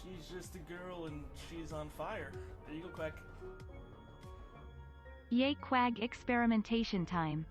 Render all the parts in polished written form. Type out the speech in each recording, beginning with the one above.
She's just a girl and she's on fire. There you go, Quack. Yay, Quag experimentation time.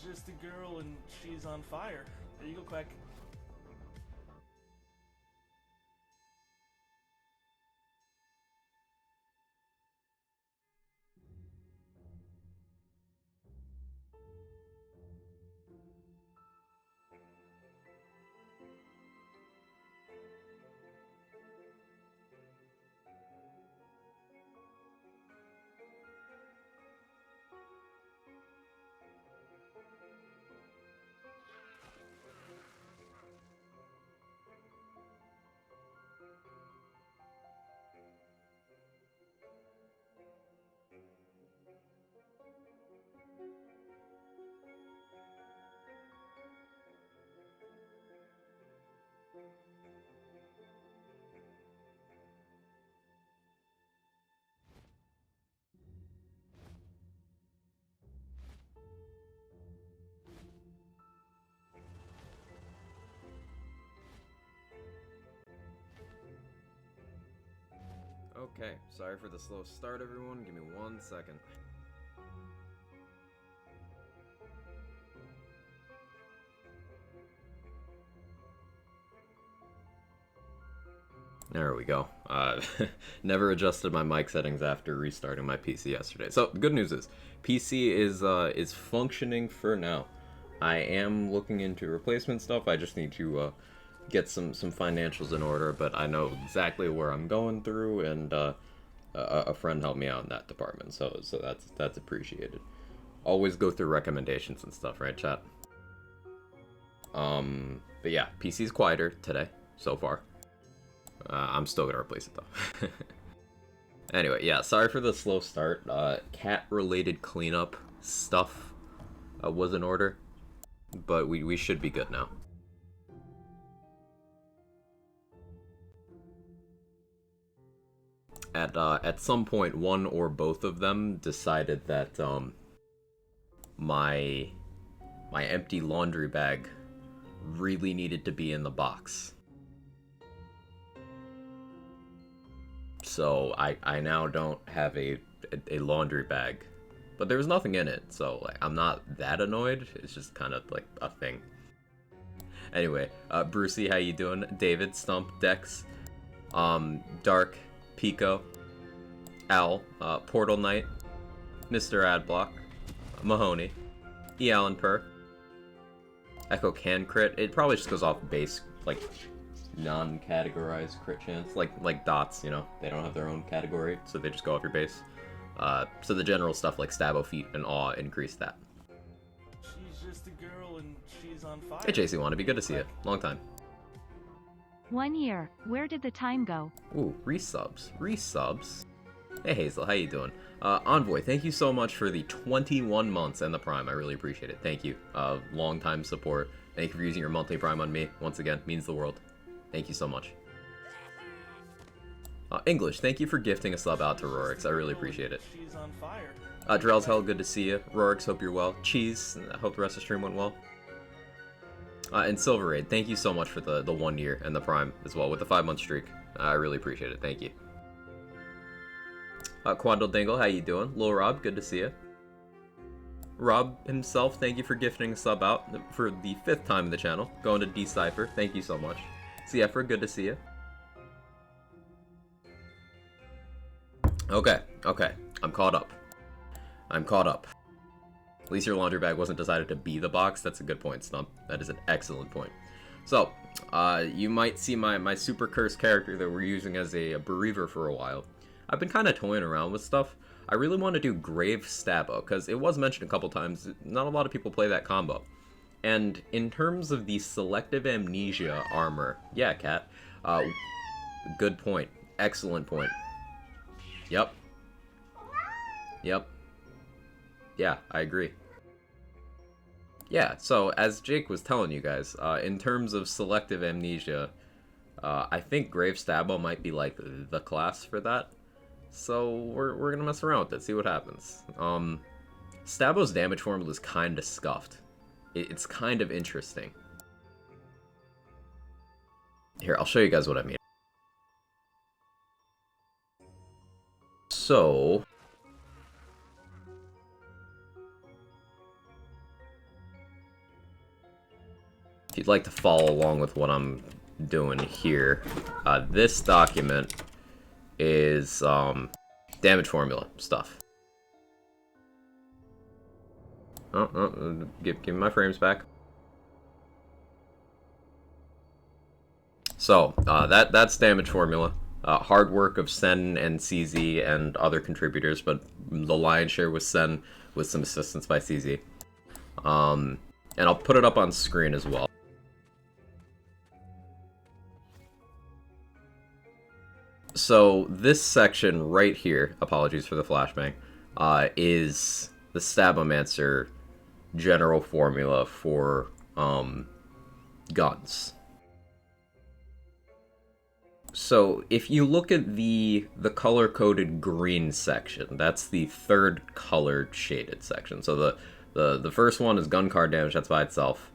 She's just a girl and she's on fire. There you go, Quack. Okay, sorry for the slow start, everyone. Give me 1 second. There we go. Never adjusted my mic settings after restarting my PC yesterday. So, the good news is, PC is functioning for now. I am looking into replacement stuff. I just need to get some financials in order, but I know exactly where I'm going through, and a friend helped me out in that department, so that's appreciated. Always go through recommendations and stuff, right, chat? But yeah, PC's quieter today so far. I'm still gonna replace it though. Anyway, yeah, sorry for the slow start. Cat-related cleanup stuff was in order, but we should be good now. At some point, one or both of them decided that my empty laundry bag really needed to be in the box. So I now don't have a laundry bag, but there was nothing in it, so like I'm not that annoyed. It's just kind of like a thing. Anyway, Brucey, how you doing? David, Stump, Dex, Dark, Pico, Al, Portal Knight, Mr. Adblock, Mahoney, E. Allen Per, Echo can crit. It probably just goes off base, like non-categorized crit chance, like dots, you know, they don't have their own category, so they just go off your base. So the general stuff like Stabbo Feet and Awe increase that. She's just a girl and she's on fire. Hey JC Wannabe, good to see you. Long time. 1 year. Where did the time go? Ooh, resubs. Hey Hazel, how you doing? Envoy, thank you so much for the 21 months and the Prime. I really appreciate it. Thank you. Long time support. Thank you for using your monthly Prime on me. Once again, means the world. Thank you so much. English, thank you for gifting a sub out to Rorix. I really appreciate it. She's on fire. Drell's Hell, good to see you. Rorix, hope you're well. Cheese, I hope the rest of the stream went well. And Silver Raid, thank you so much for the 1 year and the Prime as well with the 5-month streak. I really appreciate it. Thank you. Quandle Dingle, how you doing? Lil Rob, good to see you. Rob himself, thank you for gifting a sub out for the 5th time in the channel. Going to Decipher, thank you so much. Siefra, good to see you. Okay, I'm caught up. At least your laundry bag wasn't decided to be the box. That's a good point, Stump. That is an excellent point. So, you might see my super cursed character that we're using as a bereaver for a while. I've been kind of toying around with stuff. I really want to do Grave Stabbo, because it was mentioned a couple times. Not a lot of people play that combo. And in terms of the Selective Amnesia armor, yeah, Cat, good point. Excellent point. Yep. Yeah, I agree. Yeah, so as Jake was telling you guys, in terms of Selective Amnesia, I think Grave Stabbo might be like the class for that. So we're gonna mess around with it, see what happens. Stabbo's damage formula is kind of scuffed. It's kind of interesting. Here, I'll show you guys what I mean. So... you'd like to follow along with what I'm doing here, this document is damage formula stuff. Give me my frames back. So, that's damage formula. Hard work of Sen and CZ and other contributors, but the lion's share was Sen with some assistance by CZ. And I'll put it up on screen as well. So, this section right here, apologies for the flashbang, is the Stabomancer general formula for guns. So, if you look at the color-coded green section, that's the third colored shaded section. So the first one is gun card damage, that's by itself.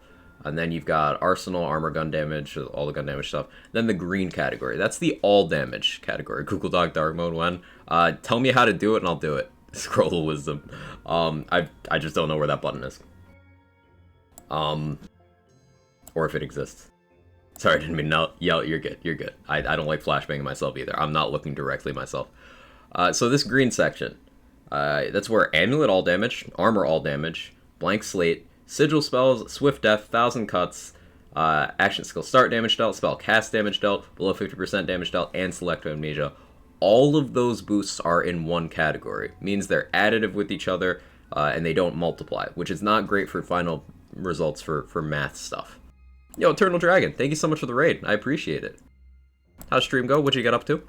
And then you've got arsenal, armor, gun damage, all the gun damage stuff. Then the green category, that's the all damage category. Google Doc Dark Mode 1. Tell me how to do it and I'll do it. Scroll of Wisdom. I just don't know where that button is. Or if it exists. Sorry, I didn't mean to yell. You're good. You're good. I don't like flashbanging myself either. I'm not looking directly myself. So this green section, that's where Amulet all damage, Armor all damage, Blank Slate, Sigil spells, Swift Death, 1000 Cuts, Action Skill Start damage dealt, Spell Cast damage dealt, below 50% damage dealt, and Selective Amnesia. All of those boosts are in one category. Means they're additive with each other, and they don't multiply, which is not great for final results for math stuff. Yo, Eternal Dragon, thank you so much for the raid. I appreciate it. How's stream go? What'd you get up to?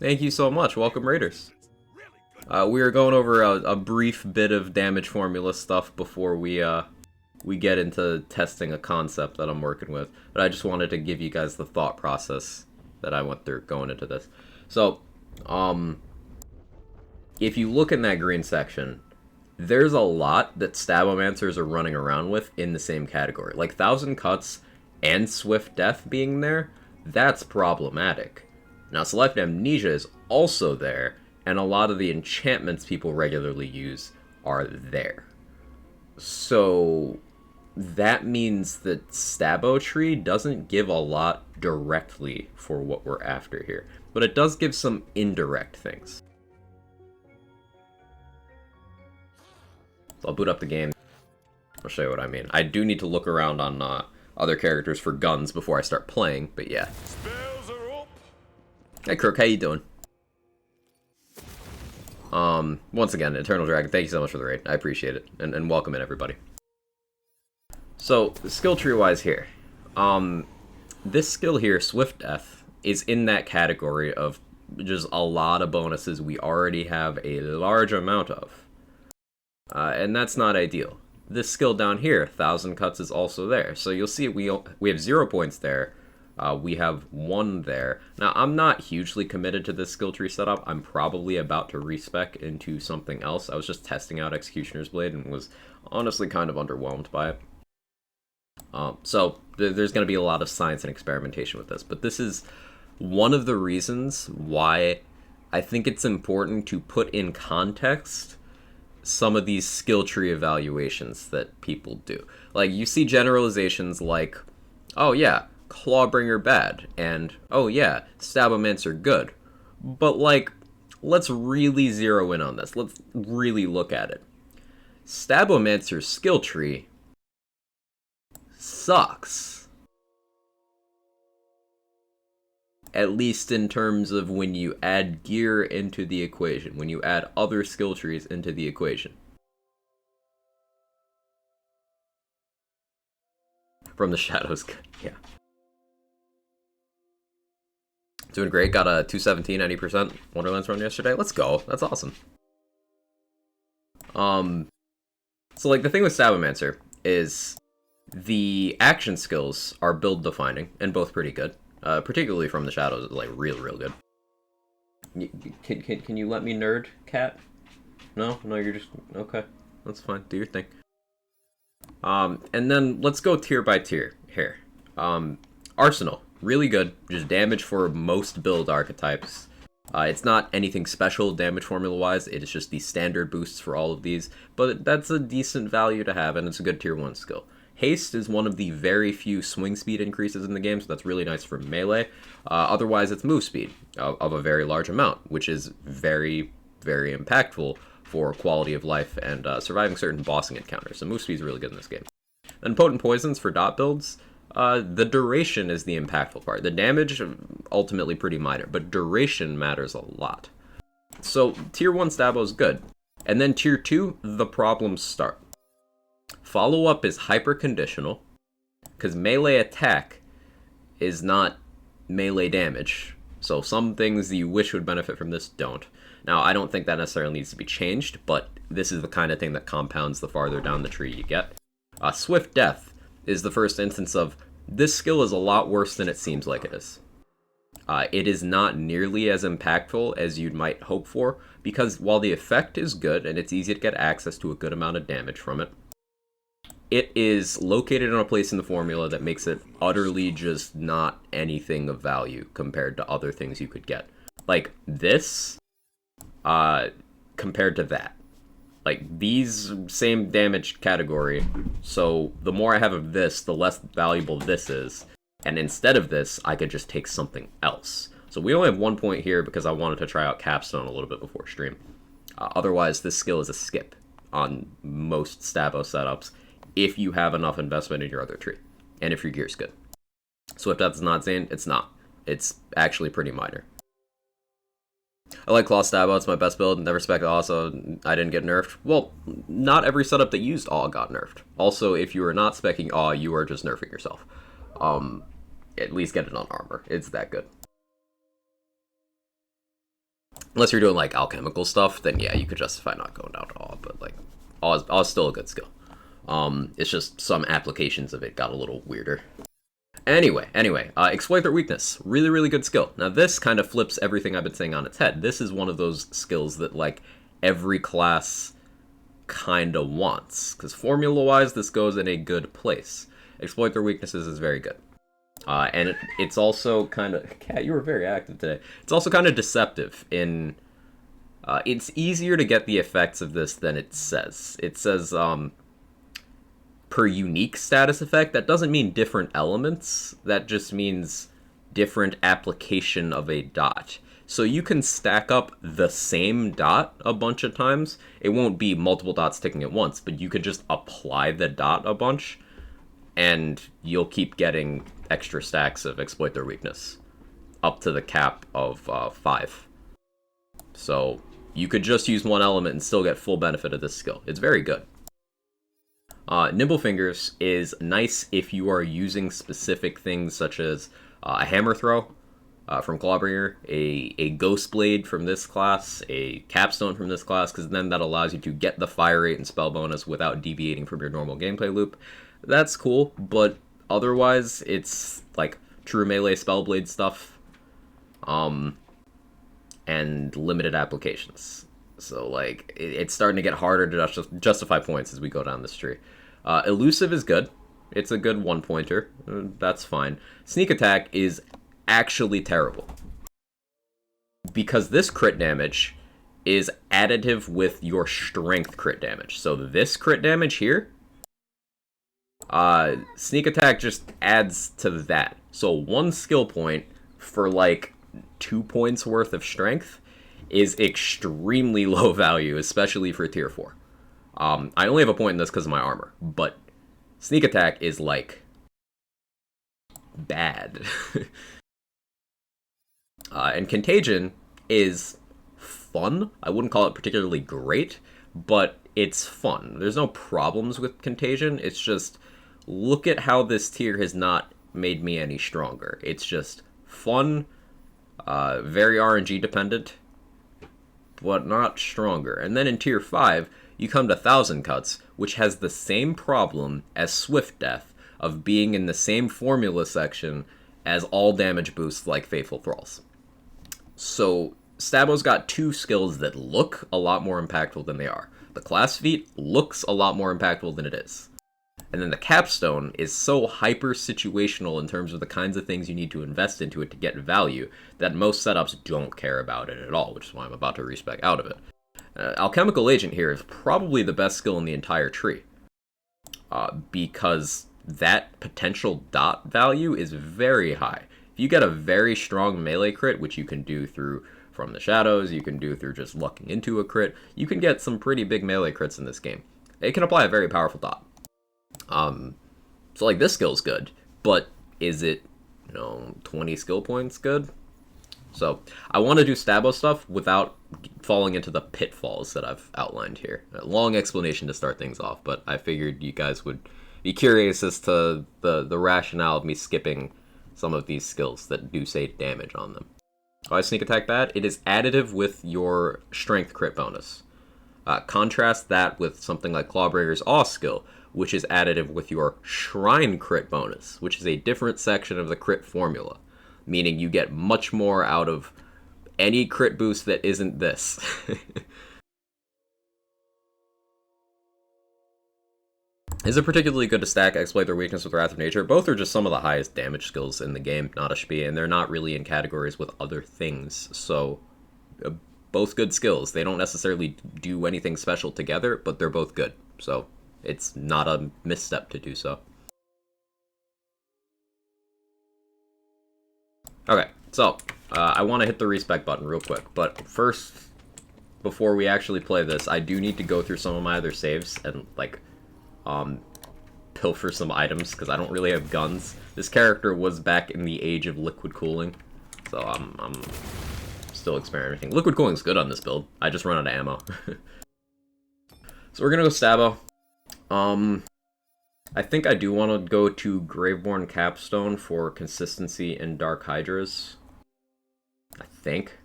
Thank you so much. Welcome, Raiders. We are going over a brief bit of damage formula stuff before we get into testing a concept that I'm working with. But I just wanted to give you guys the thought process that I went through going into this. So, if you look in that green section, there's a lot that Stabomancers are running around with in the same category. Like 1000 Cuts and Swift Death being there, that's problematic. Now, Selective Amnesia is also there, and a lot of the enchantments people regularly use are there. So, that means that Stabo Tree doesn't give a lot directly for what we're after here. But it does give some indirect things. So I'll boot up the game. I'll show you what I mean. I do need to look around on other characters for guns before I start playing, but yeah. Spells are up. Hey Crook, how you doing? Once again, Eternal Dragon, thank you so much for the raid. I appreciate it. And welcome in, everybody. So, skill tree-wise here. This skill here, Swift Death, is in that category of just a lot of bonuses we already have a large amount of. And that's not ideal. This skill down here, 1000 Cuts, is also there. So you'll see we have 0 points there. We have 1 there. Now, I'm not hugely committed to this skill tree setup. I'm probably about to respec into something else. I was just testing out Executioner's Blade and was honestly kind of underwhelmed by it. So there's going to be a lot of science and experimentation with this. But this is one of the reasons why I think it's important to put in context some of these skill tree evaluations that people do. Like, you see generalizations like, oh yeah, Clawbringer bad, and oh yeah, Stabomancer good. But like, let's really zero in on this. Let's really look at it. Stabomancer's skill tree sucks. At least in terms of when you add gear into the equation, when you add other skill trees into the equation. From the shadows, yeah. Doing great, got a 217, 90% Wonderlands run yesterday. Let's go, that's awesome. So like the thing with Stabomancer is the action skills are build defining and both pretty good. Particularly from the shadows, it's like real good. Can you let me nerd, cat? No, you're just okay. That's fine. Do your thing. And then let's go tier by tier here. Arsenal, really good. Just damage for most build archetypes. It's not anything special damage formula-wise, it is just the standard boosts for all of these, but that's a decent value to have, and it's a good tier 1 skill. Haste is one of the very few swing speed increases in the game, so that's really nice for melee. Otherwise, it's move speed of a very large amount, which is very, very impactful for quality of life and surviving certain bossing encounters, so move speed is really good in this game. Then Potent Poisons for dot builds. The duration is the impactful part. The damage, ultimately pretty minor, but duration matters a lot. So, Tier 1 Stabo is good. And then Tier 2, the problems start. Follow-up is hyper-conditional, because melee attack is not melee damage. So some things you wish would benefit from this don't. Now, I don't think that necessarily needs to be changed, but this is the kind of thing that compounds the farther down the tree you get. Swift Death is the first instance of this skill is a lot worse than it seems like it is. It is not nearly as impactful as you'd might hope for, because while the effect is good and it's easy to get access to a good amount of damage from it, it is located in a place in the formula that makes it utterly just not anything of value compared to other things you could get. Like this, compared to that. Like, these same damage category, so the more I have of this, the less valuable this is. And instead of this, I could just take something else. So we only have 1 point here because I wanted to try out Capstone a little bit before stream. Otherwise, this skill is a skip on most Stabo setups if you have enough investment in your other tree, and if your gear's good. Swift Death is not Zane, it's not. It's actually pretty minor. I like Claw Stabo, it's my best build, never spec also, I didn't get nerfed. Well, not every setup that used Awe got nerfed. Also, if you are not specking Awe, you are just nerfing yourself. At least get it on armor, it's that good. Unless you're doing like alchemical stuff, then yeah, you could justify not going down to Awe, but like, Awe is still a good skill. It's just some applications of it got a little weirder. Anyway, Exploit Their Weakness. Really, really good skill. Now this kind of flips everything I've been saying on its head. This is one of those skills that, like, every class kind of wants. Because formula-wise, this goes in a good place. Exploit Their Weaknesses is very good. And it's also kind of... Kat, you were very active today. It's also kind of deceptive in... it's easier to get the effects of this than it says. It says, per unique status effect. That doesn't mean different elements. That just means different application of a dot. So you can stack up the same dot a bunch of times. It won't be multiple dots ticking at once, but you could just apply the dot a bunch, and you'll keep getting extra stacks of Exploit Their Weakness, up to the cap of 5. So you could just use one element and still get full benefit of this skill. It's very good. Nimble Fingers is nice if you are using specific things such as a Hammer Throw from Clawbringer, a Ghost Blade from this class, a Capstone from this class, because then that allows you to get the fire rate and spell bonus without deviating from your normal gameplay loop. That's cool, but otherwise it's like true melee Spellblade stuff, and limited applications. So like it's starting to get harder to justify points as we go down this tree. Elusive is good. It's a good one-pointer. That's fine. Sneak Attack is actually terrible, because this crit damage is additive with your strength crit damage. So this crit damage here, Sneak Attack just adds to that. So 1 skill point for like 2 points worth of strength is extremely low value, especially for tier 4. I only have a point in this because of my armor, but Sneak Attack is like bad. And Contagion is fun. I wouldn't call it particularly great, but it's fun. There's no problems with Contagion. It's just, look at how this tier has not made me any stronger. It's just fun, very RNG dependent, but not stronger. And then in tier 5, you come to Thousand Cuts, which has the same problem as Swift Death of being in the same formula section as all damage boosts like Faithful Thralls. So Stabo's got 2 skills that look a lot more impactful than they are. The class feat looks a lot more impactful than it is. And then the capstone is so hyper situational in terms of the kinds of things you need to invest into it to get value that most setups don't care about it at all, which is why I'm about to respec out of it. Alchemical Agent here is probably the best skill in the entire tree, because that potential dot value is very high. If you get a very strong melee crit, which you can do through From the Shadows, you can do through just lucking into a crit, you can get some pretty big melee crits in this game. It can apply a very powerful dot. So like this skill's good, but is it, 20 skill points good? So I want to do Stabo stuff without falling into the pitfalls that I've outlined here. A long explanation to start things off, but I figured you guys would be curious as to the rationale of me skipping some of these skills that do say damage on them. Why is Sneak Attack bad? It is additive with your Strength crit bonus. Contrast that with something like Clawbreaker's Awe skill, which is additive with your Shrine crit bonus, which is a different section of the crit formula, meaning you get much more out of any crit boost that isn't this. Is it particularly good to stack Exploit their Weakness with Wrath of Nature? Both are just some of the highest damage skills in the game, not a shpee, and they're not really in categories with other things, so both good skills. They don't necessarily do anything special together, but they're both good, so it's not a misstep to do so. Okay, so I want to hit the respec button real quick, but first, before we actually play this, I do need to go through some of my other saves and, pilfer some items, because I don't really have guns. This character was back in the age of liquid cooling, so I'm still experimenting. Liquid cooling's good on this build. I just run out of ammo. So we're gonna go Stabo. I think I do want to go to Graveborn Capstone for consistency in Dark Hydras. I think.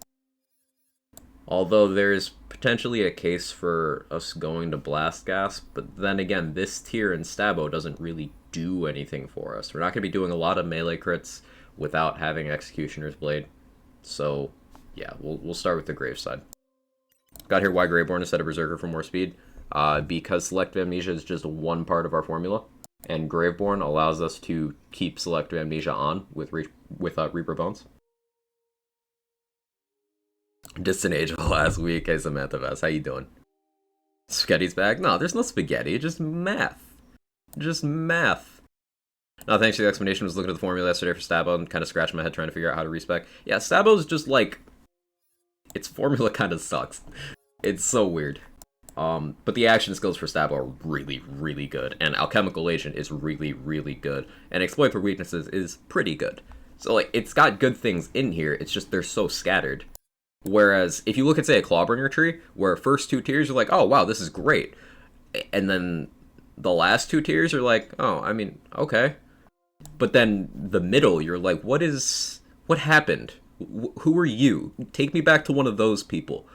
Although there's potentially a case for us going to Blast Gas, but then again, this tier in Stabo doesn't really do anything for us. We're not going to be doing a lot of melee crits without having Executioner's Blade. So, yeah, we'll start with the Grave side. Got here why Graveborn instead of Berserker for more speed. Because Selective Amnesia is just one part of our formula, and Graveborn allows us to keep Selective Amnesia on with Reaper Bones. Distant Age last week, hey Samantha Vest, how you doing? Spaghetti's back? No, there's no spaghetti, just math. Just math. No, thanks for the explanation. I was looking at the formula yesterday for Stabo and kind of scratching my head trying to figure out how to respec. Yeah, Stabo's just like... its formula kind of sucks. It's so weird. But the action skills for Stabo are really, really good, and Alchemical Agent is really, really good, and Exploit for Weaknesses is pretty good. So, like, it's got good things in here, it's just they're so scattered. Whereas, if you look at, say, a Clawbringer tree, where first two tiers are like, oh, wow, this is great. And then the last two tiers are like, oh, I mean, okay. But then the middle, you're like, what happened? Who are you? Take me back to one of those people.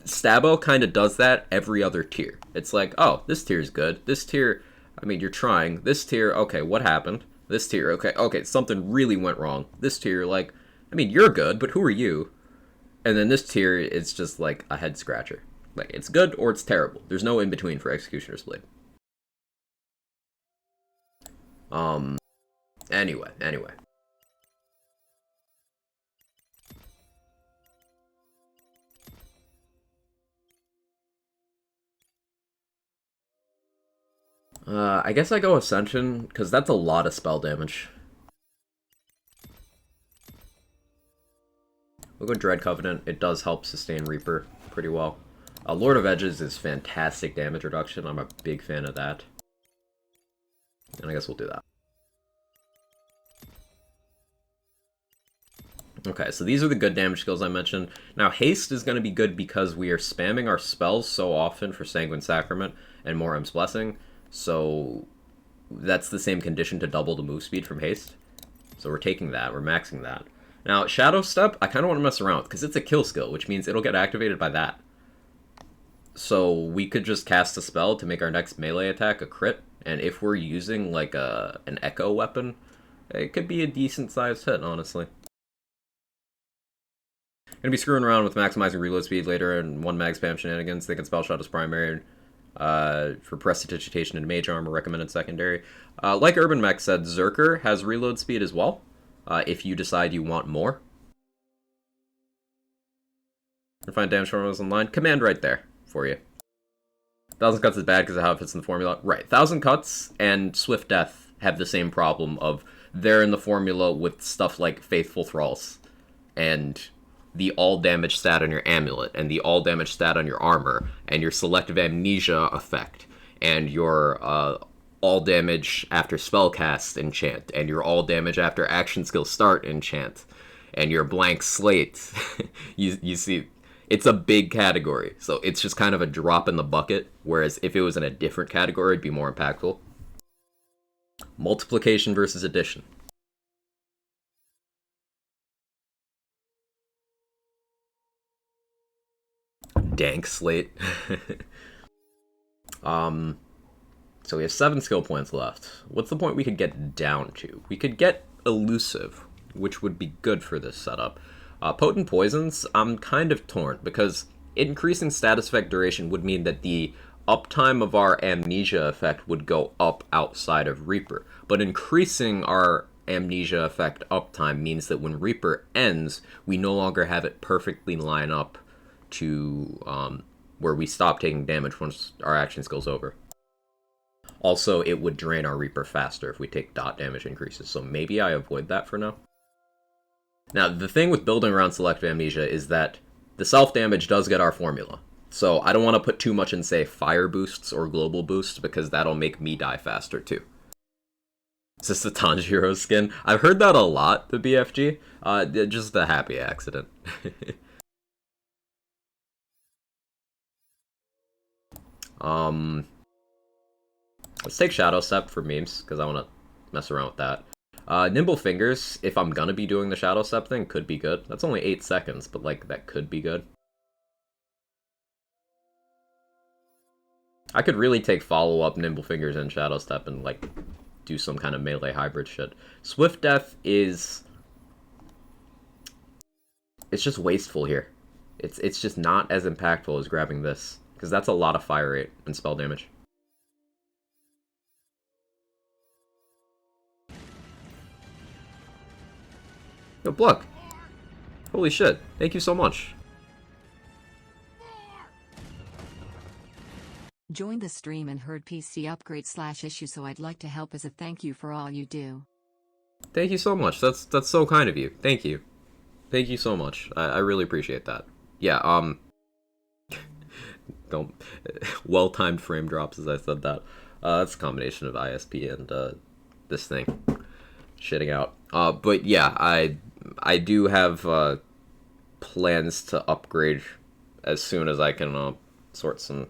Stabo kind of does that every other tier. It's like, oh, this tier is good. This tier, I mean, you're trying. This tier, okay, what happened? This tier, okay, something really went wrong. This tier, like, I mean, you're good, but who are you? And then this tier, it's just like a head scratcher. Like, it's good or it's terrible. There's no in between for Executioner's Blade. Anyway. I guess I go Ascension, because that's a lot of spell damage. We'll go Dread Covenant. It does help sustain Reaper pretty well. Lord of Edges is fantastic damage reduction. I'm a big fan of that. And I guess we'll do that. Okay, so these are the good damage skills I mentioned. Now, Haste is going to be good because we are spamming our spells so often for Sanguine Sacrament and Morem's Blessing. So that's the same condition to double the move speed from Haste. So we're taking that, we're maxing that. Now, Shadow Step, I kind of want to mess around with, because it's a kill skill, which means it'll get activated by that. So we could just cast a spell to make our next melee attack a crit, and if we're using, like, an Echo weapon, it could be a decent-sized hit, honestly. Gonna be screwing around with maximizing reload speed later and one mag spam shenanigans. They can spell shot as primary. For Prestidigitation and Mage Armor, recommended secondary. Like Urban Mech said, Zerker has reload speed as well, if you decide you want more. Find damage formulas online. Command right there for you. 1,000 Cuts is bad because of how it fits in the formula. Right, 1,000 Cuts and Swift Death have the same problem of they're in the formula with stuff like Faithful Thralls and the all damage stat on your amulet and the all damage stat on your armor and your Selective Amnesia effect and your all damage after spellcast enchant and your all damage after action skill start enchant and your blank slate. you see, it's a big category, so it's just kind of a drop in the bucket, whereas if it was in a different category, it'd be more impactful. Multiplication versus addition. Dank slate. So we have 7 skill points left. What's the point we could get down to? We could get elusive, which would be good for this setup. Potent poisons, I'm kind of torn, because increasing status effect duration would mean that the uptime of our amnesia effect would go up outside of Reaper. But increasing our amnesia effect uptime means that when Reaper ends, we no longer have it perfectly line up to where we stop taking damage once our action skill's over. Also, it would drain our Reaper faster if we take dot damage increases, so maybe I avoid that for now. Now, the thing with building around Selective Amnesia is that the self-damage does get our formula. So I don't want to put too much in, say, fire boosts or global boosts, because that'll make me die faster, too. Is this the Tanjiro skin? I've heard that a lot, the BFG. Just a happy accident. Let's take Shadow Step for memes, because I want to mess around with that. Nimble Fingers, if I'm gonna be doing the Shadow Step thing, could be good. That's only 8 seconds, but, like, that could be good. I could really take follow-up Nimble Fingers and Shadow Step and, like, do some kind of melee hybrid shit. Swift Death is... it's just wasteful here. It's just not as impactful as grabbing this, because that's a lot of fire rate and spell damage. Yo, Bluck! Holy shit, thank you so much. Joined the stream and heard PC upgrade /issue, so I'd like to help as a thank you for all you do. Thank you so much, that's so kind of you. Thank you. Thank you so much. I really appreciate that. Yeah, don't... well-timed frame drops as I said that. That's a combination of ISP and, this thing. Shitting out. But yeah, I do have, plans to upgrade as soon as I can, sort some,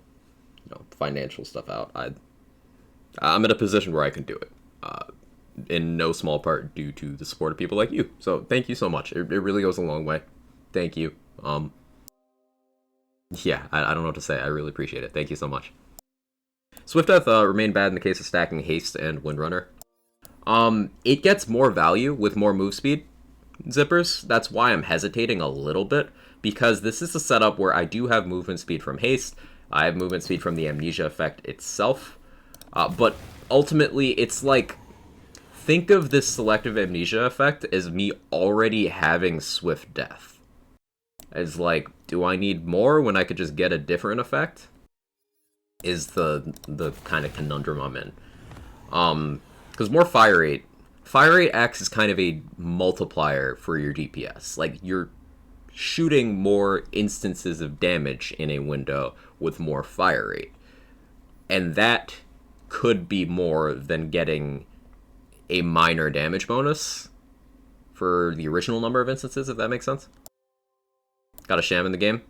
financial stuff out. I'm in a position where I can do it. In no small part due to the support of people like you. So thank you so much. It really goes a long way. Thank you. Yeah, I don't know what to say. I really appreciate it. Thank you so much. Swift Death remained bad in the case of stacking Haste and Windrunner. It gets more value with more move speed zippers. That's why I'm hesitating a little bit, because this is a setup where I do have movement speed from Haste. I have movement speed from the Amnesia effect itself. But ultimately, it's like, think of this Selective Amnesia effect as me already having Swift Death. As like, do I need more when I could just get a different effect? Is the kind of conundrum I'm in. Because more fire rate acts as kind of a multiplier for your DPS. Like, you're shooting more instances of damage in a window with more fire rate. And that could be more than getting a minor damage bonus for the original number of instances, if that makes sense. Got a sham in the game?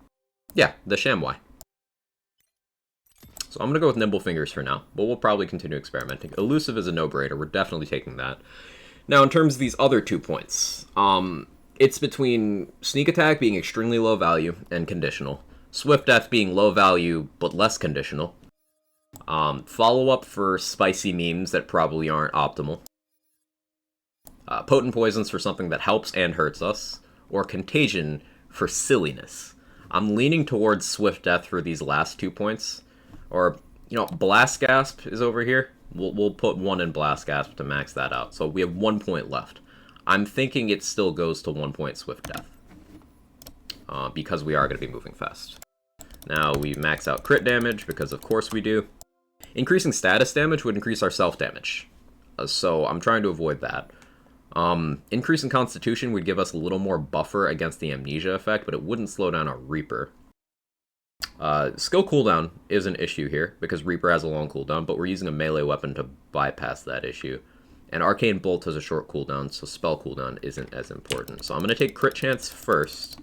Yeah, the sham Y. So I'm going to go with Nimble Fingers for now, but we'll probably continue experimenting. Elusive is a no-brainer. We're definitely taking that. Now, in terms of these other 2 points, it's between Sneak Attack being extremely low value and conditional, Swift Death being low value but less conditional, follow-up for spicy memes that probably aren't optimal, Potent Poisons for something that helps and hurts us, or Contagion for silliness. I'm leaning towards Swift Death for these last 2 points. Or, You know, Blast Gasp is over here. We'll put 1 in Blast Gasp to max that out. So we have 1 point left. I'm thinking it still goes to 1 point Swift Death. Because we are going to be moving fast. Now we max out crit damage, because of course we do. Increasing status damage would increase our self-damage. So I'm trying to avoid that. Increasing Constitution would give us a little more buffer against the Amnesia effect, but it wouldn't slow down our Reaper. Skill cooldown is an issue here, because Reaper has a long cooldown, but we're using a melee weapon to bypass that issue. And Arcane Bolt has a short cooldown, so spell cooldown isn't as important. So I'm going to take crit chance first,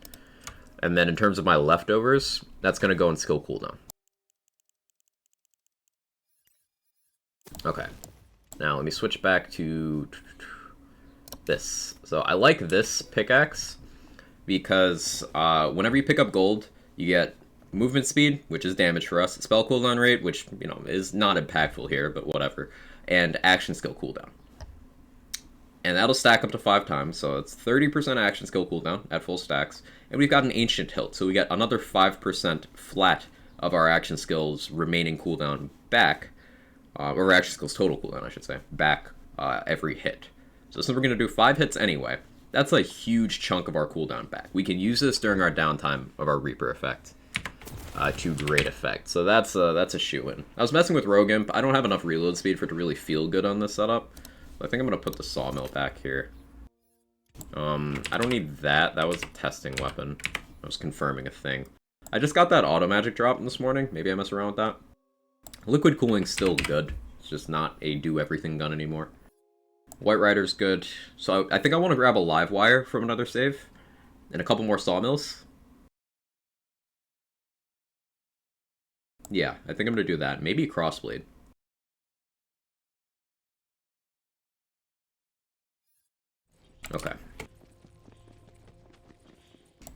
and then in terms of my leftovers, that's going to go in skill cooldown. Okay, now let me switch back to this. So I like this pickaxe, because whenever you pick up gold, you get movement speed, which is damage for us, spell cooldown rate, which, you know, is not impactful here, but whatever, and action skill cooldown. And that'll stack up to 5 times, so it's 30% action skill cooldown at full stacks. And we've got an Ancient Hilt, so we get another 5% flat of our action skills remaining cooldown back, or action skills total cooldown, I should say, back every hit. So since we're going to do 5 hits anyway, that's a huge chunk of our cooldown back. We can use this during our downtime of our Reaper effect to great effect. So that's a shoo-in. I was messing with Rogue Imp. I don't have enough reload speed for it to really feel good on this setup. I think I'm going to put the Sawmill back here. I don't need that. That was a testing weapon. I was confirming a thing. I just got that auto magic drop this morning. Maybe I mess around with that. Liquid Cooling's still good. It's just not a do-everything gun anymore. White Rider's good. So I think I want to grab a live wire from another save. And a couple more Sawmills. Yeah, I think I'm going to do that. Maybe Crossblade. Okay. And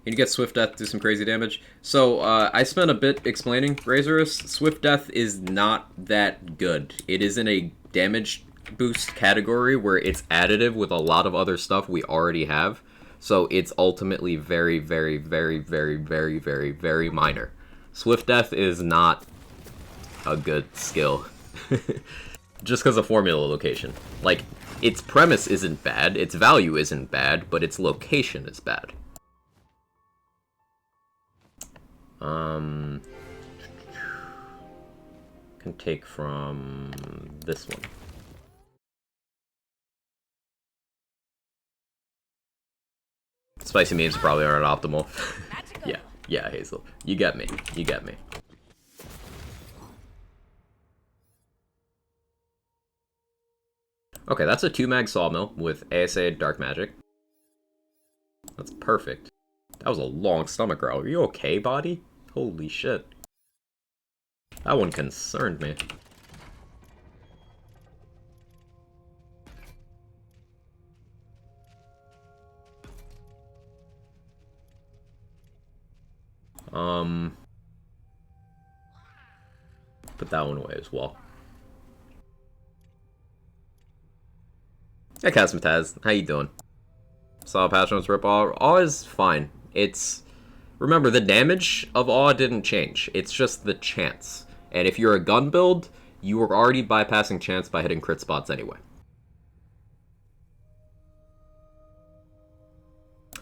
you get Swift Death, do some crazy damage. So, I spent a bit explaining Razorus. Swift Death is not that good. It is in a damage boost category where it's additive with a lot of other stuff we already have. So it's ultimately very, very, very, very, very, very, very minor. Swift Death is not a good skill. Just because of formula location. Like, its premise isn't bad, its value isn't bad, but its location is bad. Can take from this one. Spicy memes probably aren't optimal. yeah, Hazel. You get me. You get me. Okay, that's a 2-mag Sawmill with ASA Dark Magic. That's perfect. That was a long stomach growl. Are you okay, body? Holy shit. That one concerned me. Put that one away as well. Hey, Casmataz, how you doing? Saw Patch Notes rip Awe is fine. It's... Remember, the damage of Awe didn't change. It's just the chance. And if you're a gun build, you were already bypassing chance by hitting crit spots anyway.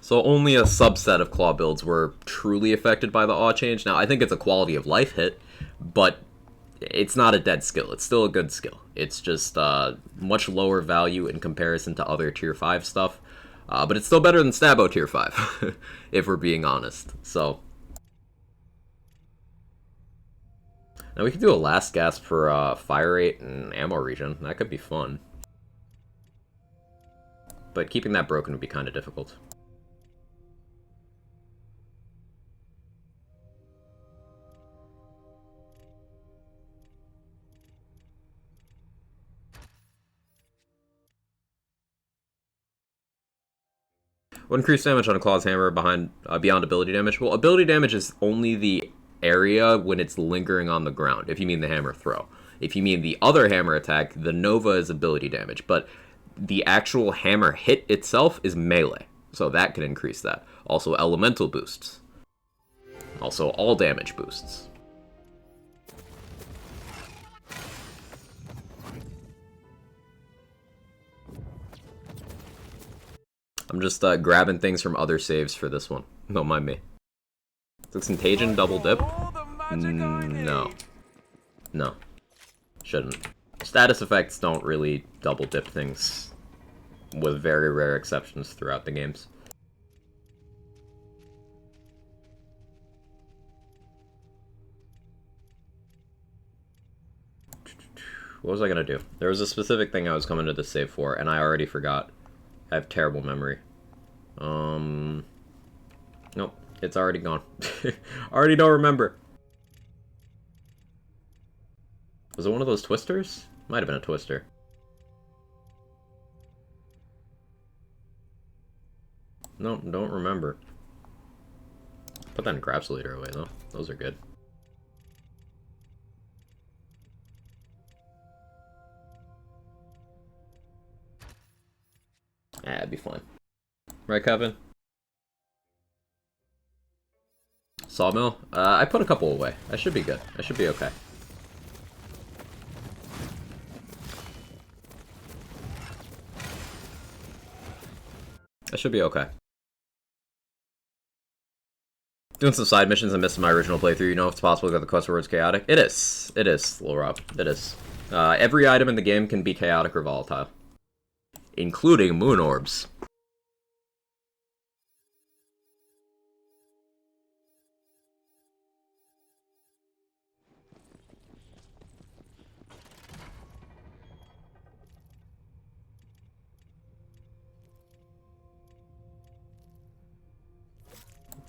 So only a subset of Claw builds were truly affected by the Awe change. Now, I think it's a quality of life hit, but it's not a dead skill. It's still a good skill. It's just much lower value in comparison to other tier 5 stuff. But it's still better than Stabo tier 5, if we're being honest. So now we could do a last gasp for fire rate and ammo regen. That could be fun. But keeping that broken would be kind of difficult. What increased damage on a Claw's Hammer beyond ability damage? Well, ability damage is only the area when it's lingering on the ground, if you mean the hammer throw. If you mean the other hammer attack, the Nova is ability damage, but the actual hammer hit itself is melee, so that can increase that. Also, elemental boosts. Also, all damage boosts. I'm just grabbing things from other saves for this one. Don't mind me. Does Contagion double dip? No. No. Shouldn't. Status effects don't really double dip things, with very rare exceptions throughout the games. What was I gonna do? There was a specific thing I was coming to the save for, and I already forgot. I have terrible memory. Nope, it's already gone. Already don't remember. Was it one of those twisters? Might have been a twister. Nope, don't remember. Put that encapsulator away though. Those are good. Ah, it'd be fine. Right, Kevin? Sawmill? I put a couple away. I should be good. I should be okay. I should be okay. Doing some side missions and missing my original playthrough. You know if it's possible to get the quest rewards chaotic? It is. It is, Lil Rob. It is. Every item in the game can be chaotic or volatile. Including moon orbs.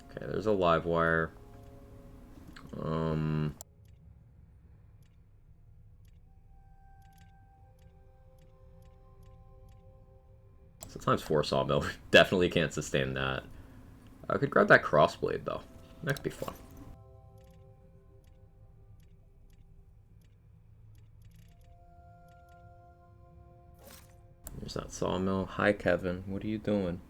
Okay, there's a live wire. So times 4 sawmill. Definitely can't sustain that. I could grab that crossblade though. That could be fun. There's that sawmill. Hi Kevin, what are you doing?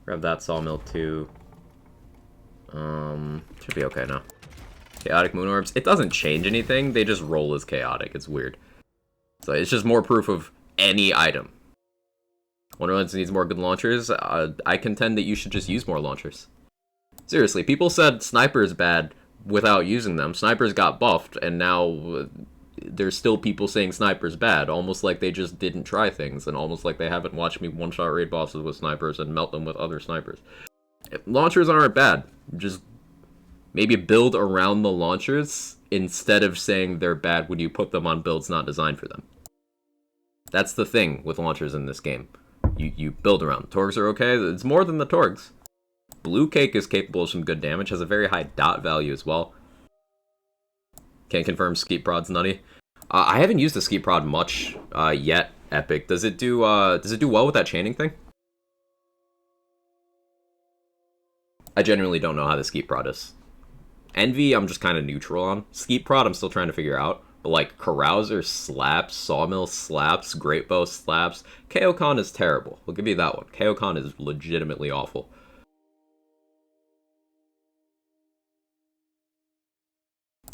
Grab that sawmill too. Should be okay now. Chaotic moon orbs. It doesn't change anything, they just roll as chaotic. It's weird. So it's just more proof of any item. Wonderlands needs more good launchers. I contend that you should just use more launchers. Seriously, people said Sniper is bad without using them. Snipers got buffed, and now there's still people saying Sniper's bad, almost like they just didn't try things, and almost like they haven't watched me one-shot raid bosses with snipers and melt them with other snipers. Launchers aren't bad. Just maybe build around the launchers instead of saying they're bad when you put them on builds not designed for them. That's the thing with launchers in this game. You build around. Torgs are okay. It's more than the Torgs. Blue Cake is capable of some good damage, has a very high dot value as well. Can't confirm Skeet Prod's nutty. I haven't used the Skeet Prod much yet, Epic. Does it do well with that chaining thing? I genuinely don't know how the Skeet Prod is. Envy, I'm just kind of neutral on. Skeet Prod, I'm still trying to figure out. But like, Carouser slaps, Sawmill slaps, Great Bow slaps. Kaokon is terrible. We'll give you that one. Kaokon is legitimately awful.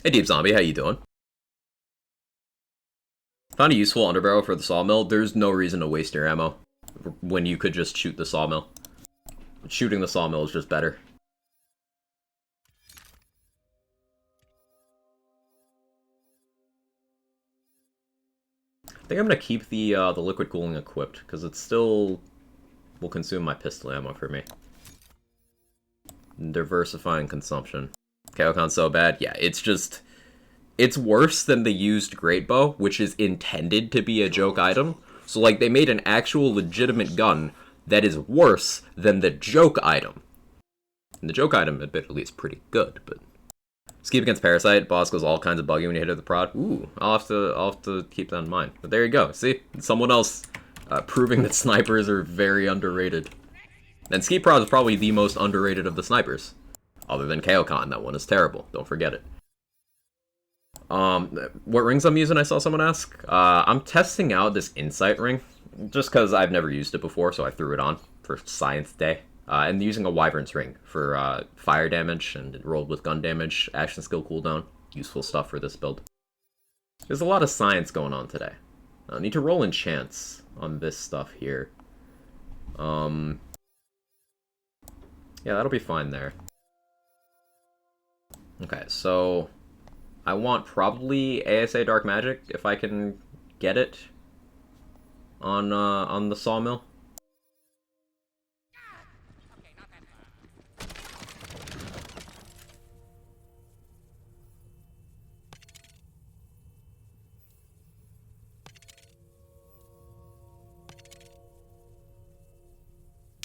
Hey Deep Zombie, how you doing? Found a useful underbarrel for the sawmill. There's no reason to waste your ammo when you could just shoot the sawmill. Shooting the sawmill is just better. I think I'm gonna keep the liquid cooling equipped because it still will consume my pistol ammo for me. Diversifying consumption. Kaokon's so bad. Yeah, it's worse than the used Great Bow, which is intended to be a joke item. So, like, they made an actual legitimate gun that is worse than the joke item. And the joke item, admittedly, is pretty good, but... Skeep against Parasite, boss goes all kinds of buggy when you hit it with the prod. Ooh, I'll have to keep that in mind. But there you go, see? Someone else proving that snipers are very underrated. And Skeep Prod is probably the most underrated of the snipers. Other than Kaokon, that one is terrible. Don't forget it. What rings I'm using, I saw someone ask. I'm testing out this Insight ring, just because I've never used it before, so I threw it on for Science Day. And using a Wyvern's ring for fire damage, and it rolled with gun damage, action skill cooldown. Useful stuff for this build. There's a lot of science going on today. I need to roll enchants on this stuff here. Yeah, that'll be fine there. Okay, so I want probably ASA Dark Magic if I can get it on the sawmill.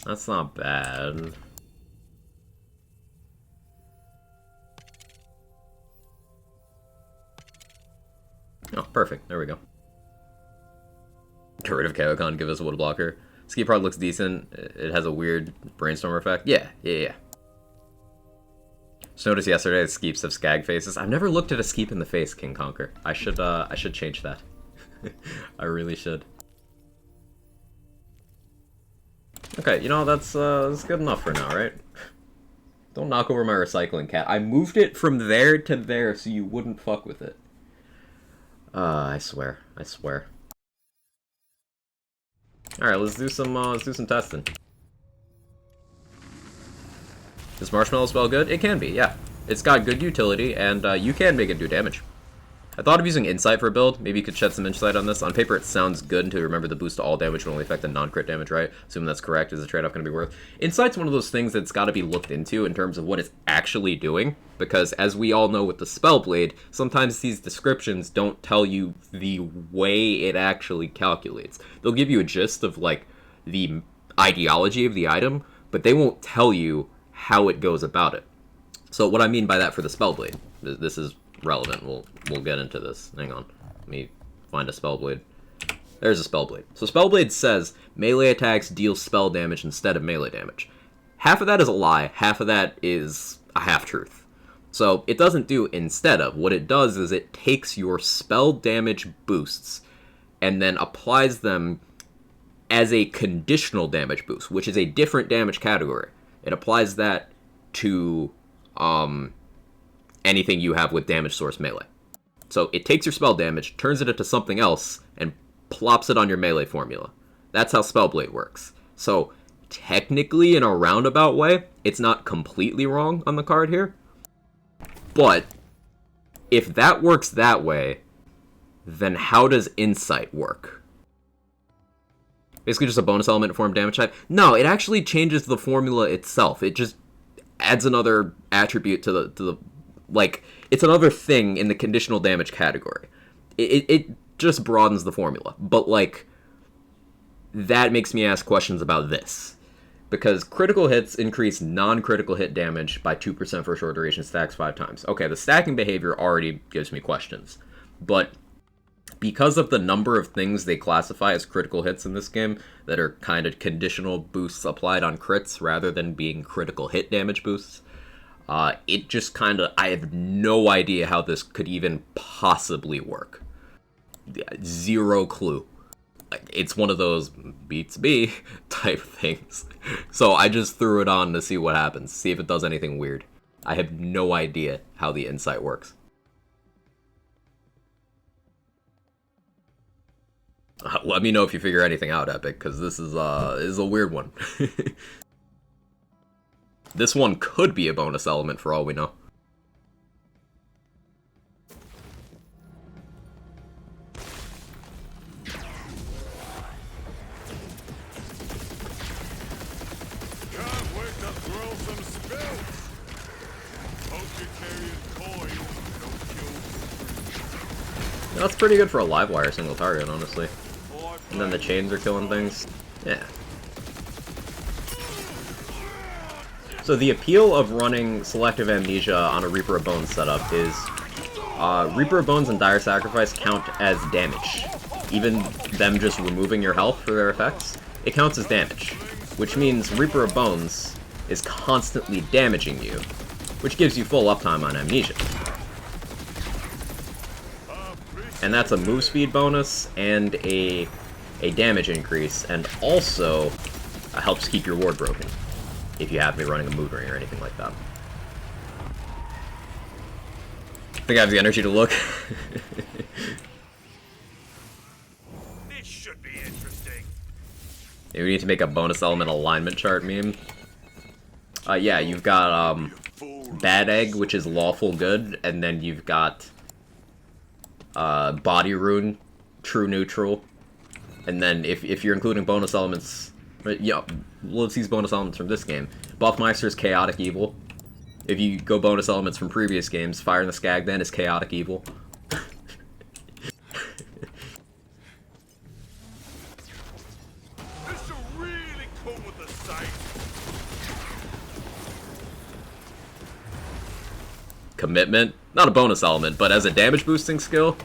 That's not bad. Oh, perfect. There we go. Get rid of Kaokon, give us a wood blocker. Ski Prod looks decent. It has a weird brainstorm effect. Yeah. Just noticed yesterday that Skeeps have skag faces. I've never looked at a Skeep in the face, King Conquer. I should change that. I really should. Okay, you know, that's good enough for now, right? Don't knock over my recycling cat. I moved it from there to there so you wouldn't fuck with it. I swear. Alright, let's do some testing. Is Marshmallow spell good? It can be, yeah. It's got good utility, and you can make it do damage. I thought of using Insight for a build. Maybe you could shed some insight on this. On paper, it sounds good until you remember the boost to all damage will only affect the non-crit damage, right? Assuming that's correct, is the trade-off going to be worth? Insight's one of those things that's got to be looked into in terms of what it's actually doing, because as we all know with the Spellblade, sometimes these descriptions don't tell you the way it actually calculates. They'll give you a gist of, like, the ideology of the item, but they won't tell you how it goes about it. So what I mean by that for the Spellblade, this is relevant. We'll get into this. Hang on. Let me find a Spellblade. There's a Spellblade. So Spellblade says melee attacks deal spell damage instead of melee damage. Half of that is a lie. Half of that is a half-truth. So it doesn't do instead of. What it does is it takes your spell damage boosts and then applies them as a conditional damage boost, which is a different damage category. It applies that to anything you have with damage source melee. So it takes your spell damage, turns it into something else, and plops it on your melee formula. That's how Spellblade works. So technically, in a roundabout way, it's not completely wrong on the card here. But if that works that way, then how does Insight work? Basically just a bonus element form damage type? No, it actually changes the formula itself. It just adds another attribute to the like, it's another thing in the conditional damage category. It just broadens the formula. But, like, that makes me ask questions about this. Because critical hits increase non-critical hit damage by 2% for a short duration, stacks 5 times. Okay, the stacking behavior already gives me questions. But because of the number of things they classify as critical hits in this game that are kind of conditional boosts applied on crits rather than being critical hit damage boosts, it just kind of, I have no idea how this could even possibly work. Zero clue. It's one of those beats me type things. So I just threw it on to see what happens, see if it does anything weird. I have no idea how the Insight works. Let me know if you figure anything out, Epic, because this is a weird one. This one could be a bonus element for all we know. That's pretty good for a live wire single target, honestly. And then the chains are killing things. Yeah. So the appeal of running Selective Amnesia on a Reaper of Bones setup is Reaper of Bones and Dire Sacrifice count as damage. Even them just removing your health for their effects, it counts as damage. Which means Reaper of Bones is constantly damaging you, which gives you full uptime on Amnesia. And that's a move speed bonus and a damage increase, and also helps keep your ward broken if you have me running a mood ring or anything like that. I think I have the energy to look. We need to make a bonus element alignment chart meme. Yeah, you've got, Bad Egg, which is lawful good, and then you've got, Body Rune, true neutral. And then if you're including bonus elements, yeah, let's use bonus elements from this game. Buffmeister's Chaotic Evil. If you go bonus elements from previous games, Fire in the Skag then is Chaotic Evil. Commitment? Not a bonus element, but as a damage boosting skill?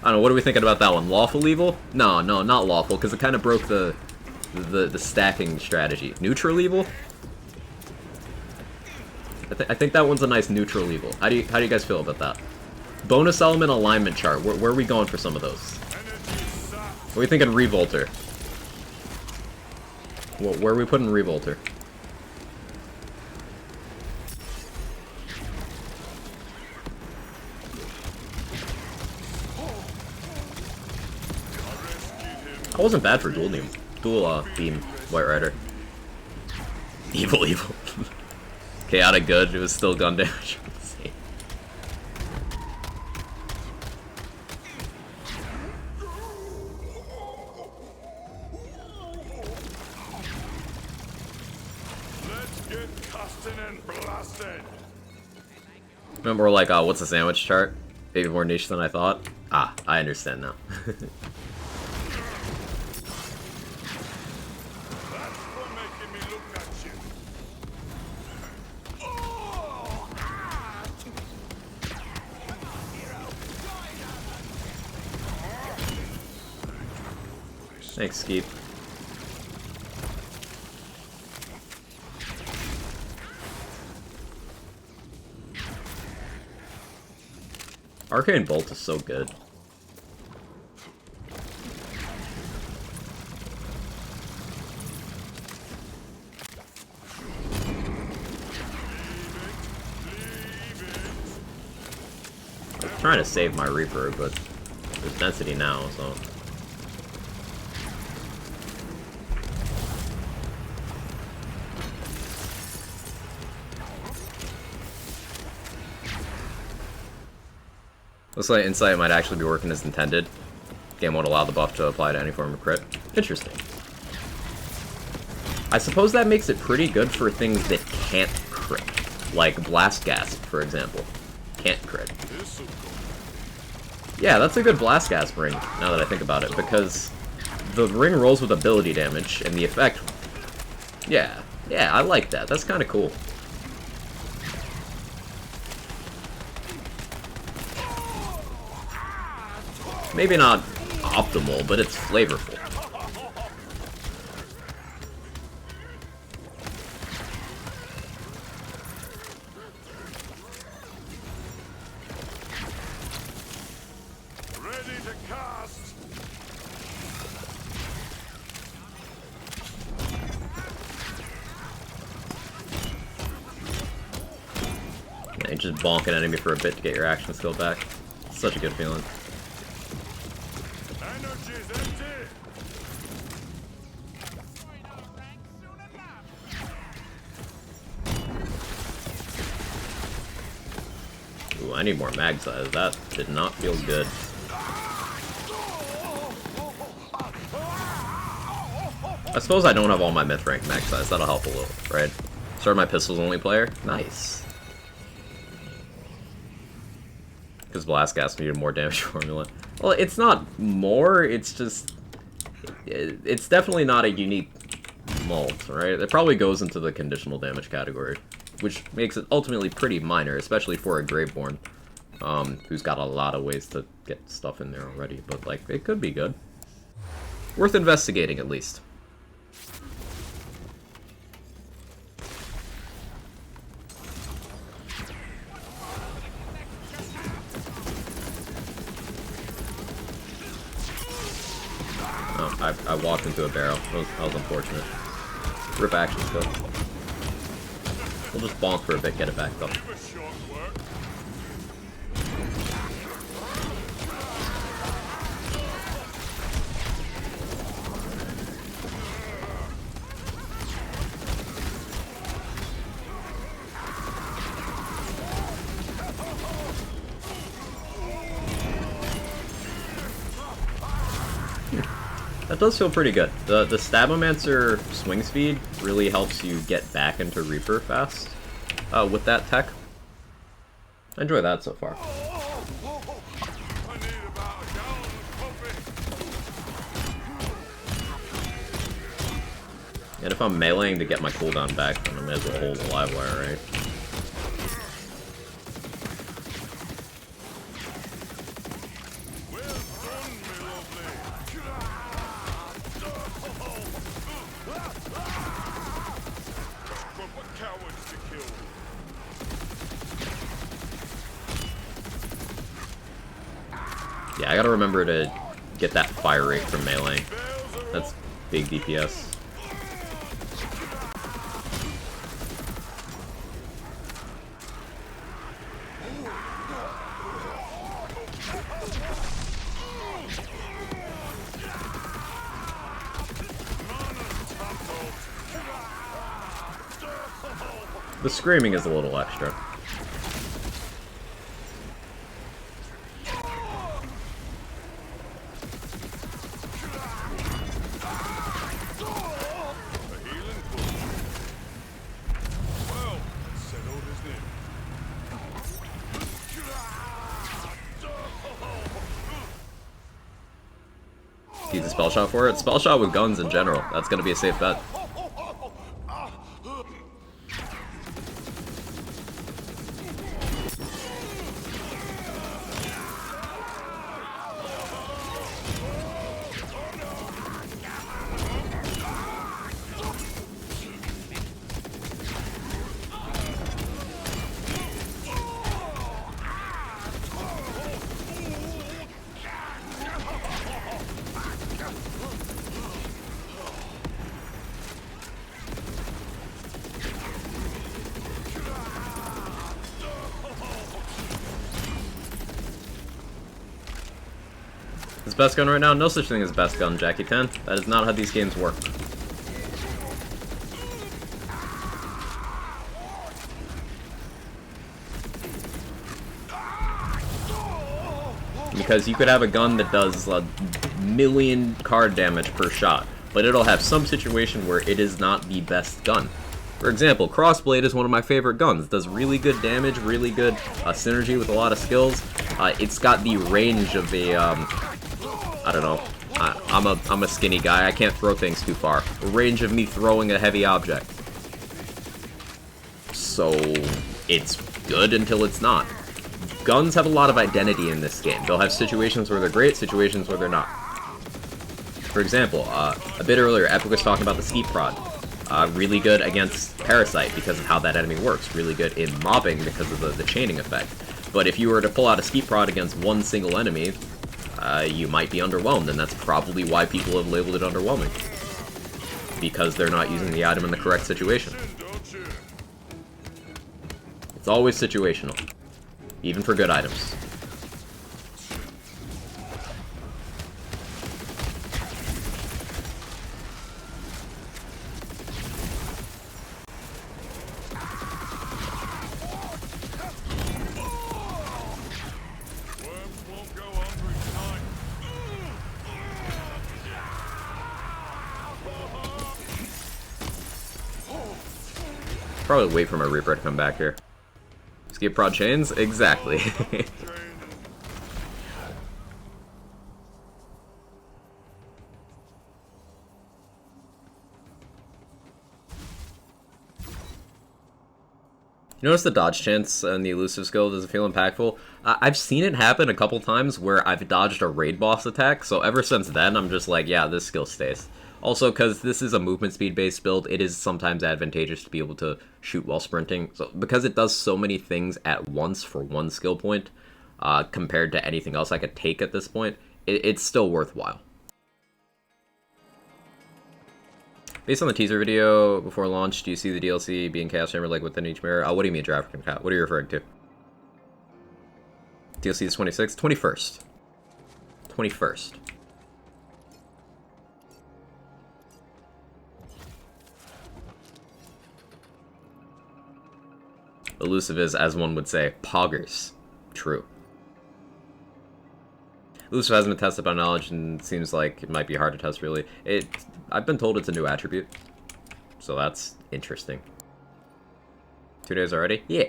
I don't know, what are we thinking about that one? Lawful Evil? No, not lawful, because it kind of broke the stacking strategy. Neutral Evil? I think that one's a nice neutral evil. How do you guys feel about that? Bonus element alignment chart. Where are we going for some of those? What are we thinking Revolter? Where are we putting Revolter? That wasn't bad for dual beam White Rider. Evil. Chaotic good, it was still gun damage. Let's get casting and blasting. Remember, like, what's the sandwich chart? Maybe more niche than I thought. Ah, I understand now. Thanks, Skeep. Arcane Bolt is so good. I'm trying to save my Reaper, but there's density now, so... Looks like Insight might actually be working as intended. Game won't allow the buff to apply to any form of crit. Interesting. I suppose that makes it pretty good for things that can't crit. Like Blast Gasp, for example. Can't crit. Yeah, that's a good Blast Gasp ring, now that I think about it, because the ring rolls with ability damage, and the effect... Yeah, I like that. That's kind of cool. Maybe not optimal, but it's flavorful. Ready to cast. And just bonk an enemy for a bit to get your action skill back. It's such a good feeling. Energy's empty. Ooh, I need more mag size. That did not feel good. I suppose I don't have all my myth rank mag size. That'll help a little, right? Start my pistols only player. Nice. Because Blast Gas needed more damage formula. Well, it's not more, it's just... It's definitely not a unique mold, right? It probably goes into the conditional damage category, which makes it ultimately pretty minor, especially for a Graveborn, who's got a lot of ways to get stuff in there already, but, like, it could be good. Worth investigating, at least. I walked into a barrel. That was unfortunate. Rip action skill. We'll just bonk for a bit, get it back up. That does feel pretty good. The Stabomancer swing speed really helps you get back into Reaper fast with that tech. I enjoy that so far. I need about a gallon of coffee. And if I'm meleeing to get my cooldown back, then I may as well hold a live wire, right? Well done, me lovely. Proper cowards to kill. Yeah, I gotta remember to get that fire rate from melee. That's big DPS. The screaming is a little extra. Use a spell shot for it. Spell shot with guns in general. That's gonna be a safe bet. His best gun right now? No such thing as best gun, Jackie 10. That is not how these games work. Because you could have a gun that does a million card damage per shot, but it'll have some situation where it is not the best gun. For example, Crossblade is one of my favorite guns. It does really good damage, really good synergy with a lot of skills. It's got the range of a, I don't know, I'm a skinny guy, I can't throw things too far. The range of me throwing a heavy object. So, it's good until it's not. Guns have a lot of identity in this game. They'll have situations where they're great, situations where they're not. For example, a bit earlier, Epic was talking about the Skeet Prod. Really good against Parasite because of how that enemy works. Really good in mobbing because of the chaining effect. But if you were to pull out a Skeet Prod against one single enemy, you might be underwhelmed, and that's probably why people have labeled it underwhelming. Because they're not using the item in the correct situation. It's always situational. Even for good items. Probably wait for my Reaper to come back here. Skip prod chains? Exactly. You notice the dodge chance and the elusive skill, does it feel impactful? I've seen it happen a couple times where I've dodged a raid boss attack, so ever since then I'm just like, yeah, this skill stays. Also, because this is a movement speed based build, it is sometimes advantageous to be able to shoot while sprinting. So because it does so many things at once for one skill point, compared to anything else I could take at this point, it's still worthwhile. Based on the teaser video before launch, do you see the DLC being Chaos Chamber like within each mirror? What do you mean, African Cat? What are you referring to? DLC is 26th? 21st. 21st. Elusive is, as one would say, poggers. True. Elusive hasn't been tested by knowledge and seems like it might be hard to test really. I've been told it's a new attribute. So that's interesting. 2 days already? Yeah.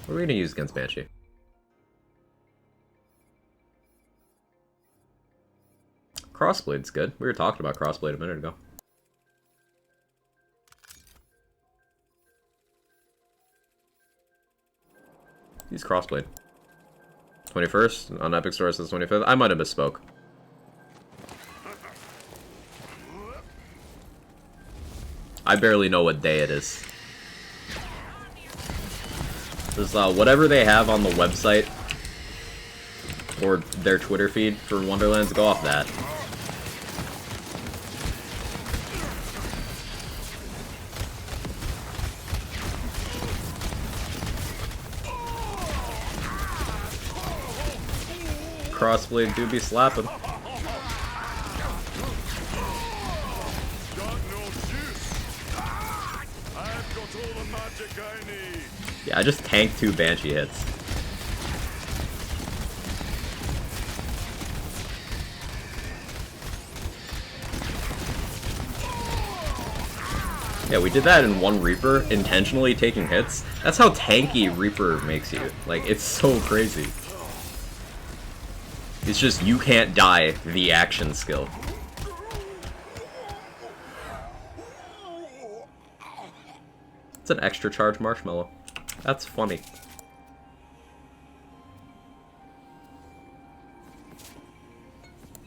What are we gonna use against Banshee? Crossblade's good. We were talking about Crossblade a minute ago. Use Crossblade. 21st on Epic Store says 25th. I might have misspoke. I barely know what day it is. There's whatever they have on the website or their Twitter feed for Wonderlands, go off that. Crossblade do be slapping. Got no juice. I've got all the magic I need. Yeah, I just tanked 2 Banshee hits. Yeah, we did that in 1 Reaper, intentionally taking hits. That's how tanky Reaper makes you. Like, it's so crazy. It's just, you can't die the action skill. It's an extra charge marshmallow. That's funny.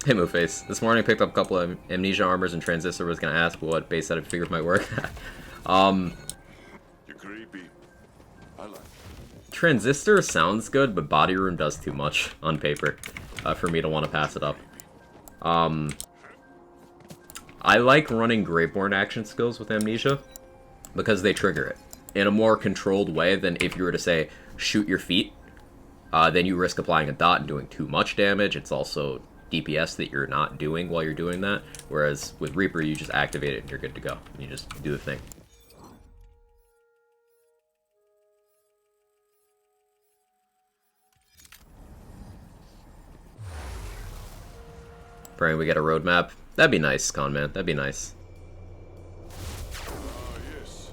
Hey Moonface, this morning I picked up a couple of Amnesia armors and Transistor. Was gonna ask what base set I figured might work. You're creepy. I like it. Transistor sounds good, but Body Room does too much on paper for me to want to pass it up. I like running Graveborn action skills with Amnesia because they trigger it in a more controlled way than if you were to say shoot your feet. Then you risk applying a dot and doing too much damage. It's also DPS that you're not doing while you're doing that. Whereas with Reaper, you just activate it and you're good to go. You just do the thing. Praying we get a roadmap. That'd be nice, Con Man. That'd be nice. Yes.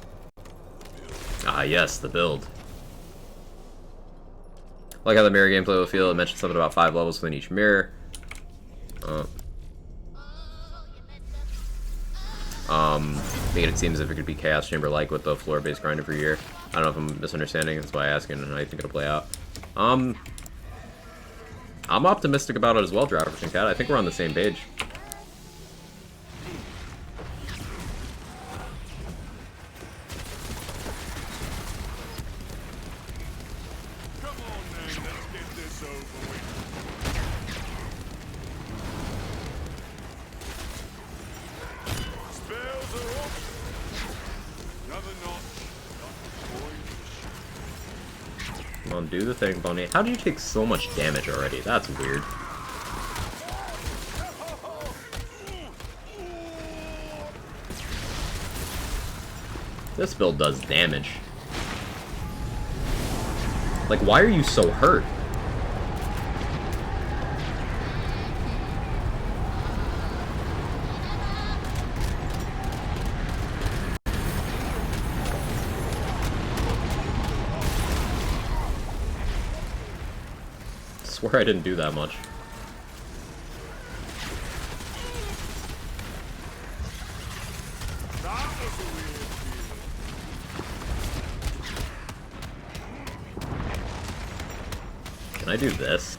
Ah, yes, the build. Like how the mirror gameplay will feel. It mentioned something about 5 levels within each mirror. Making it seem as if it could be Chaos Chamber-like with the floor-based grind every year. I don't know if I'm misunderstanding. That's why I'm asking how you think it'll play out. I'm optimistic about it as well, Driver and Cat. I think we're on the same page. Come on then, let's get this over with. Spells are up. Another notch. Come on, do the thing, Bunny. How do you take so much damage already? That's weird. This build does damage. Like, why are you so hurt? I swear I didn't do that much. That was a weird feeling. Can I do this?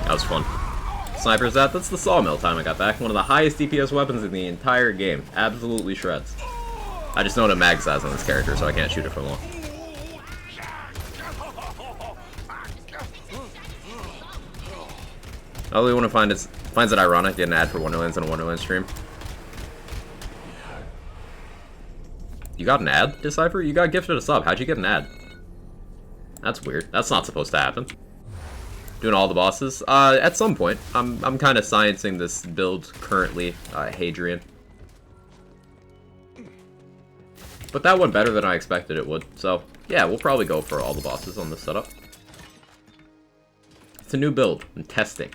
That was fun. Sniper's that's the sawmill time I got back. One of the highest DPS weapons in the entire game. Absolutely shreds. I just know what a mag size on this character, so I can't shoot it for long. I really want to finds it ironic getting an ad for Wonderlands on a Wonderlands stream. got an ad, Decipher? You got gifted a sub. How'd you get an ad? That's weird. That's not supposed to happen. Doing all the bosses? At some point. I'm kind of sciencing this build currently, Hadrian. But that went better than I expected it would, so yeah, we'll probably go for all the bosses on this setup. It's a new build. I'm testing.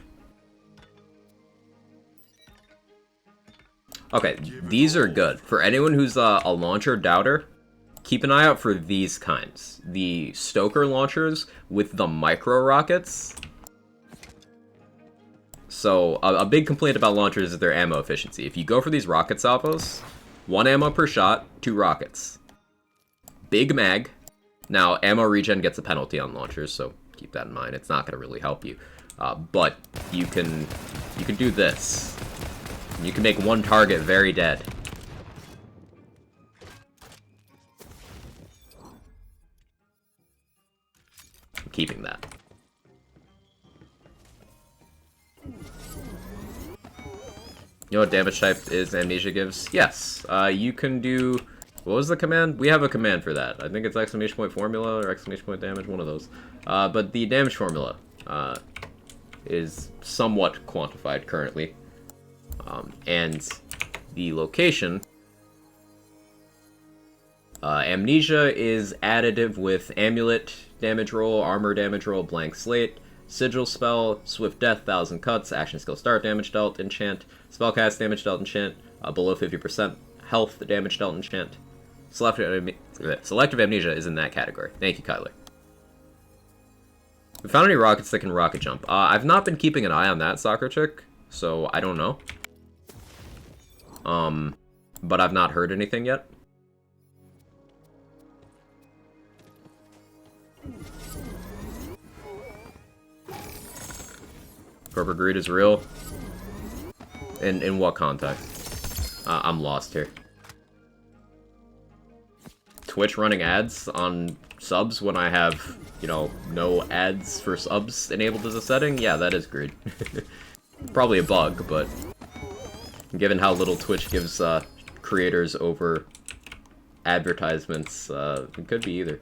Okay, these are good. For anyone who's a launcher doubter, keep an eye out for these kinds. The Stoker launchers with the micro rockets. So, a big complaint about launchers is their ammo efficiency. If you go for these rocket salvos, 1 ammo per shot, 2 rockets. Big mag. Now, ammo regen gets a penalty on launchers, so keep that in mind. It's not going to really help you. But you can do this. You can make one target very dead. I'm keeping that. You know what damage type is Amnesia gives? Yes. You can do... What was the command? We have a command for that. I think it's exclamation point formula or exclamation point damage, one of those. But the damage formula is somewhat quantified currently. And the location... Amnesia is additive with Amulet damage roll, Armor damage roll, Blank Slate, Sigil spell, Swift Death, 1000 Cuts, Action Skill Start damage dealt, Enchant, Spellcast damage dealt, Enchant, below 50% health damage dealt, Enchant. Selective Amnesia is in that category. Thank you, Kyler. We found any rockets that can rocket jump? I've not been keeping an eye on that soccer chick, so I don't know. But I've not heard anything yet. Corporate greed is real. In what context? I'm lost here. Twitch running ads on subs when I have, you know, no ads for subs enabled as a setting? Yeah, that is greed. Probably a bug, but given how little Twitch gives creators over advertisements, it could be either.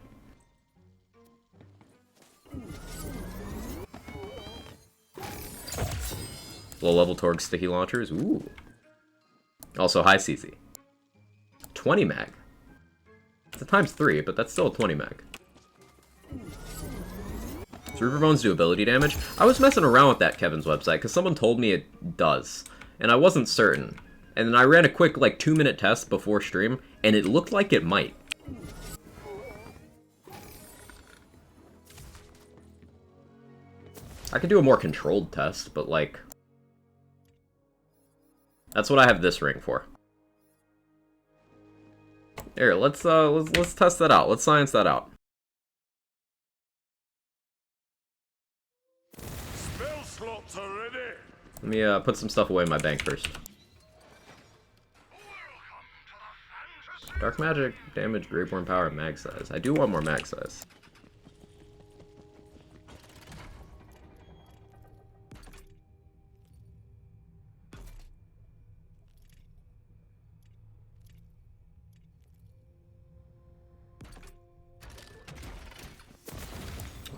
Low-level Torg sticky launchers. Ooh. Also, high CC. 20 mag. It's a ×3, but that's still a 20 mag. Does Reaper Bones do ability damage? I was messing around with that Kevin's website, because someone told me it does. And I wasn't certain. And then I ran a quick, like, 2-minute test before stream, and it looked like it might. I could do a more controlled test, but, like... That's what I have this ring for. Here, let's test that out. Let's science that out. Spell slots are ready. Let me put some stuff away in my bank first. Dark magic, damage, Greatborn power, mag size. I do want more mag size.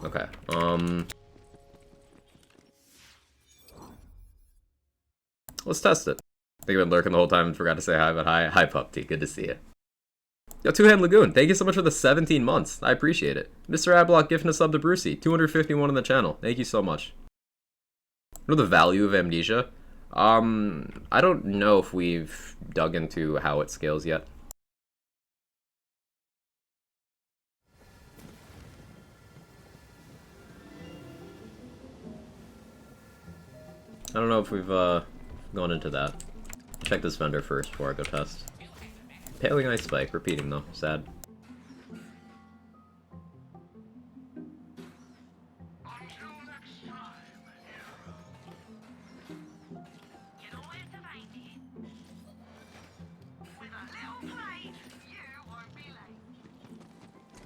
Okay, let's test it. I think I've been lurking the whole time and forgot to say hi, but hi Pup-T, good to see you. Yo, Two Hand Lagoon, thank you so much for the 17 months. I appreciate it. Mr. Adblock gifting a sub to Brucey, 251 on the channel. Thank you so much. What are the value of Amnesia? I don't know if we've dug into how it scales yet. I don't know if we've gone into that. Check this vendor first before I go test. Paling Ice Spike, repeating though, sad.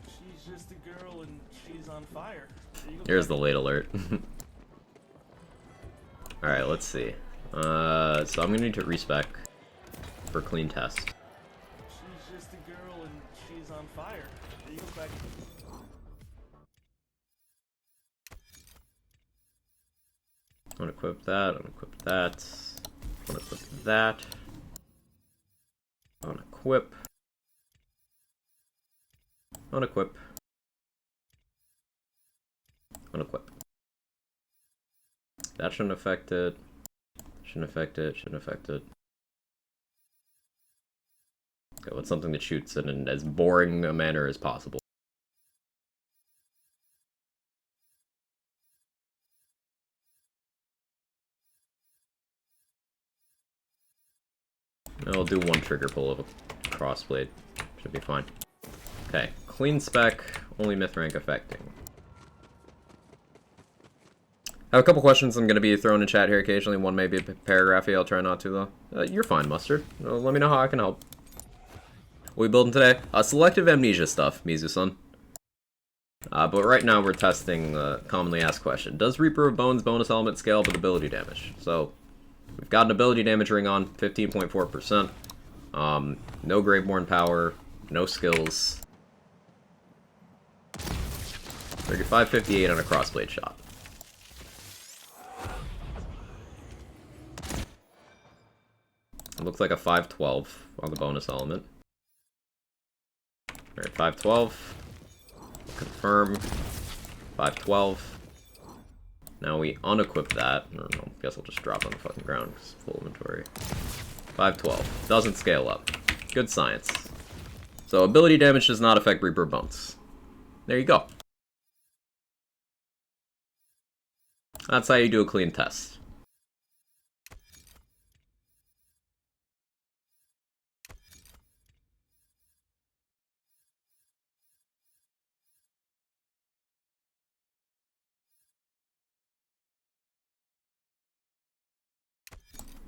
She's just a girl and she's on fire. Here's the late alert. Alright, let's see. So I'm gonna need to respec for clean test. She's just a girl and fire. There you go, Quack. Unequip that, unequip that, unequip that, unequip, unequip, unequip. That shouldn't affect it, shouldn't affect it, shouldn't affect it. Go with something that shoots in as boring a manner as possible. I'll do one trigger pull of a crossblade. Should be fine. Okay, clean spec, only myth rank affecting. I have a couple questions I'm going to be throwing in chat here occasionally. One may be paragraphy, I'll try not to though. You're fine, Mustard. Let me know how I can help. What are we building today? Selective Amnesia stuff, Mizu-san. But right now we're testing the commonly asked question. Does Reaper of Bones bonus element scale with ability damage? So, we've got an ability damage ring on, 15.4%. No Graveborn power, no skills. 3558 on a crossblade shot. It looks like a 512 on the bonus element. Alright, 512. Confirm. 512. Now we unequip that. I guess I'll just drop on the fucking ground because it's full inventory. 512. Doesn't scale up. Good science. So ability damage does not affect Reaper Bones. There you go. That's how you do a clean test.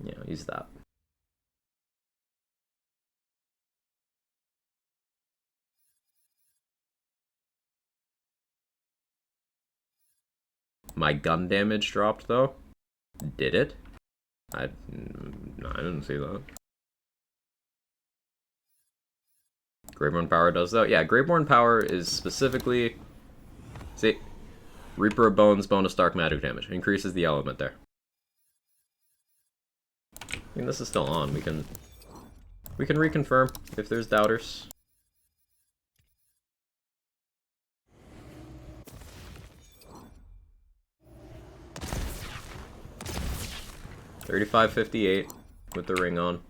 Yeah, use that. My gun damage dropped though. Did it? No, I didn't see that. Graveborn power does that? Yeah, Graveborn power is specifically... See? Reaper of Bones bonus dark magic damage. Increases the element there. I mean, this is still on. We can reconfirm if there's doubters. $35.58 with the ring on.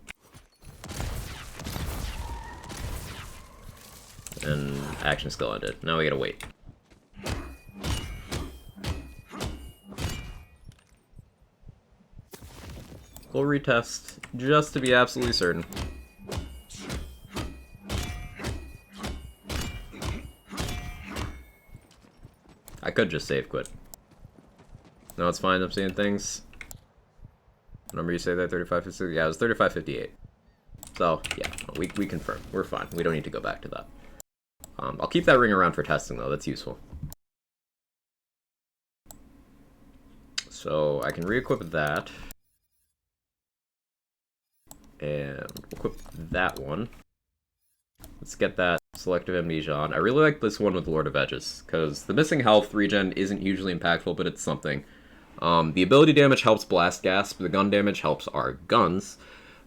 And action skill ended. Now we gotta wait. We'll retest, just to be absolutely certain. I could just save quit. No, it's fine, I'm seeing things. What number you say there, 35.56? Yeah, it was 35.58. So, yeah, we confirm. We're fine. We don't need to go back to that. I'll keep that ring around for testing, though. That's useful. So, I can re-equip that. And equip that one. Let's get that Selective Amnesia on. I really like this one with Lord of Edges, because the missing health regen isn't usually impactful, but it's something. The ability damage helps Blast Gasp, the gun damage helps our guns,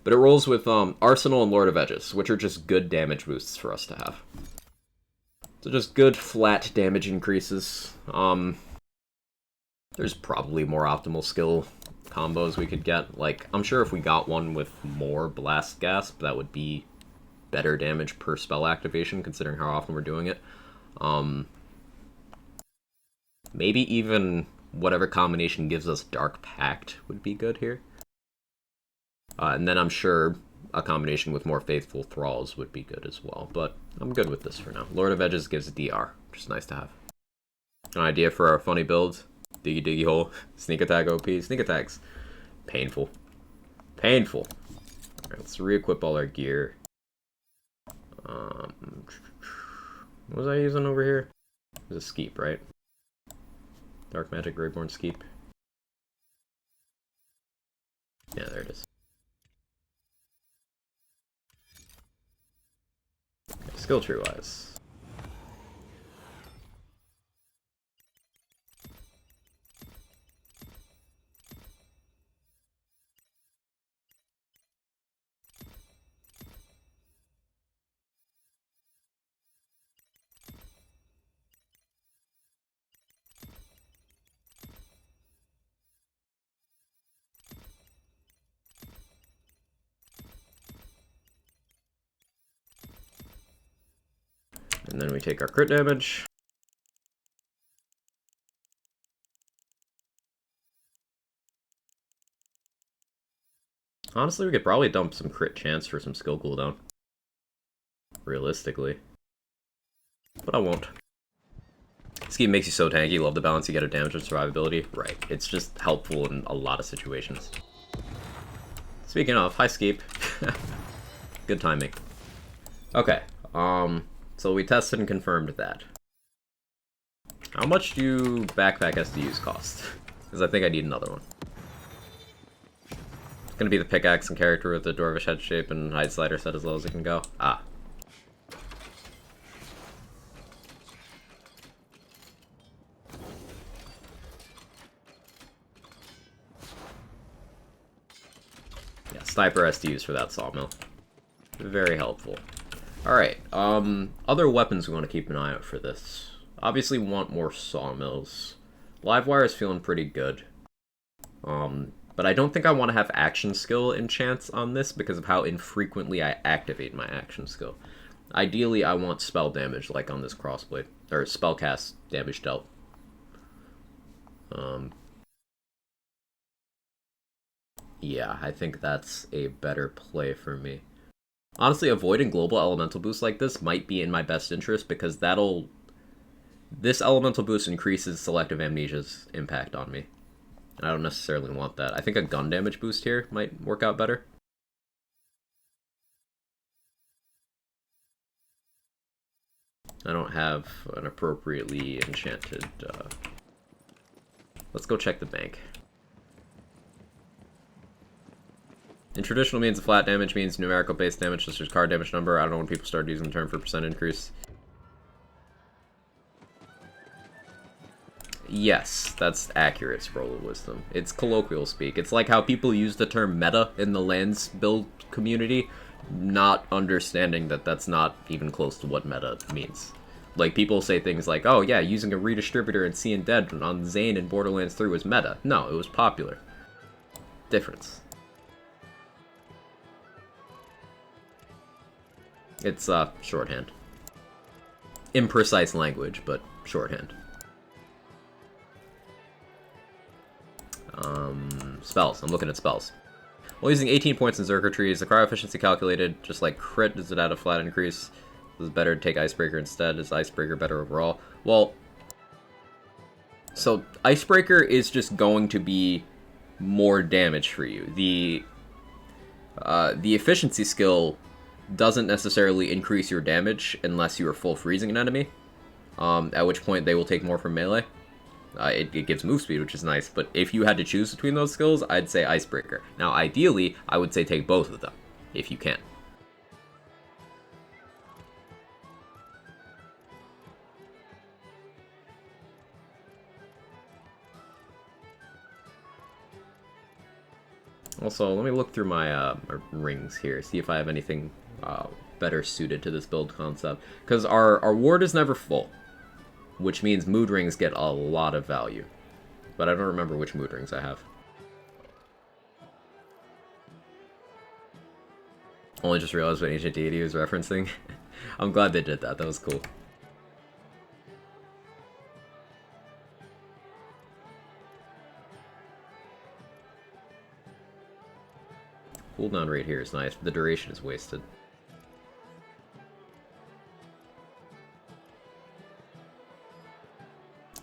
but it rolls with Arsenal and Lord of Edges, which are just good damage boosts for us to have. So just good flat damage increases. There's probably more optimal skill combos we could get. Like, I'm sure if we got one with more Blast Gasp, that would be better damage per spell activation, considering how often we're doing it. Maybe even whatever combination gives us Dark Pact would be good here. And then I'm sure a combination with more Faithful Thralls would be good as well, but I'm good with this for now. Lord of Edges gives DR, which is nice to have. An idea for our funny build? Diggy diggy hole. Sneak attack OP. Sneak attacks. Painful. Painful. Alright, let's re-equip all our gear. What was I using over here? It was a Skeep, right? Dark Magic Graveborn Skeep. Yeah, there it is. Okay, skill tree wise. And then we take our crit damage. Honestly, we could probably dump some crit chance for some skill cooldown. Realistically. But I won't. This game makes you so tanky. Love the balance you get of damage and survivability. Right. It's just helpful in a lot of situations. Speaking of, hi Skeep. Good timing. Okay. So we tested and confirmed that. How much do backpack SDUs cost? Because I think I need another one. It's gonna be the pickaxe and character with the dwarvish head shape and hide slider set as low as it can go. Ah. Yeah, sniper SDUs for that sawmill. Very helpful. Alright, other weapons we want to keep an eye out for this. Obviously want more sawmills. Livewire is feeling pretty good. But I don't think I want to have action skill enchants on this because of how infrequently I activate my action skill. Ideally, I want spell damage like on this crossblade, or spellcast damage dealt. Yeah, I think that's a better play for me. Honestly, avoiding global elemental boosts like this might be in my best interest because this elemental boost increases Selective Amnesia's impact on me. And I don't necessarily want that. I think a gun damage boost here might work out better. I don't have an appropriately enchanted... Let's go check the bank. In traditional means, flat damage means numerical base damage, such as card damage number. I don't know when people started using the term for percent increase. Yes, that's accurate, Scroll of Wisdom. It's colloquial speak. It's like how people use the term meta in the lands build community, not understanding that that's not even close to what meta means. Like, people say things like, oh yeah, using a redistributor in Seeing Dead on Zane in Borderlands 3 was meta. No, it was popular. Difference. It's, shorthand. Imprecise language, but shorthand. Spells. I'm looking at spells. While using 18 points in Zerker trees, the cryo efficiency calculated, just like crit, does it add a flat increase? Is it better to take Icebreaker instead? Is Icebreaker better overall? Well, so Icebreaker is just going to be more damage for you. The efficiency skill doesn't necessarily increase your damage unless you are full freezing an enemy, at which point they will take more from melee. It gives move speed, which is nice, but if you had to choose between those skills, I'd say Icebreaker. Now, ideally, I would say take both of them, if you can. Also, let me look through my rings here, see if I have anything better suited to this build concept. Because our ward is never full, which means mood rings get a lot of value. But I don't remember which mood rings I have. Only just realized what Ancient Deity was referencing. I'm glad they did that, that was cool. Cooldown rate here is nice, but the duration is wasted.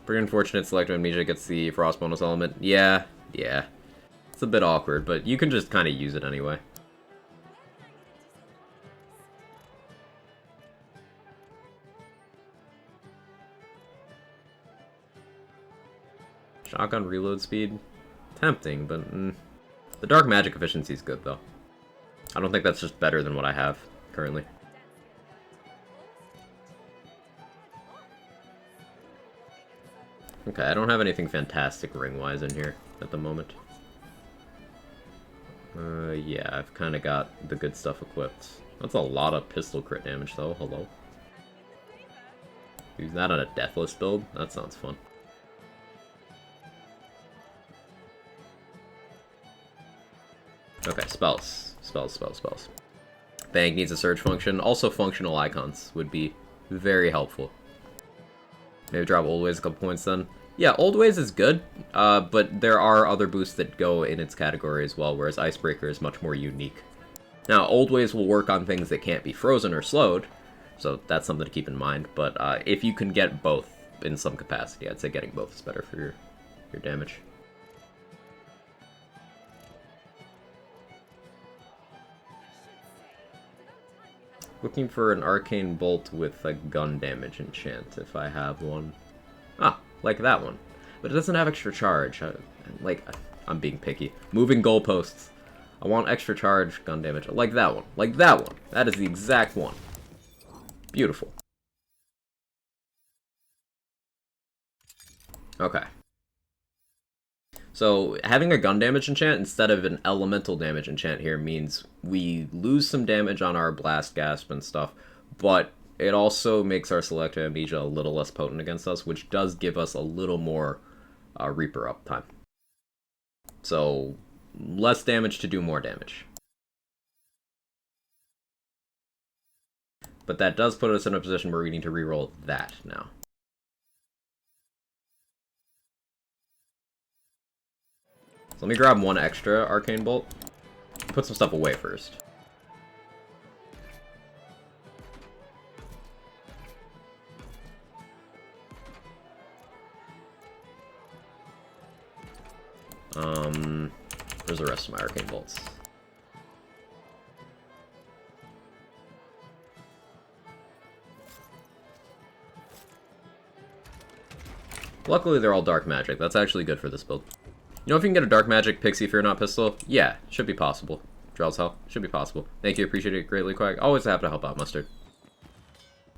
Pretty unfortunate Selective Amnesia gets the Frost bonus element. Yeah. It's a bit awkward, but you can just kind of use it anyway. Shotgun reload speed? Tempting, but the dark magic efficiency is good, though. I don't think that's just better than what I have currently. Okay, I don't have anything fantastic ring-wise in here at the moment. Yeah, I've kind of got the good stuff equipped. That's a lot of pistol crit damage, though. Hello. Use that on a Deathless build? That sounds fun. Okay, spells. Spells. Bank needs a surge function. Also, functional icons would be Very helpful. Maybe drop Old Ways a couple points then. Yeah, Old Ways is good, but there are other boosts that go in its category as well, whereas Icebreaker is much more unique. Now, Old Ways will work on things that can't be frozen or slowed, so that's something to keep in mind, but if you can get both in some capacity, I'd say getting both is better for your damage. Looking for an Arcane Bolt with a gun damage enchant, if I have one. Ah, like that one. But it doesn't have extra charge. I'm being picky. Moving goalposts. I want extra charge, gun damage. Like that one. Like that one. That is the exact one. Beautiful. Okay. So, having a gun damage enchant instead of an elemental damage enchant here means we lose some damage on our Blast Gasp and stuff, but it also makes our Selective Amnesia a little less potent against us, which does give us a little more Reaper uptime. So, less damage to do more damage. But that does put us in a position where we need to reroll that now. So let me grab one extra Arcane Bolt. Put some stuff away first. Where's the rest of my Arcane Bolts? Luckily they're all dark magic. That's actually good for this build. You know, if you can get a Dark Magic Pixie Fear Not pistol, yeah, should be possible. Drell's Hell, should be possible. Thank you, appreciate it greatly, Quack. Always happy to help out, Mustard.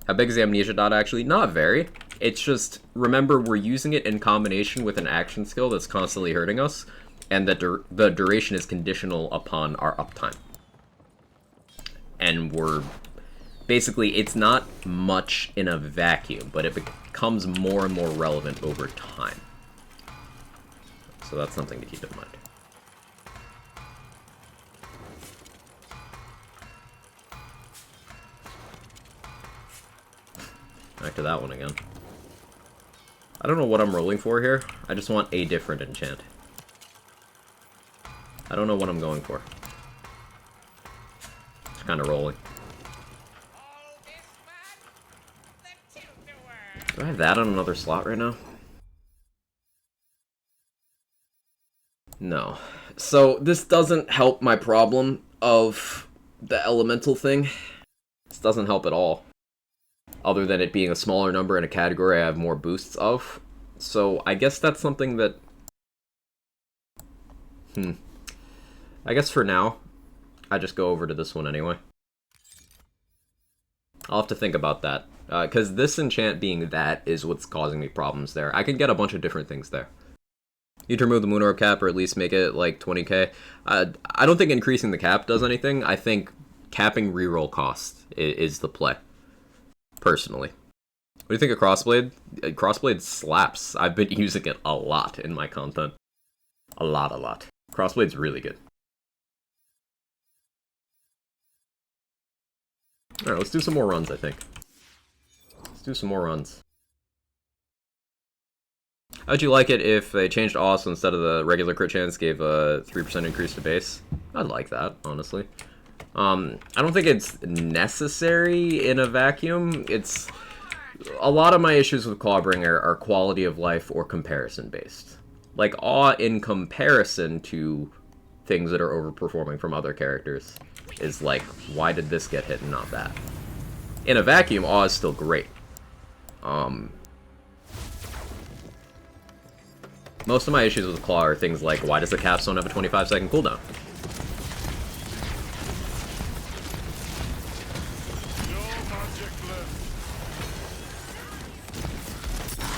How big is the Amnesia dot actually? Not very. It's just, remember, we're using it in combination with an action skill that's constantly hurting us, and the duration is conditional upon our uptime. And we're... Basically, it's not much in a vacuum, but it becomes more and more relevant over time. So that's something to keep in mind. Back to that one again. I don't know what I'm rolling for here. I just want a different enchant. I don't know what I'm going for. Just kind of rolling. Do I have that on another slot right now? No. So, this doesn't help my problem of the elemental thing. This doesn't help at all. Other than it being a smaller number in a category I have more boosts of. So, I guess that's something that... I guess for now, I just go over to this one anyway. I'll have to think about that. Because this enchant being that is what's causing me problems there. I can get a bunch of different things there. You need to remove the Moon Orb cap or at least make it like 20k. I don't think increasing the cap does anything. I think capping reroll cost is the play. Personally. What do you think of Crossblade? Crossblade slaps. I've been using it a lot in my content. A lot. Crossblade's really good. Alright, let's do some more runs, I think. Let's do some more runs. How'd you like it if they changed Awe instead of the regular crit chance gave a 3% increase to base? I'd like that, honestly. I don't think it's necessary in a vacuum. It's... A lot of my issues with Clawbringer are quality of life or comparison based. Like, Awe in comparison to things that are overperforming from other characters is like, why did this get hit and not that? In a vacuum, Awe is still great. Most of my issues with Claw are things like, why does the capstone have a 25-second cooldown?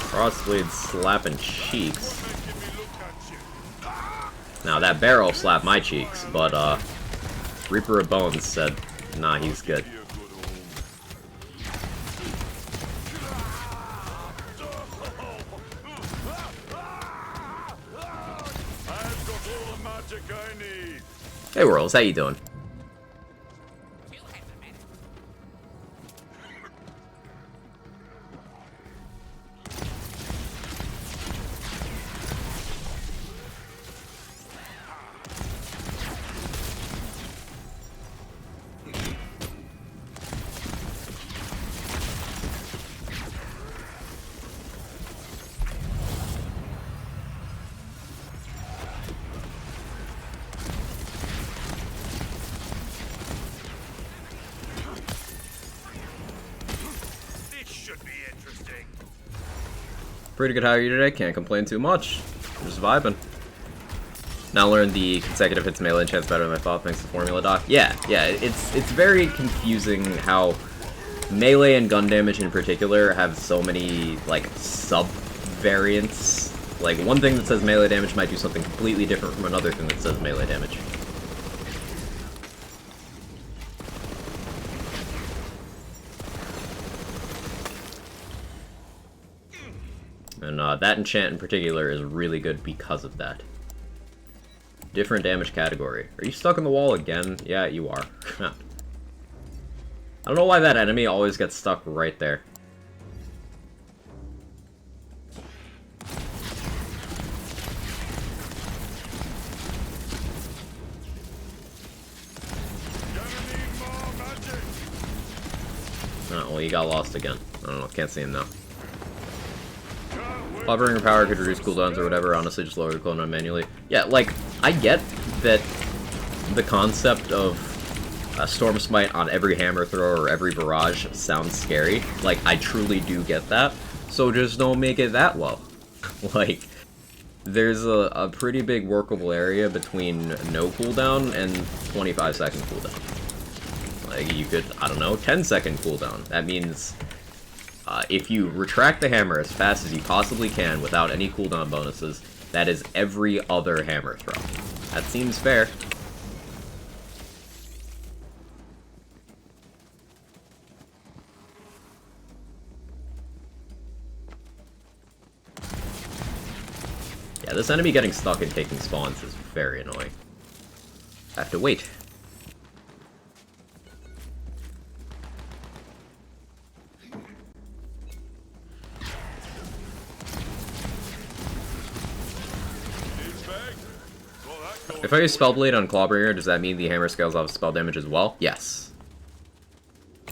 Crossblade slapping cheeks. Now that barrel slapped my cheeks, but Reaper of Bones said, nah, he's good. Hey Worlds, how you doing? Pretty good. How are you today? Can't complain too much. Just vibing. Now learn the consecutive hits melee chance better than I thought thanks to Formula Doc. Yeah, it's very confusing how melee and gun damage in particular have so many, like, sub-variants. Like, one thing that says melee damage might do something completely different from another thing that says melee damage. And that enchant in particular is really good because of that. Different damage category. Are you stuck in the wall again? Yeah, you are. I don't know why that enemy always gets stuck right there. Oh, well, you got lost again. I don't know, can't see him now. Hovering your power could reduce cooldowns or whatever, honestly just lower your cooldown manually. Yeah, like, I get that the concept of a Storm Smite on every hammer throw or every barrage sounds scary. Like, I truly do get that, so just don't make it that low. Like, there's a pretty big workable area between no cooldown and 25-second cooldown. Like, you could, I don't know, 10-second cooldown. That means if you retract the hammer as fast as you possibly can without any cooldown bonuses, that is every other hammer throw. That seems fair. Yeah, this enemy getting stuck and taking spawns is very annoying. I have to wait. If I use Spellblade on Clawbringer, does that mean the hammer scales off spell damage as well? Yes.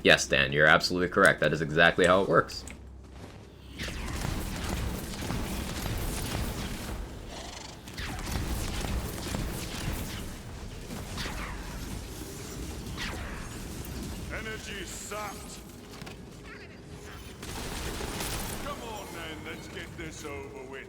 Yes, Dan, you're absolutely correct. That is exactly how it works. Energy sapped. Come on then, let's get this over with.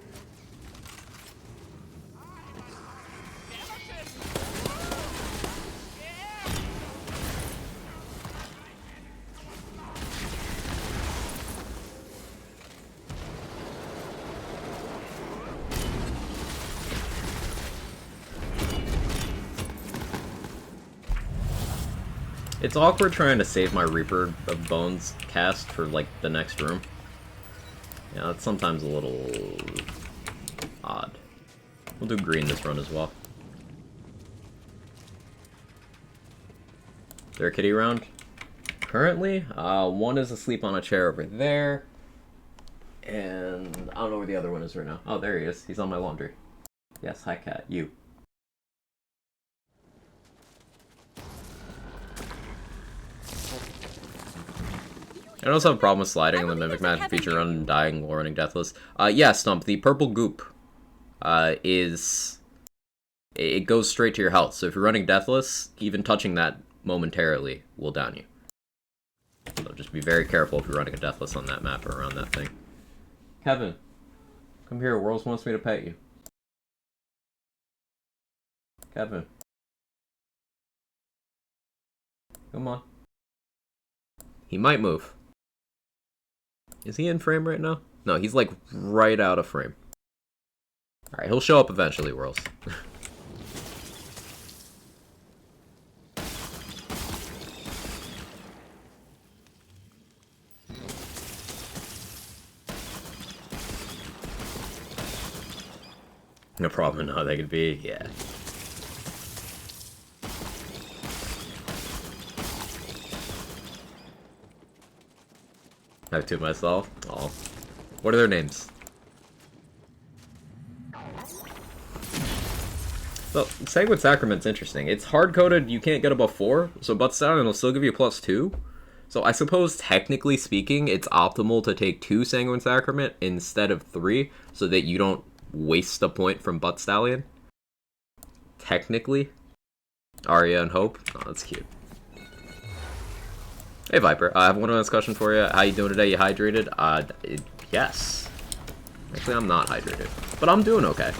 It's awkward trying to save my Reaper of Bones cast for, like, the next room. Yeah, it's sometimes a little odd. We'll do green this run as well. Is there a kitty around? Currently, one is asleep on a chair over there. And I don't know where the other one is right now. Oh, there he is. He's on my laundry. Yes, hi cat. You. I also have a problem with sliding in the Mimic Magic feature on Undying while running Deathless. Yeah, Stump, the purple goop it goes straight to your health. So if you're running Deathless, even touching that momentarily will down you. So just be very careful if you're running a Deathless on that map or around that thing. Kevin, come here. Worlds wants me to pet you. Kevin. Come on. He might move. Is he in frame right now? No, he's like right out of frame. Alright, he'll show up eventually, Worlds. No problem in how they could be, yeah. I have two myself. Oh. What are their names? So, Sanguine Sacrament's interesting. It's hard-coded, you can't get above 4, so Butt Stallion will still give you +2. So I suppose, technically speaking, it's optimal to take 2 Sanguine Sacrament instead of 3, so that you don't waste a point from Butt Stallion. Technically. Arya and Hope. Oh, that's cute. Hey Viper, I have one last question for you. How you doing today? You hydrated? Yes. Actually, I'm not hydrated, but I'm doing okay.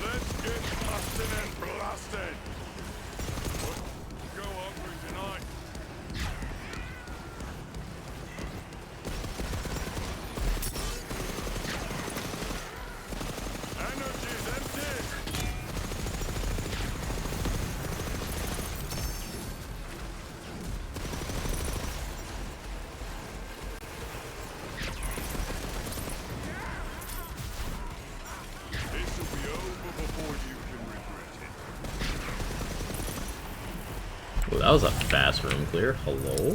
Let's get busted and blasted. Go hungry tonight. Energy's empty. This will be over before you can regret it. Ooh, that was a fast room clear. Hello?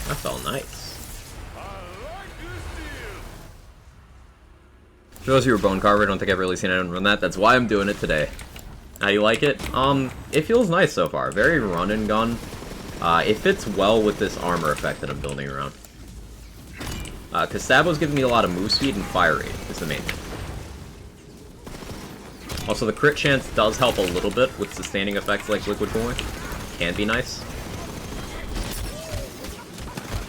That felt nice. I like this deal. For those of you who are Bone Carver, I don't think I've really seen anyone run that. That's why I'm doing it today. How you like it? It feels nice so far. Very run and gun. It fits well with this armor effect that I'm building around. Because Sabo's giving me a lot of move speed and fire rate is the main thing. Also, the crit chance does help a little bit with sustaining effects like liquid cooling. Can be nice.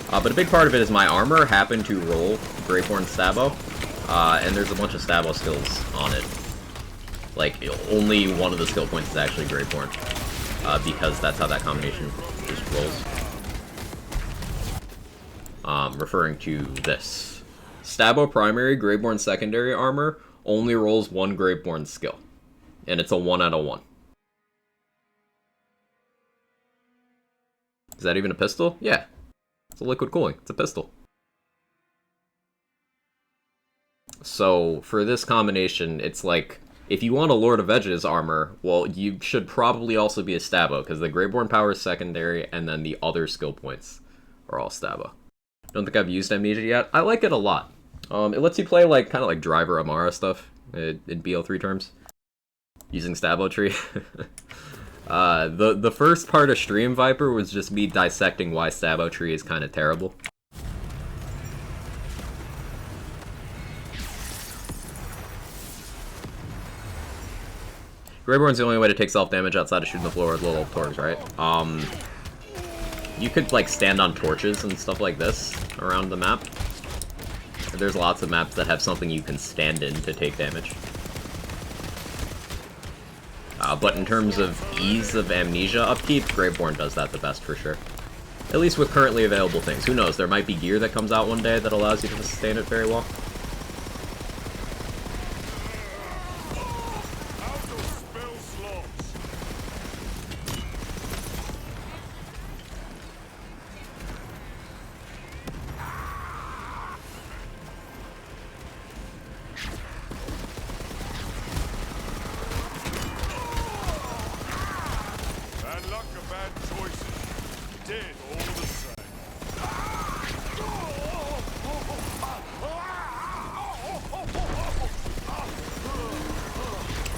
But a big part of it is my armor happened to roll Graveborn Sabo, and there's a bunch of Sabo skills on it. Like, only one of the skill points is actually Graveborn, because that's how that combination just rolls. Referring to this. Sabo primary, Graveborn secondary armor only rolls one Graveborn skill, and it's a 1 out of 1. Is that even a pistol? Yeah. It's a liquid cooling. It's a pistol. So, for this combination, it's like, if you want a Lord of Edge's armor, well, you should probably also be a Stabbo, because the Graveborn power is secondary, and then the other skill points are all Stabbo. Don't think I've used Amnesia yet. I like it a lot. It lets you play, like, kind of like Driver Amara stuff, in BL3 terms, using Stabbo tree. The first part of Stream Viper was just me dissecting why Stabbo tree is kind of terrible. Graveborn's the only way to take self-damage outside of shooting the floor with little torches, right? You could, like, stand on torches and stuff like this around the map. There's lots of maps that have something you can stand in to take damage. But in terms of ease of Amnesia upkeep, Graveborn does that the best for sure. At least with currently available things. Who knows, there might be gear that comes out one day that allows you to sustain it very well.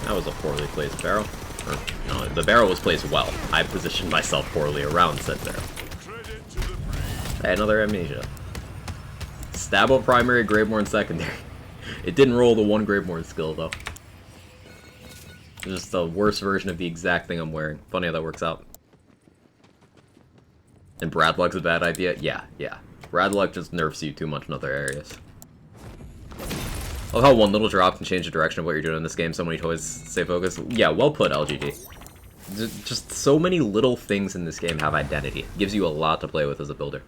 That was a poorly placed barrel. Or, no, the barrel was placed well. I positioned myself poorly around said barrel. Hey, another Amnesia. Stabbo primary, Graveborn secondary. It didn't roll the one Graveborn skill, though. It's just the worst version of the exact thing I'm wearing. Funny how that works out. And Bradluck's a bad idea? Yeah. Bradluck just nerfs you too much in other areas. I love how one little drop can change the direction of what you're doing in this game. So many toys stay focused. Yeah, well put, LGD. Just so many little things in this game have identity. It gives you a lot to play with as a builder.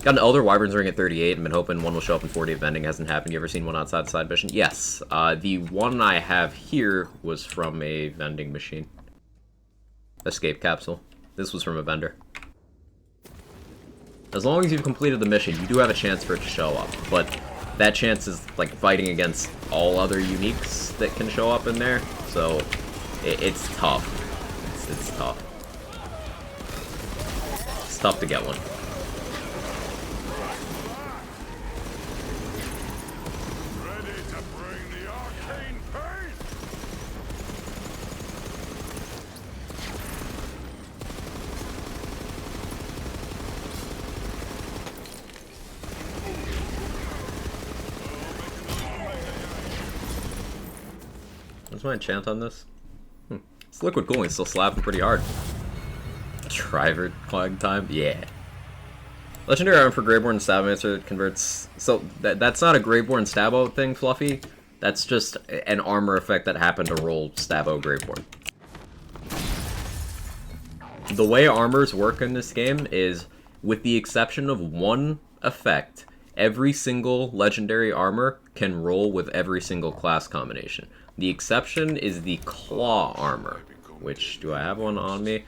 Got an Elder Wyvern's Ring at 38 and been hoping one will show up in 40 vending. Hasn't happened. You ever seen one outside the side mission? Yes. The one I have here was from a vending machine. Escape capsule. This was from a vendor. As long as you've completed the mission, you do have a chance for it to show up, but that chance is like fighting against all other uniques that can show up in there, so it's tough. It's tough. It's tough to get one. Ready to bring the arcane pain? What's my enchant on this? This liquid cooling is still slapping pretty hard. Driver clog time? Yeah. Legendary arm for Greyborn Stabmaster converts... So, that's not a Greyborn Stabo thing, Fluffy. That's just an armor effect that happened to roll Stabo Greyborn. The way armors work in this game is, with the exception of one effect, every single legendary armor can roll with every single class combination. The exception is the claw armor, which, do I have one on me?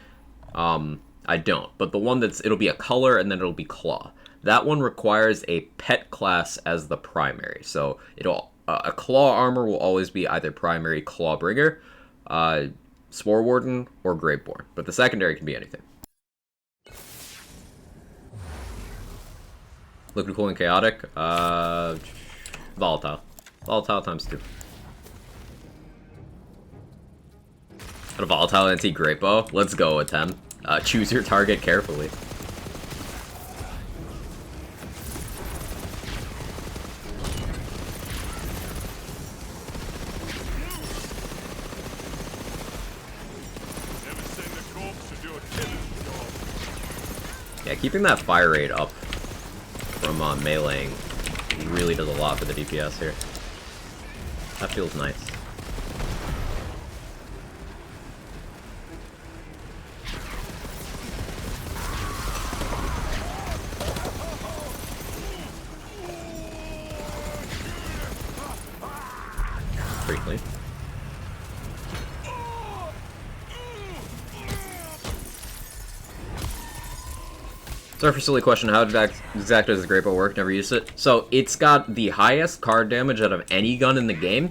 I don't, but the one it'll be a color and then it'll be claw. That one requires a pet class as the primary, so a claw armor will always be either primary Clawbringer, Spore Warden, or Graveborn, but the secondary can be anything. Liquid Cooling Chaotic, Volatile. Volatile times 2. Got a Volatile Anti-Great Bow. Let's go, Atem. Choose your target carefully. Yeah, keeping that fire rate up from meleeing really does a lot for the DPS here. That feels nice. Pretty clean. Sorry for silly question, how exactly does the Great Bow work? Never used it. So, it's got the highest card damage out of any gun in the game,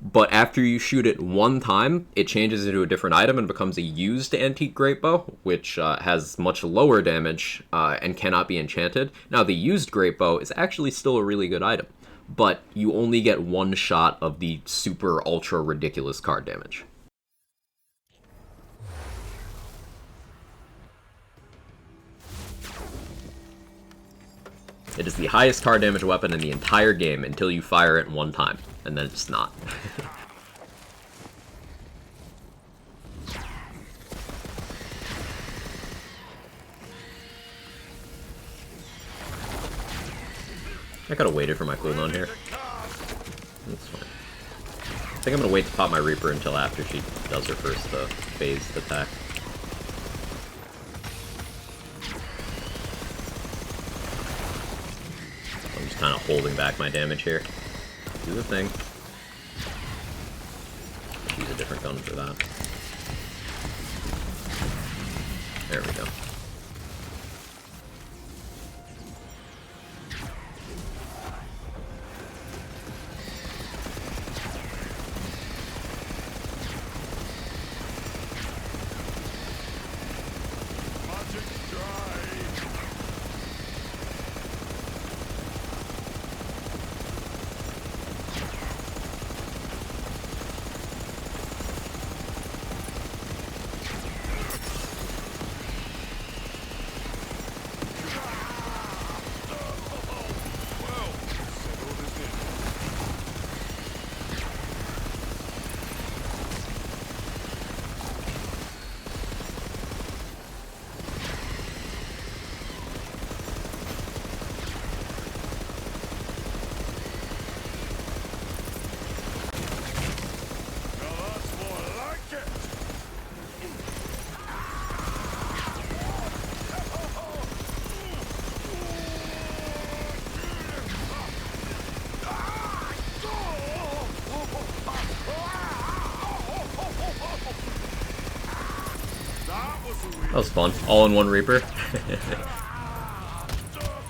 but after you shoot it one time, it changes into a different item and becomes a used antique Great Bow, which has much lower damage and cannot be enchanted. Now, the used Great Bow is actually still a really good item, but you only get one shot of the super ultra ridiculous card damage. It is the highest card damage weapon in the entire game until you fire it one time, and then it's not. I could've waited for my cooldown here. That's fine. I think I'm gonna wait to pop my Reaper until after she does her first phased attack. I'm just kind of holding back my damage here. Do the thing. Use a different gun for that. There we go. That was fun. All in one Reaper.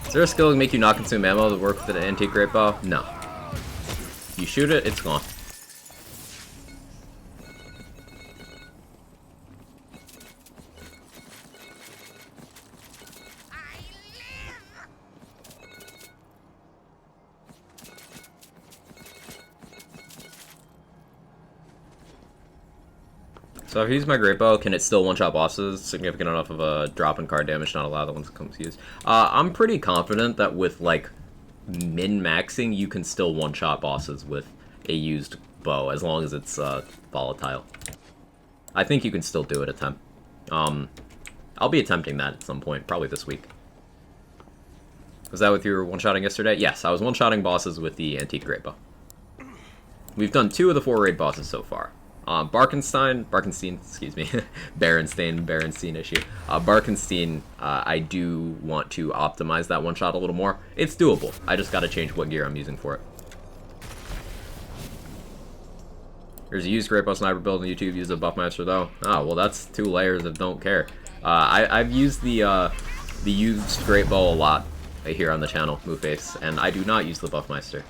Is there a skill to make you not consume ammo that work with an antique Great Bow? No. You shoot it, it's gone. So if I use my Great Bow, can it still one-shot bosses significant enough of a drop in card damage to not allow the ones that come to use? I'm pretty confident that with, like, min-maxing, you can still one-shot bosses with a used bow, as long as it's volatile. I think you can still do it, attempt. I'll be attempting that at some point, probably this week. Was that with your one-shotting yesterday? Yes, I was one-shotting bosses with the Antique Great Bow. We've done 2 of the 4 raid bosses so far. Barkenstein, excuse me, Berenstein issue. Barkenstein, I do want to optimize that one-shot a little more. It's doable. I just gotta change what gear I'm using for it. There's a used Great Bow Sniper build on YouTube, use a Buffmaster though. Oh, well that's 2 layers of don't care. I've used the used Great Bow a lot here on the channel, Moveface, and I do not use the Buffmeister.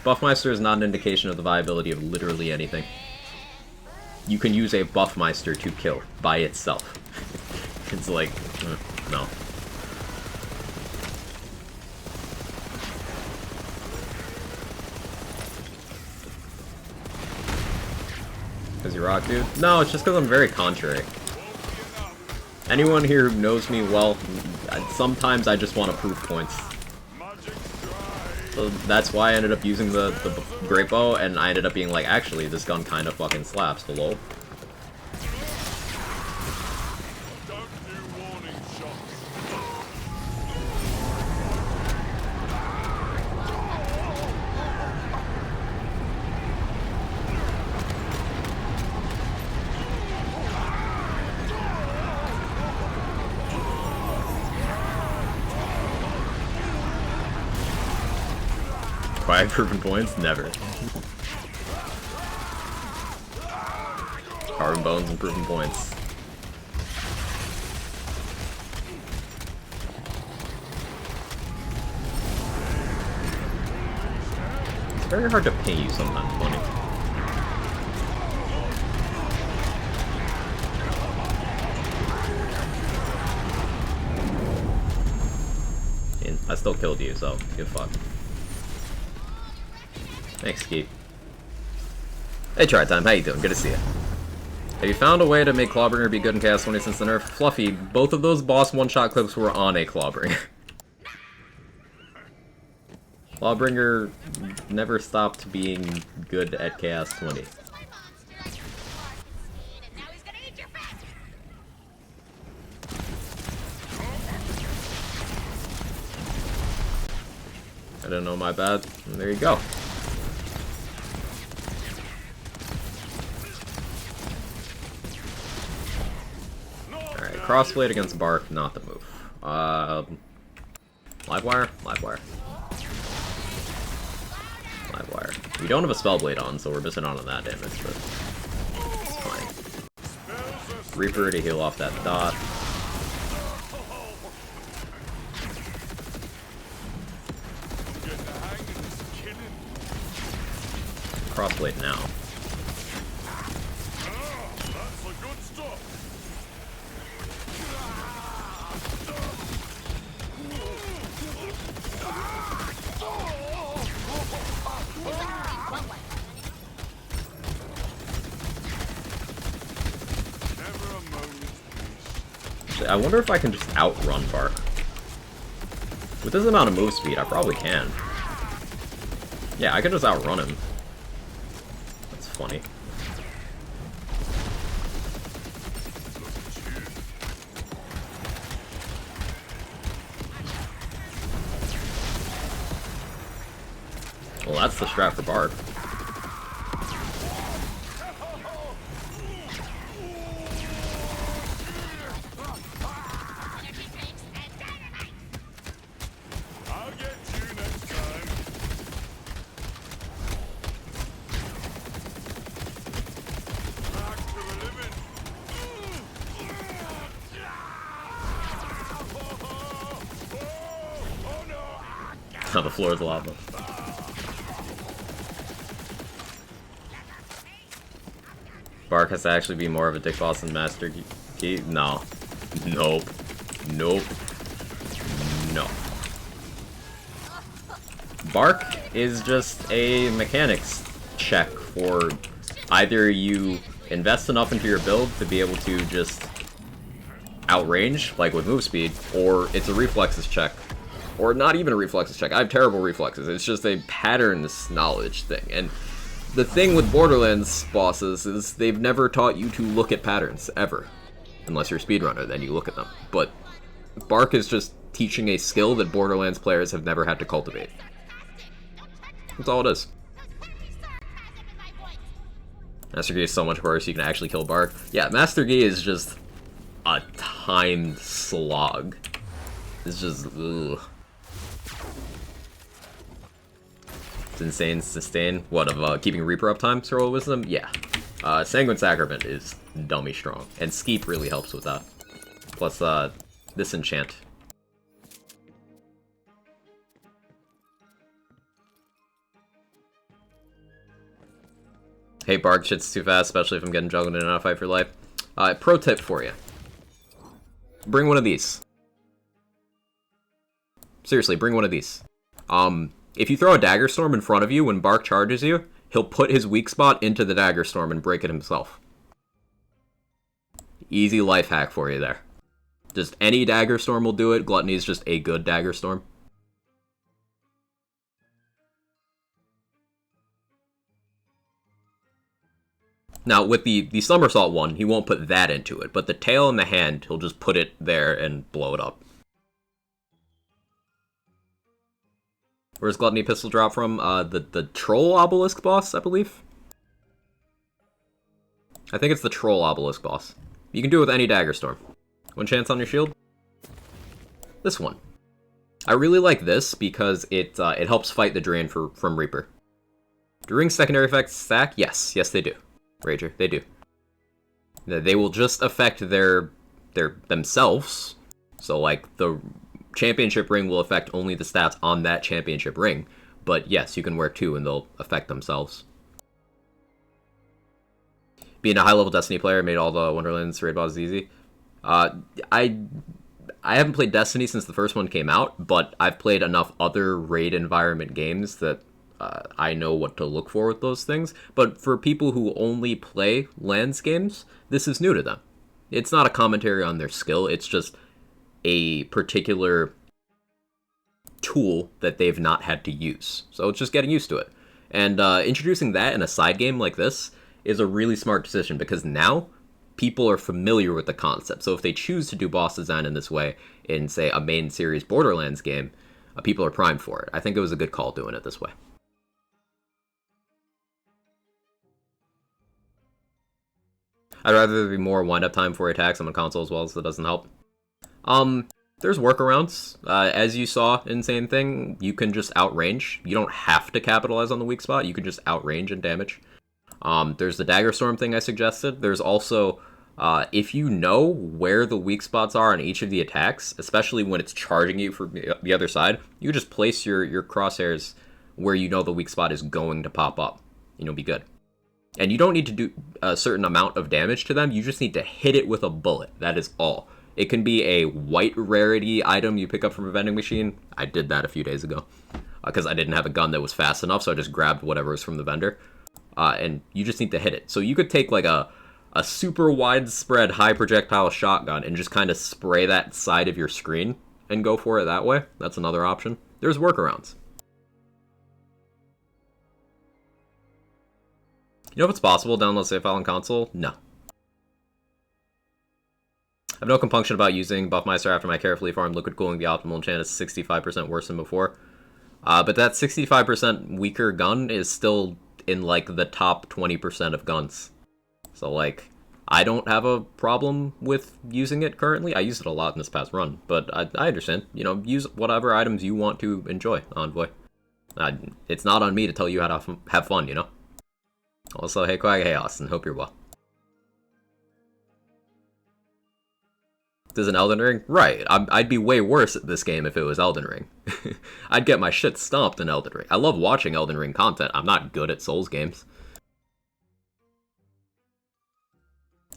Buffmeister is not an indication of the viability of literally anything. You can use a Buffmeister to kill by itself. It's like, no. Because you rock, dude? No, it's just because I'm very contrary. Anyone here who knows me well, sometimes I just want to prove points. So that's why I ended up using the Great Bow, and I ended up being like, actually, this gun kind of fucking slaps, hello? Quiet proven points? Never. Carbon bones and proven points. It's very hard to ping you sometimes, Bunny. And I still killed you, so good fuck. Thanks, Keith. Hey, Try Time, how you doing? Good to see you. Have you found a way to make Clawbringer be good in Chaos 20 since the nerf? Fluffy, both of those boss one-shot clips were on a Clawbringer. Clawbringer never stopped being good at Chaos 20. I don't know, my bad. There you go. Crossblade against Bark, not the move. Livewire? Livewire. Livewire. We don't have a Spellblade on, so we're missing out on that damage, but it's fine. Reaper to heal off that dot. Crossblade now. I wonder if I can just outrun Bark. With this amount of move speed, I probably can. Yeah, I can just outrun him. That's funny. Well, that's the strat for Bark. Oh, the floor is lava. Bark has to actually be more of a dick boss than Master Key? No. Nope. Nope. No. Bark is just a mechanics check for either you invest enough into your build to be able to just outrange, like with move speed, or it's a reflexes check. Or not even a reflexes check. I have terrible reflexes. It's just a patterns knowledge thing. And the thing with Borderlands bosses is they've never taught you to look at patterns, ever. Unless you're a speedrunner, then you look at them. But Bark is just teaching a skill that Borderlands players have never had to cultivate. That's all it is. Master Gi is so much worse, you can actually kill Bark. Yeah, Master Gi is just a timed slog. It's just, ugh. It's insane sustain. What, of keeping Reaper up time, Sir Roll Wisdom? Yeah. Sanguine Sacrament is dummy strong, and Skeep really helps with that. Plus, this enchant. Hey, Bark shit's too fast, especially if I'm getting juggled in and out of fight for life. Pro tip for you. Bring one of these. Seriously, bring one of these. If you throw a Dagger Storm in front of you when Bark charges you, he'll put his weak spot into the Dagger Storm and break it himself. Easy life hack for you there. Just any Dagger Storm will do it. Gluttony is just a good Dagger Storm. Now, with the Somersault one, he won't put that into it, but the tail and the hand, he'll just put it there and blow it up. Where's Gluttony Pistol drop from? The Troll Obelisk boss, I believe? I think it's the Troll Obelisk boss. You can do it with any Dagger Storm. One chance on your shield? This one. I really like this because it helps fight the drain from Reaper. Do rings secondary effects stack? Yes. Yes, they do. Rager, they do. They will just affect their themselves. So, like, the championship ring will affect only the stats on that championship ring. But yes, you can wear two and they'll affect themselves. Being a high-level Destiny player made all the Wonderlands raid bosses easy. I haven't played Destiny since the first one came out, but I've played enough other raid environment games that I know what to look for with those things. But for people who only play lands games, this is new to them. It's not a commentary on their skill, it's just a particular tool that they've not had to use. So it's just getting used to it. And introducing that in a side game like this is a really smart decision, because now people are familiar with the concept. So if they choose to do boss design in this way in, say, a main series Borderlands game, people are primed for it. I think it was a good call doing it this way. I'd rather there be more wind-up time for attacks on the console as well, so that doesn't help. There's workarounds. As you saw in Same Thing, you can just outrange. You don't have to capitalize on the weak spot, you can just outrange and damage. There's the Dagger Storm thing I suggested. There's also, if you know where the weak spots are on each of the attacks, especially when it's charging you from the other side, you just place your crosshairs where you know the weak spot is going to pop up. You'll be good. And you don't need to do a certain amount of damage to them, you just need to hit it with a bullet. That is all. It can be a white rarity item you pick up from a vending machine. I did that a few days ago, because I didn't have a gun that was fast enough, so I just grabbed whatever was from the vendor. And you just need to hit it. So you could take like a super widespread high projectile shotgun and just kind of spray that side of your screen and go for it that way. That's another option. There's workarounds. You know if it's possible to download save file on console? No. I have no compunction about using Buffmeister after my carefully farmed liquid cooling. The optimal enchant is 65% worse than before. But that 65% weaker gun is still in like the top 20% of guns. So like, I don't have a problem with using it currently. I used it a lot in this past run, but I understand. Use whatever items you want to enjoy, Envoy. It's not on me to tell you how to have fun, Also, hey Quag, hey Austin, hope you're well. Does an Elden Ring? Right, I'd be way worse at this game if it was Elden Ring. I'd get my shit stomped in Elden Ring. I love watching Elden Ring content, I'm not good at Souls games.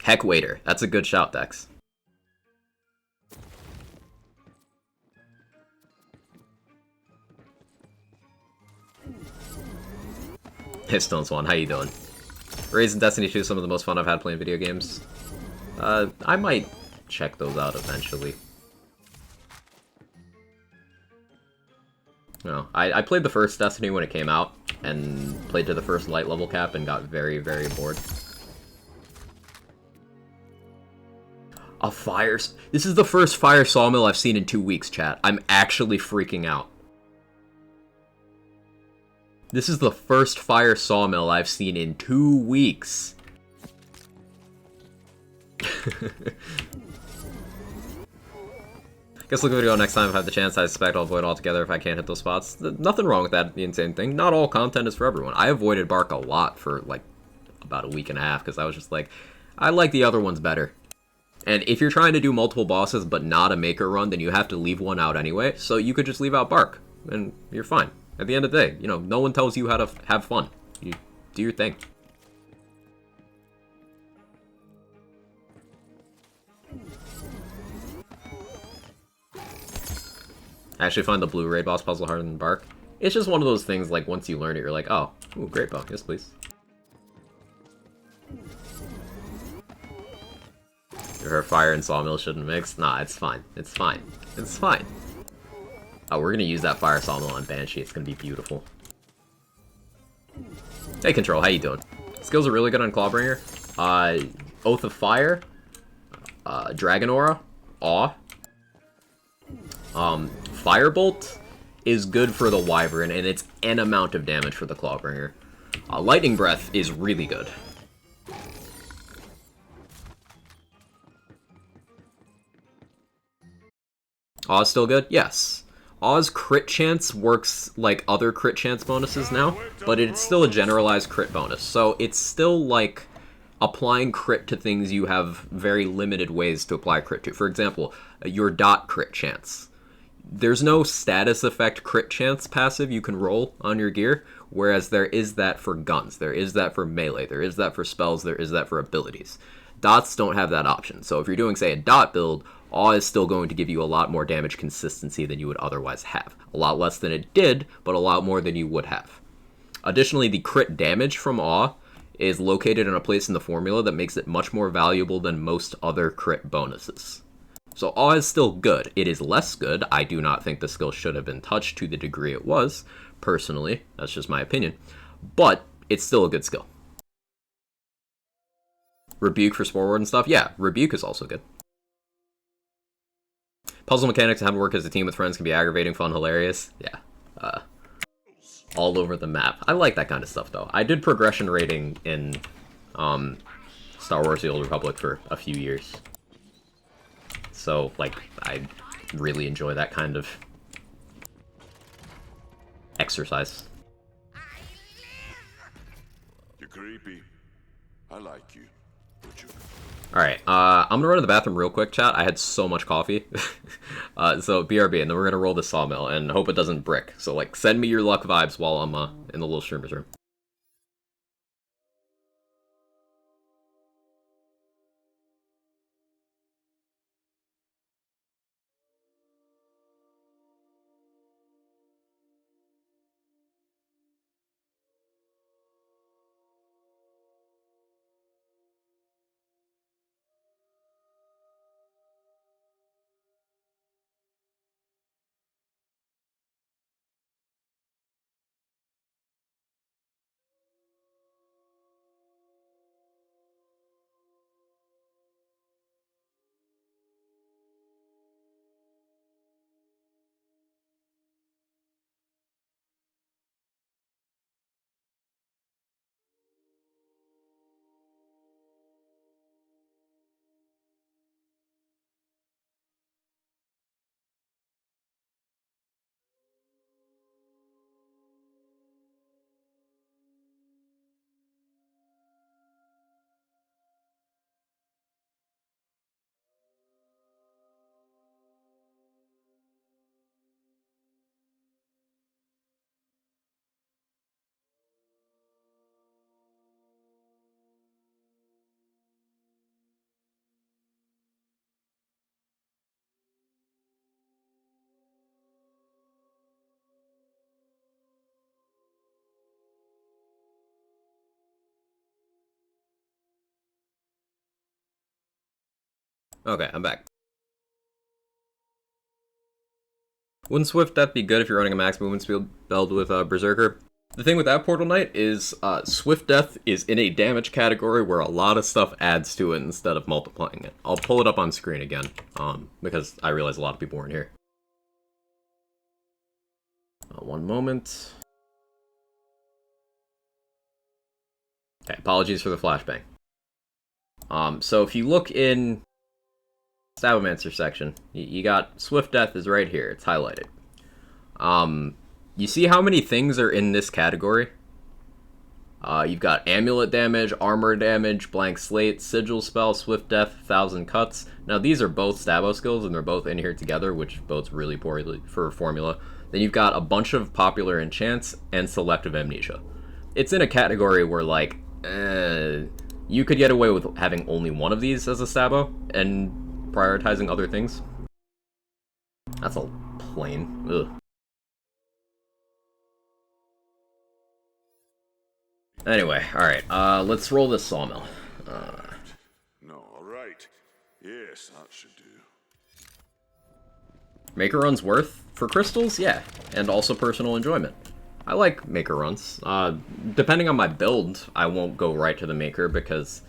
Heck Waiter, that's a good shout, Dex. Hey Stone Swan, how you doing? Raids and Destiny 2 some of the most fun I've had playing video games. I might check those out eventually. No, I played the first Destiny when it came out, and played to the first light level cap and got very, very bored. A fire... This is the first fire sawmill I've seen in 2 weeks, chat. I'm actually freaking out. This is the first fire sawmill I've seen in 2 weeks. Guess look at the video next time if I have the chance. I suspect I'll avoid altogether if I can't hit those spots. Nothing wrong with that, the insane thing. Not all content is for everyone. I avoided Bark a lot for, like, about a week and a half, because I was just like, I like the other ones better. And if you're trying to do multiple bosses but not a maker run, then you have to leave one out anyway, so you could just leave out Bark, and you're fine. At the end of the day, you know, no one tells you how to have fun. You do your thing. I actually find the blue raid boss puzzle harder than Bark. It's just one of those things, like, once you learn it, you're like, oh, ooh, great bow. Yes, please. Her fire and sawmill shouldn't mix. Nah, it's fine. It's fine. It's fine. Oh, we're gonna use that fire sawmill on Banshee. It's gonna be beautiful. Hey, Control, how you doing? Skills are really good on Clawbringer. Oath of Fire, Dragon Aura, Awe. Firebolt is good for the Wyvern, and it's an amount of damage for the Clawbringer. Lightning Breath is really good. Aw's still good? Yes. Aw's crit chance works like other crit chance bonuses now, but it's still a generalized crit bonus, so it's still like applying crit to things you have very limited ways to apply crit to. For example, your dot crit chance. There's no status effect crit chance passive you can roll on your gear, whereas there is that for guns, there is that for melee, there is that for spells, there is that for abilities. Dots don't have that option, so if you're doing, say, a dot build, Awe is still going to give you a lot more damage consistency than you would otherwise have. A lot less than it did, but a lot more than you would have. Additionally, the crit damage from Awe is located in a place in the formula that makes it much more valuable than most other crit bonuses. So Awe is still good. It is less good. I do not think the skill should have been touched to the degree it was, personally. That's just my opinion. But it's still a good skill. Rebuke for Spore Ward and stuff? Yeah, Rebuke is also good. Puzzle mechanics and how to work as a team with friends can be aggravating, fun, hilarious. Yeah. All over the map. I like that kind of stuff, though. I did progression rating in Star Wars The Old Republic for a few years. So, like, I really enjoy that kind of exercise. You're creepy. I like you. Would you? Alright, I'm gonna run to the bathroom real quick, chat. I had so much coffee. So, BRB, and then we're gonna roll the sawmill, and hope it doesn't brick. So, like, send me your luck vibes while I'm in the little streamer's room. Okay, I'm back. Wouldn't Swift Death be good if you're running a max movement speed build with Berserker? The thing with that Portal Knight is Swift Death is in a damage category where a lot of stuff adds to it instead of multiplying it. I'll pull it up on screen again, because I realize a lot of people weren't here. One moment. Okay, apologies for the flashbang. So if you look in Stabomancer section, you got Swift Death is right here. It's highlighted. You see how many things are in this category? You've got Amulet damage, Armor damage, Blank Slate, Sigil Spell, Swift Death, 1,000 Cuts. Now these are both Stabo skills and they're both in here together, which bodes really poorly for formula. Then you've got a bunch of popular enchants and Selective Amnesia. It's in a category where, like, you could get away with having only one of these as a Stabo and prioritizing other things. That's a plain. Ugh. Anyway, alright, let's roll this sawmill. No, alright. Yes, that should do. Maker runs worth for crystals? Yeah, and also personal enjoyment. I like maker runs. Depending on my build, I won't go right to the maker because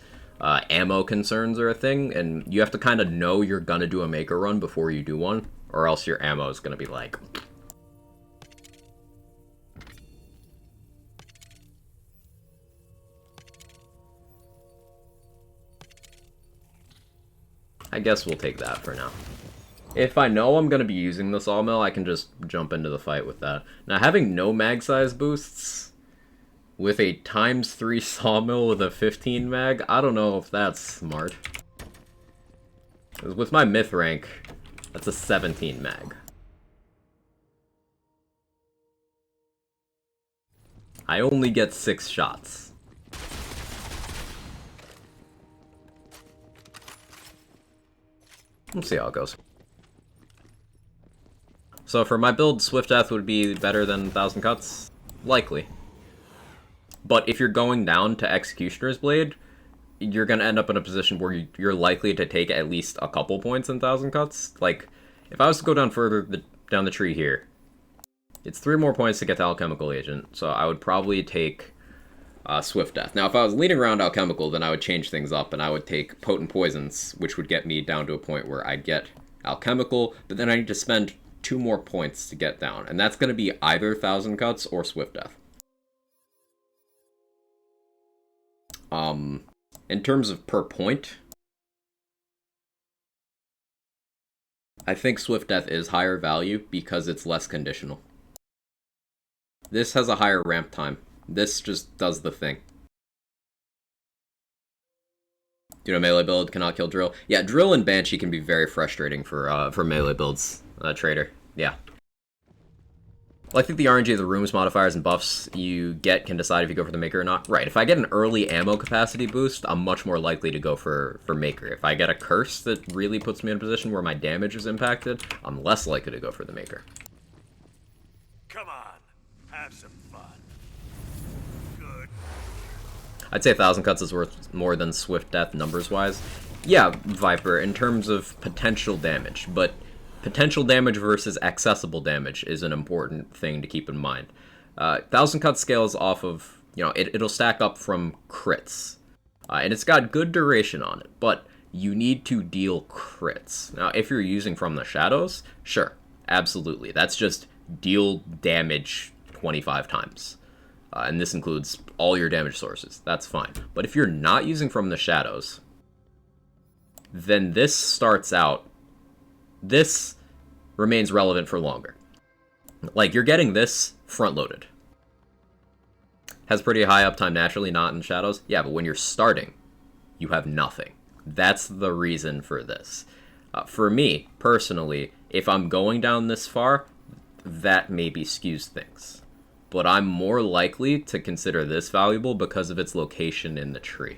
ammo concerns are a thing, and you have to kind of know you're gonna do a maker run before you do one, or else your ammo is gonna be like... I guess we'll take that for now. If I know I'm going to be using the sawmill, I can just jump into the fight with that. Now, having no mag size boosts with a ×3 sawmill with a 15 mag, I don't know if that's smart. 'Cause with my myth rank, that's a 17 mag. I only get 6 shots. We'll see how it goes. So for my build, Swift Death would be better than 1,000 Cuts? Likely. But if you're going down to Executioner's Blade, you're going to end up in a position where you're likely to take at least a couple points in 1,000 Cuts. Like, if I was to go down further down the tree here, it's 3 more points to get to Alchemical Agent, so I would probably take Swift Death. Now, if I was leading around Alchemical, then I would change things up, and I would take Potent Poisons, which would get me down to a point where I'd get Alchemical, but then I need to spend 2 more points to get down, and that's going to be either 1,000 Cuts or Swift Death. In terms of per point, I think Swift Death is higher value because it's less conditional. This has a higher ramp time. This just does the thing. You know, melee build cannot kill Drill. Yeah, Drill and Banshee can be very frustrating for melee builds, Trader. Yeah. Well, I think the RNG of the rooms, modifiers, and buffs you get can decide if you go for the Maker or not. Right, if I get an early ammo capacity boost, I'm much more likely to go for Maker. If I get a curse that really puts me in a position where my damage is impacted, I'm less likely to go for the Maker. Come on, have some fun. Good. I'd say 1,000 Cuts is worth more than Swift Death numbers-wise. Yeah, Viper, in terms of potential damage, but potential damage versus accessible damage is an important thing to keep in mind. 1,000 Cut scales off of, you know, it'll stack up from crits. And it's got good duration on it, but you need to deal crits. Now, if you're using From the Shadows, sure, absolutely. That's just deal damage 25 times. And this includes all your damage sources. That's fine. But if you're not using From the Shadows, then this starts out... This remains relevant for longer. Like, you're getting this front-loaded. Has pretty high uptime naturally, not in Shadows. Yeah, but when you're starting, you have nothing. That's the reason for this. For me, personally, if I'm going down this far, that maybe skews things. But I'm more likely to consider this valuable because of its location in the tree.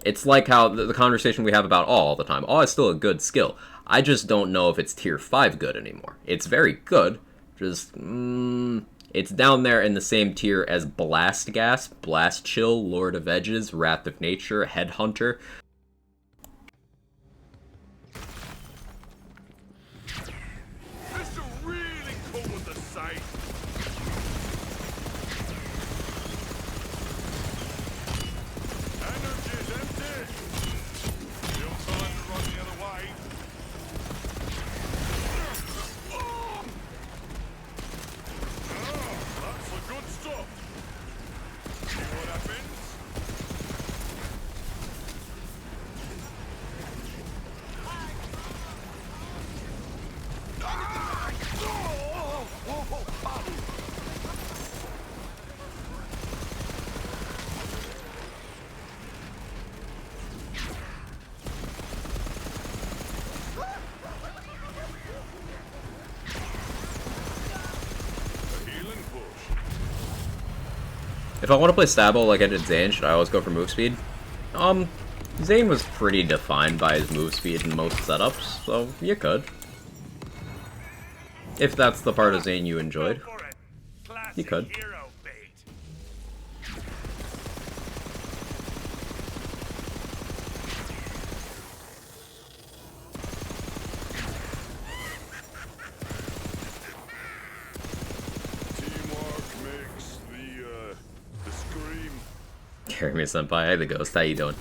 It's like how the conversation we have about all the time. Awe is still a good skill. I just don't know if it's tier 5 good anymore. It's very good, just... it's down there in the same tier as Blast Gas, Blast Chill, Lord of Edges, Wrath of Nature, Headhunter. If I want to play Stabbo like I did Zane, should I always go for move speed? Zane was pretty defined by his move speed in most setups, so you could. If that's the part of Zane you enjoyed, you could. Carry senpai, hey the ghost, how you doing?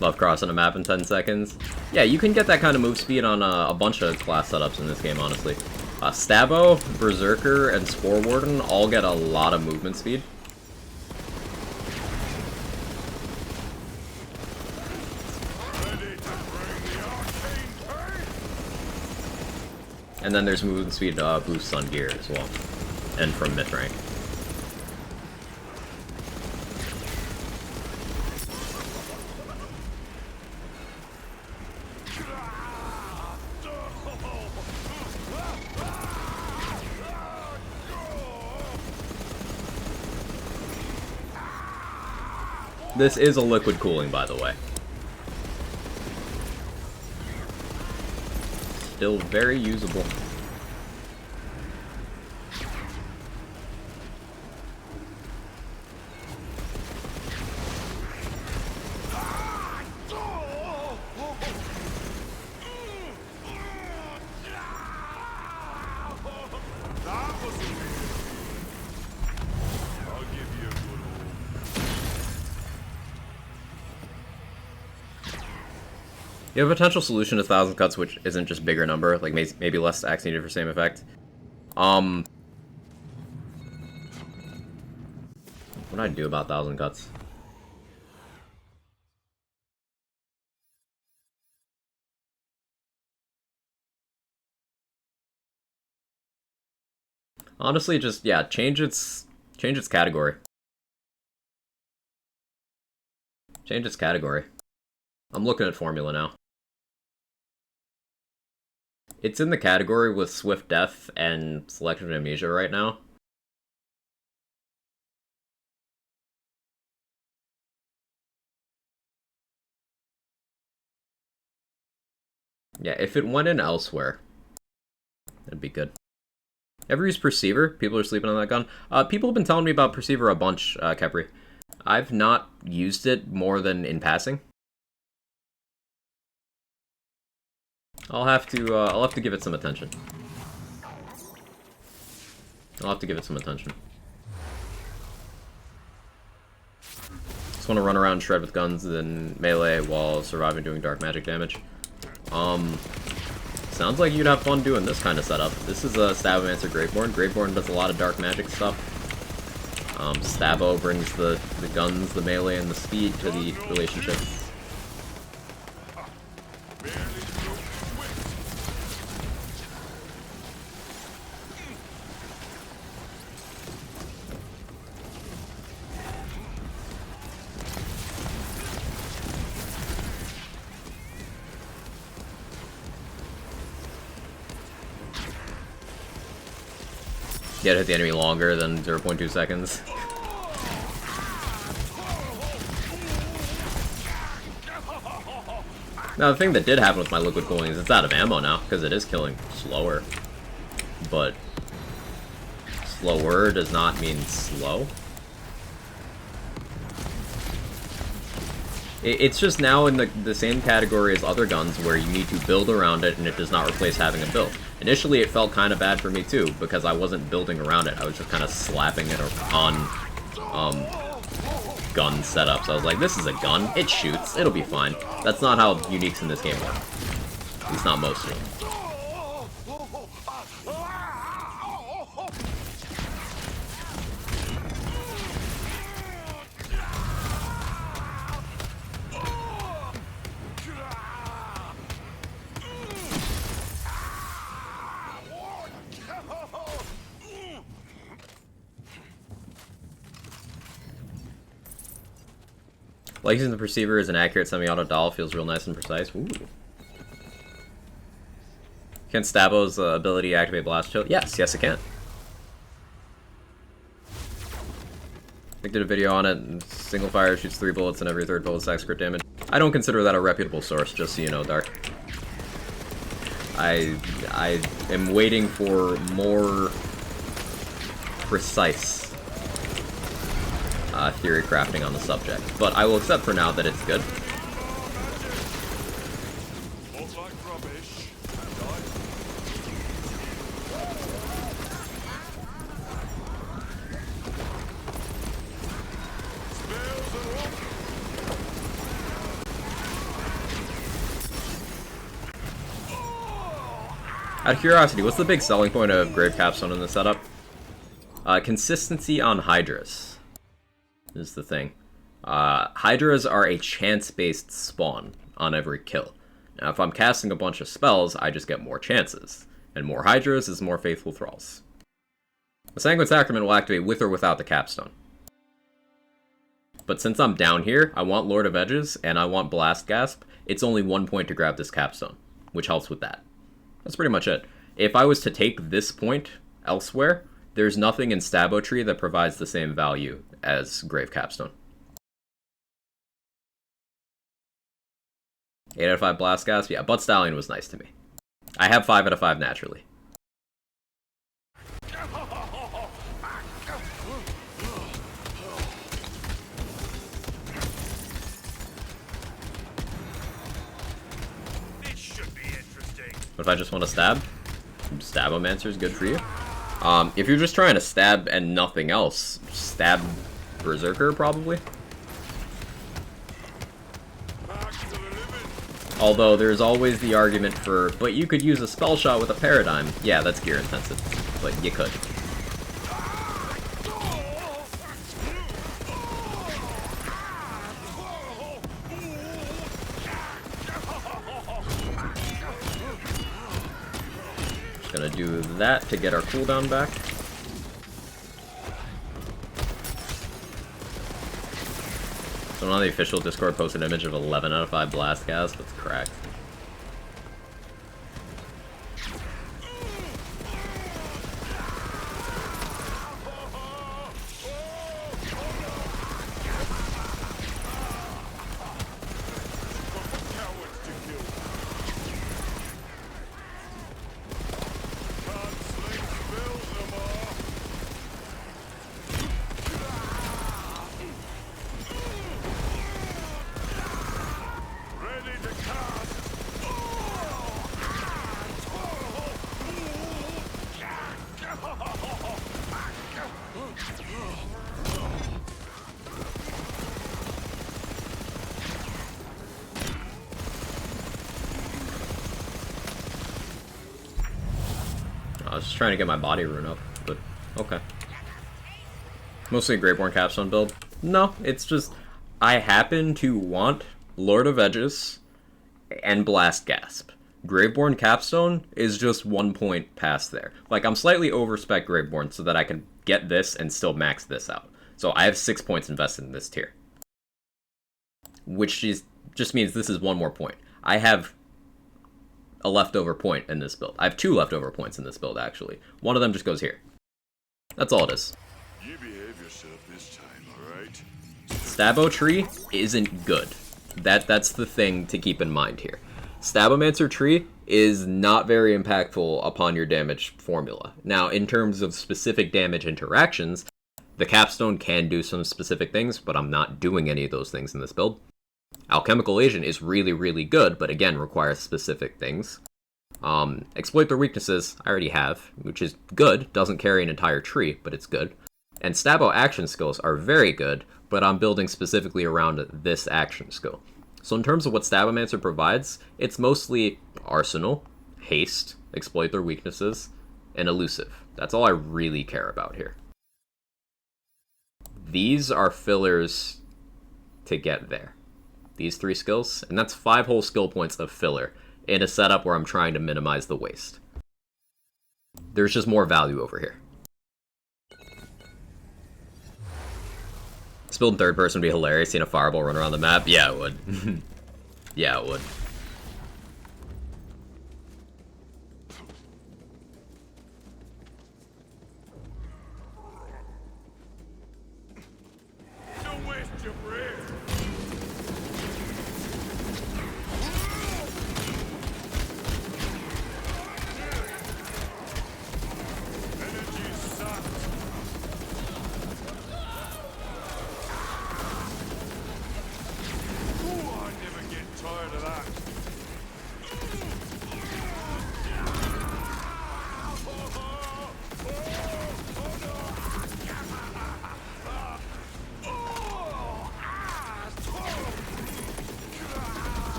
Love crossing a map in 10 seconds. Yeah, you can get that kind of move speed on a bunch of class setups in this game, honestly. Stabbo, Berserker, and Spore Warden all get a lot of movement speed. And then there's movement speed boosts on gear as well, and from mid rank. This is a liquid cooling, by the way. Still very usable. You have a potential solution to 1,000 cuts, which isn't just bigger number, like maybe less stacks needed for same effect. What do I do about 1,000 cuts? Honestly, just yeah, change its category. Change its category. I'm looking at formula now. It's in the category with Swift Death and Selective Amnesia right now. Yeah, if it went in elsewhere, that'd be good. Ever use Perceiver? People are sleeping on that gun. People have been telling me about Perceiver a bunch, Kepri. I've not used it more than in passing. I'll have to give it some attention. I'll have to give it some attention. Just want to run around, shred with guns and melee while surviving doing dark magic damage. Sounds like you'd have fun doing this kind of setup. This is a Stabomancer Graveborn. Graveborn does a lot of dark magic stuff. Stabbo brings the guns, the melee, and the speed to the relationship. You gotta hit the enemy longer than 0.2 seconds. Now, the thing that did happen with my liquid cooling is it's out of ammo now, because it is killing slower. But slower does not mean slow. It's just now in the same category as other guns where you need to build around it and it does not replace having a build. Initially it felt kind of bad for me too, because I wasn't building around it. I was just kind of slapping it on gun setups. I was like, this is a gun, it shoots, it'll be fine. That's not how uniques in this game work. At least not most of them. Like using the Perceiver as an accurate semi-auto doll feels real nice and precise. Ooh. Can Stabbo's ability activate Blast Chill? Yes, yes it can. I did a video on it, and single fire shoots 3 bullets and every 3rd bullet stacks crit damage. I don't consider that a reputable source, just so you know, Dark. I am waiting for more precise theory crafting on the subject, but I will accept for now that it's good. Looks like rubbish. Spells and rock. Out of curiosity, what's the big selling point of Grave Capstone in the setup? Consistency on Hydras is the thing. Hydras are a chance-based spawn on every kill. Now, if I'm casting a bunch of spells, I just get more chances. And more Hydras is more Faithful Thralls. The Sanguine Sacrament will activate with or without the Capstone. But since I'm down here, I want Lord of Edges, and I want Blast Gasp, it's only 1 point to grab this Capstone, which helps with that. That's pretty much it. If I was to take this point elsewhere, there's nothing in Stabo Tree that provides the same value as Grave Capstone. 8 out of 5 Blast Gasp? Yeah, Butt Stallion was nice to me. I have 5 out of 5 naturally. This should be interesting. But if I just want to stab, Stabomancer is good for you. If you're just trying to stab and nothing else, stab Berserker probably. Back to the limit. Although there's always the argument for, but you could use a spell shot with a paradigm. Yeah, that's gear intensive, but you could. Gonna do that to get our cooldown back. Someone on the official Discord posted an image of 11 out of 5 Blast Gasp. That's cracked. Cowards to kill. Can't sling spells no more. Ready to cast. I was just trying to get my body rune up, but okay. Mostly a Graveborn Capstone build. No, it's just I happen to want Lord of Edges and Blast Gasp. Graveborn Capstone is just 1 point past there. Like, I'm slightly overspec Graveborn so that I can get this and still max this out. So I have 6 points invested in this tier. Which just means this is 1 more point. I have a leftover point in this build. I have 2 leftover points in this build, actually. One of them just goes here. That's all it is. You behave yourself this time, alright? Stabo Tree isn't good. That's the thing to keep in mind here. Stabomancer Tree is not very impactful upon your damage formula. Now, in terms of specific damage interactions, the Capstone can do some specific things, but I'm not doing any of those things in this build. Alchemical Agent is really, really good, but again, requires specific things. Exploit their weaknesses, I already have, which is good. Doesn't carry an entire tree, but it's good. And Stabo action skills are very good, but I'm building specifically around this action skill. So in terms of what Stabomancer provides, it's mostly Arsenal, Haste, Exploit their weaknesses, and Elusive. That's all I really care about here. These are fillers to get there. These 3 skills, and that's 5 whole skill points of filler in a setup where I'm trying to minimize the waste. There's just more value over here. This build in third person would be hilarious, seeing a fireball run around the map. Yeah, it would. Yeah, it would.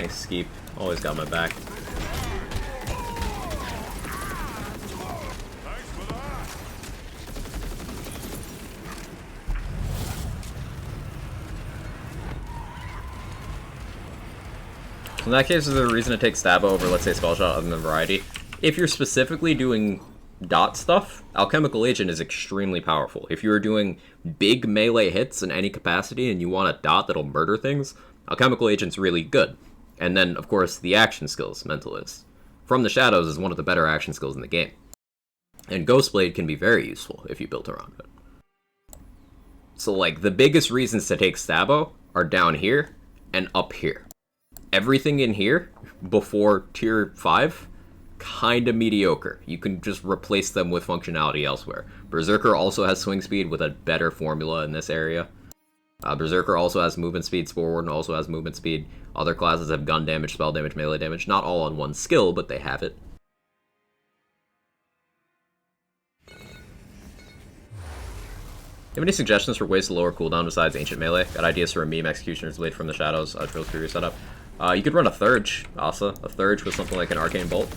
Thanks, Skeep. Always got my back. Thanks for that. So in that case, is there a reason to take Stab over, let's say, Spell Shot other than Variety? If you're specifically doing dot stuff, Alchemical Agent is extremely powerful. If you're doing big melee hits in any capacity and you want a dot that'll murder things, Alchemical Agent's really good. And then, of course, the action skills, Mentalist. From the Shadows is one of the better action skills in the game. And Ghostblade can be very useful if you build around it. So, like, the biggest reasons to take Stabo are down here and up here. Everything in here, before Tier 5, kinda mediocre. You can just replace them with functionality elsewhere. Berserker also has swing speed with a better formula in this area. Berserker also has movement speed, Spore Warden also has movement speed. Other classes have gun damage, spell damage, melee damage. Not all on one skill, but they have it. You have any suggestions for ways to lower cooldown besides Ancient Melee? Got ideas for a meme Executioner's Blade from the Shadows, Drill Fury setup? You could run a Thurge, Asa. A Thurge with something like an Arcane Bolt.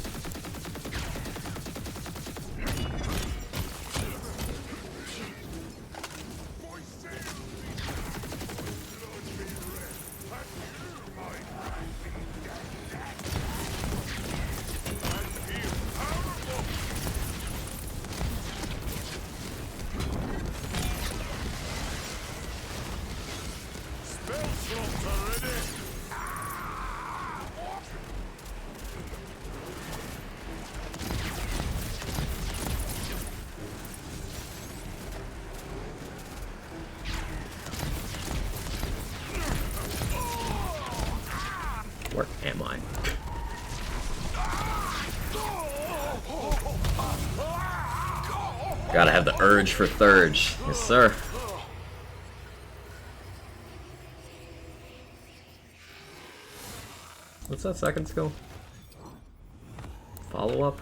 Where am I? Gotta have the urge for Thurge. Yes, sir. What's that second skill? Follow up?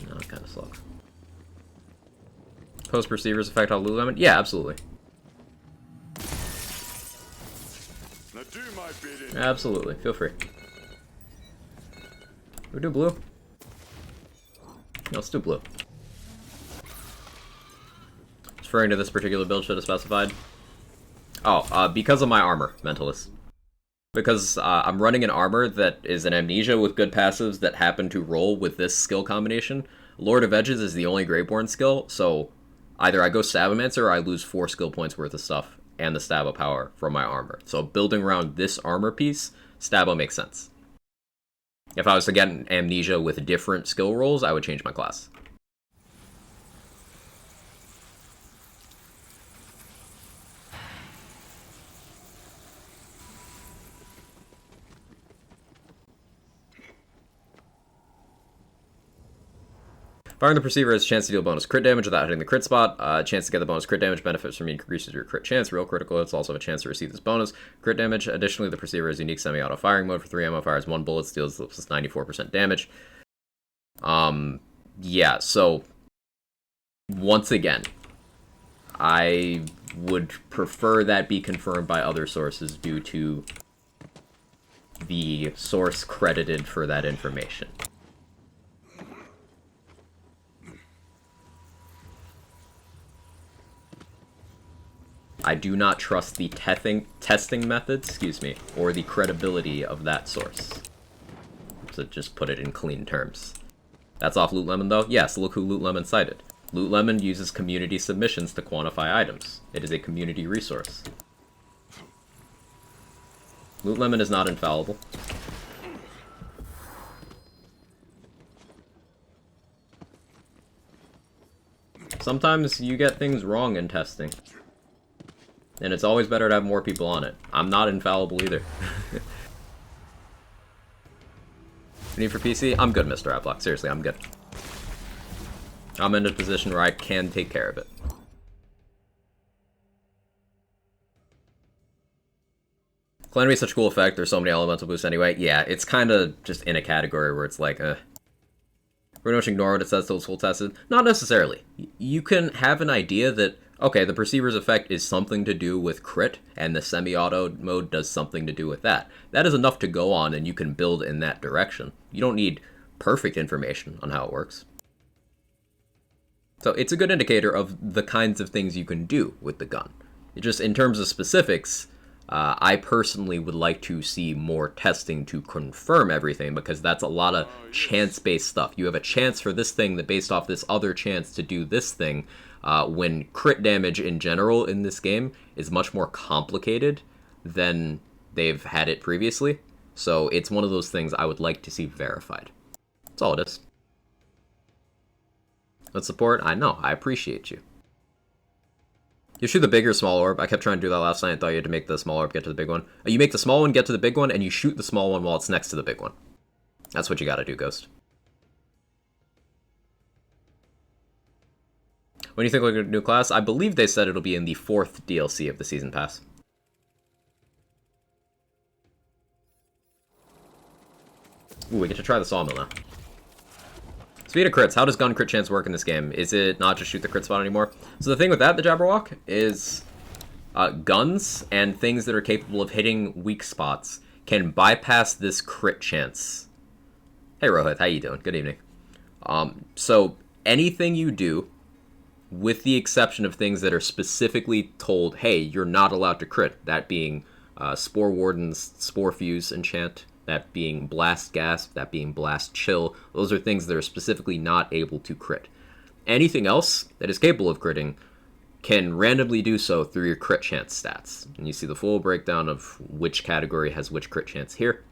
No, it kinda sucks. Post Perceivers affect how Lululemon? Yeah, absolutely. Now do my bidding. Absolutely. Feel free. We do blue? No, let's do blue. Referring to this particular build should have specified. Oh, because of my armor, Mentalist. Because I'm running an armor that is an Amnesia with good passives that happen to roll with this skill combination. Lord of Edges is the only Greyborn skill, so either I go Sabomancer or I lose 4 skill points worth of stuff and the Stabo power from my armor. So building around this armor piece, Stabo makes sense. If I was to get an Amnesia with different skill rolls, I would change my class. Firing the Perceiver has a chance to deal bonus crit damage without hitting the crit spot. Chance to get the bonus crit damage benefits from increases your crit chance. Real critical hits also have a chance to receive this bonus crit damage. Additionally, the Perceiver has unique semi-auto firing mode for 3 ammo fires. 1 bullet deals 94% damage. Yeah, so once again, I would prefer that be confirmed by other sources due to the source credited for that information. I do not trust the testing methods, or the credibility of that source. To just put it in clean terms. That's off Loot Lemon though? Yes, look who Loot Lemon cited. Loot Lemon uses community submissions to quantify items. It is a community resource. Loot Lemon is not infallible. Sometimes you get things wrong in testing. And it's always better to have more people on it. I'm not infallible either. Need for PC? I'm good, Mr. Aplock. Seriously, I'm good. I'm in a position where I can take care of it. Calamity is such a cool effect. There's so many elemental boosts anyway. Yeah, it's kind of just in a category where it's like, We're going to ignore what it says till it's full tested. Not necessarily. You can have an idea that, Okay, the Perceiver's effect is something to do with crit, and the semi-auto mode does something to do with that. That is enough to go on, and you can build in that direction. You don't need perfect information on how it works. So it's a good indicator of the kinds of things you can do with the gun. It just, in terms of specifics, I personally would like to see more testing to confirm everything, because that's a lot of chance-based stuff. You have a chance for this thing that based off this other chance to do this thing, when crit damage in general in this game is much more complicated than they've had it previously. So it's one of those things I would like to see verified. That's all it is. With support, I know, I appreciate you. You shoot the big or small orb. I kept trying to do that last night. I thought you had to make the small orb get to the big one. You make the small one get to the big one, and you shoot the small one while it's next to the big one. That's what you gotta do, Ghost. When you think like a new class, I believe they said it'll be in the 4th DLC of the Season Pass. Ooh, we get to try the sawmill now. Speed of crits, how does gun crit chance work in this game? Is it not just shoot the crit spot anymore? So the thing with that, the Jabberwock, is guns and things that are capable of hitting weak spots can bypass this crit chance. Hey Rohit, how you doing? Good evening. So anything you do, with the exception of things that are specifically told, hey, you're not allowed to crit, that being Spore Warden's Spore Fuse enchant, that being Blast Gasp, that being Blast Chill, those are things that are specifically not able to crit. Anything else that is capable of critting can randomly do so through your crit chance stats. And you see the full breakdown of which category has which crit chance here.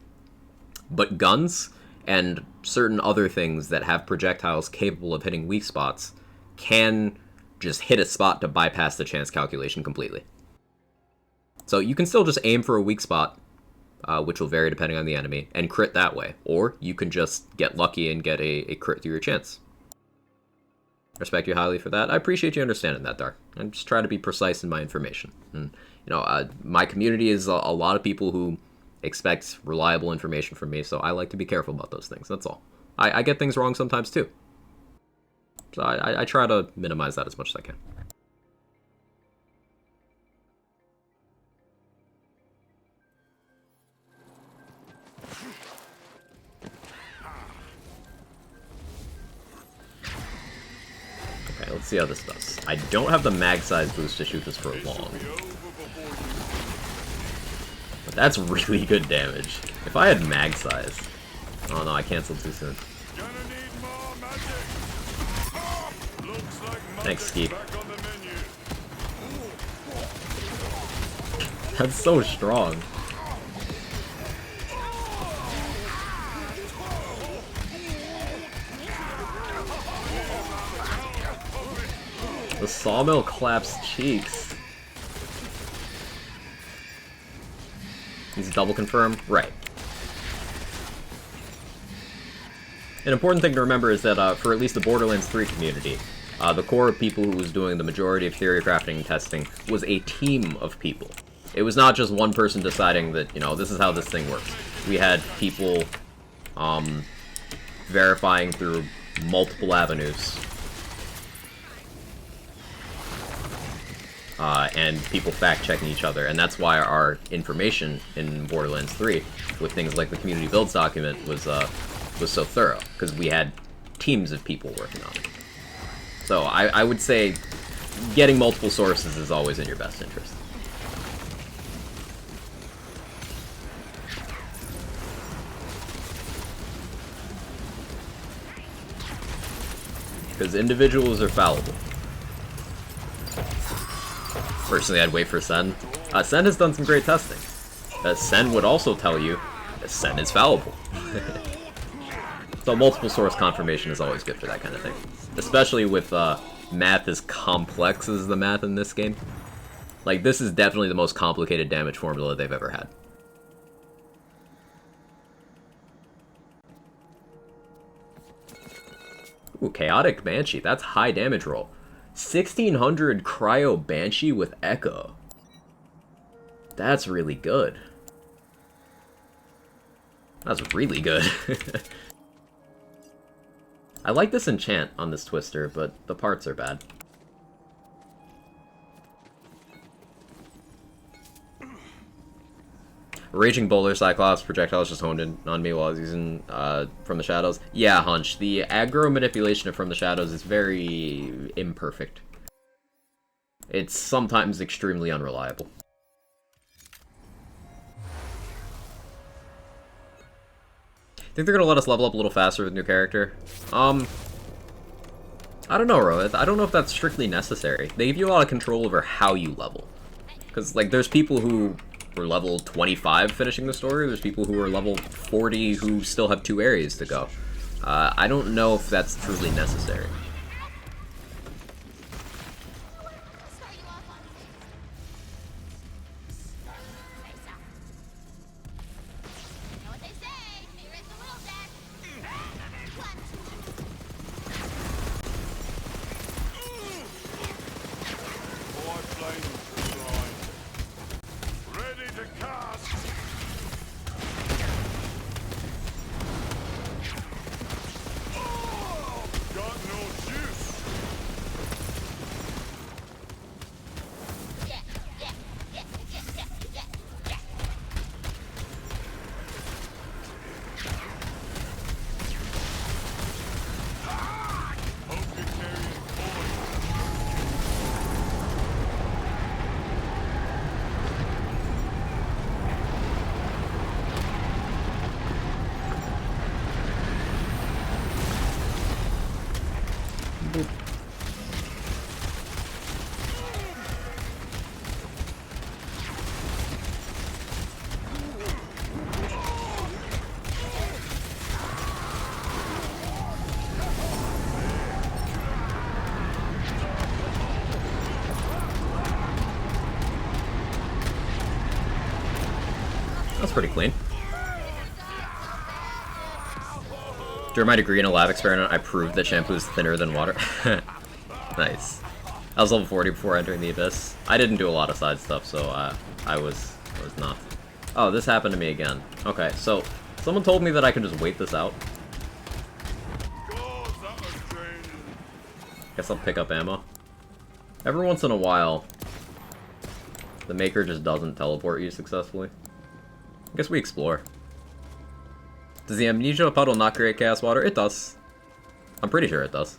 But guns and certain other things that have projectiles capable of hitting weak spots can just hit a spot to bypass the chance calculation completely. So you can still just aim for a weak spot, which will vary depending on the enemy, and crit that way. Or you can just get lucky and get a crit through your chance. Respect you highly for that. I appreciate you understanding that, Dark. I'm just trying to be precise in my information. And, you know, my community is a lot of people who expect reliable information from me, so I like to be careful about those things, that's all. I get things wrong sometimes, too. So I try to minimize that as much as I can. Okay, let's see how this does. I don't have the mag size boost to shoot this for long. But that's really good damage. If I had mag size... Oh no, I canceled too soon. Thanks, Skeep. That's so strong. The sawmill claps cheeks. He's double confirm? Right. An important thing to remember is that for at least the Borderlands 3 community, the core of people who was doing the majority of theory crafting and testing was a team of people. It was not just one person deciding that, you know, this is how this thing works. We had people verifying through multiple avenues. And people fact-checking each other, and that's why our information in Borderlands 3, with things like the community builds document, was so thorough, because we had teams of people working on it. So I would say getting multiple sources is always in your best interest. Because individuals are fallible. Personally, I'd wait for Sen. Sen has done some great testing. Sen would also tell you that Sen is fallible. So multiple source confirmation is always good for that kind of thing. Especially with math as complex as the math in this game. Like, this is definitely the most complicated damage formula they've ever had. Ooh, Chaotic Banshee. That's high damage roll. 1600 Cryo Banshee with Echo. That's really good. That's really good. I like this enchant on this Twister, but the parts are bad. Raging Boulder Cyclops projectiles just honed in on me while I was using From the Shadows. Yeah, Hunch. The aggro manipulation of From the Shadows is very imperfect. It's sometimes extremely unreliable. Think they're gonna let us level up a little faster with new character? I don't know, Rohit. I don't know if that's strictly necessary. They give you a lot of control over how you level. Because, like, there's people who were level 25 finishing the story, there's people who are level 40 who still have 2 areas to go. I don't know if that's truly necessary. Ready to cast. Got no juice. Hope you're carrying poison. That's pretty clean. During my degree in a lab experiment, I proved that shampoo is thinner than water. Nice. I was level 40 before entering the Abyss. I didn't do a lot of side stuff, so I was not. Oh, this happened to me again. Okay, so someone told me that I can just wait this out. God, that was strange. Guess I'll pick up ammo. Every once in a while, the Maker just doesn't teleport you successfully. I guess we explore. Does the Amnesia puddle not create chaos water? It does. I'm pretty sure it does.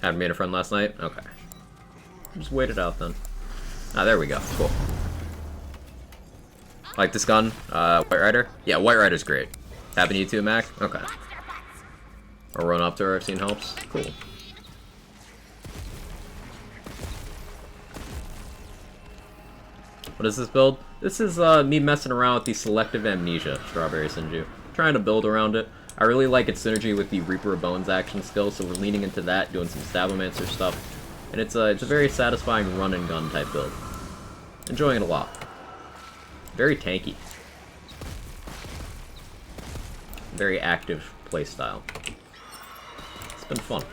Hadn't made a friend last night? Okay. Just wait it out then. Ah, there we go. Cool. Like this gun? White Rider? Yeah, White Rider's great. Happen to you too, Mac? Okay. Or run up to her, I've seen helps. Cool. What is this build? This is me messing around with the Selective Amnesia Strawberry Sinju. Trying to build around it. I really like its synergy with the Reaper of Bones action skill, so we're leaning into that, doing some Stabbomancer stuff. And it's a very satisfying run and gun type build. Enjoying it a lot. Very tanky. Very active playstyle. It's been fun.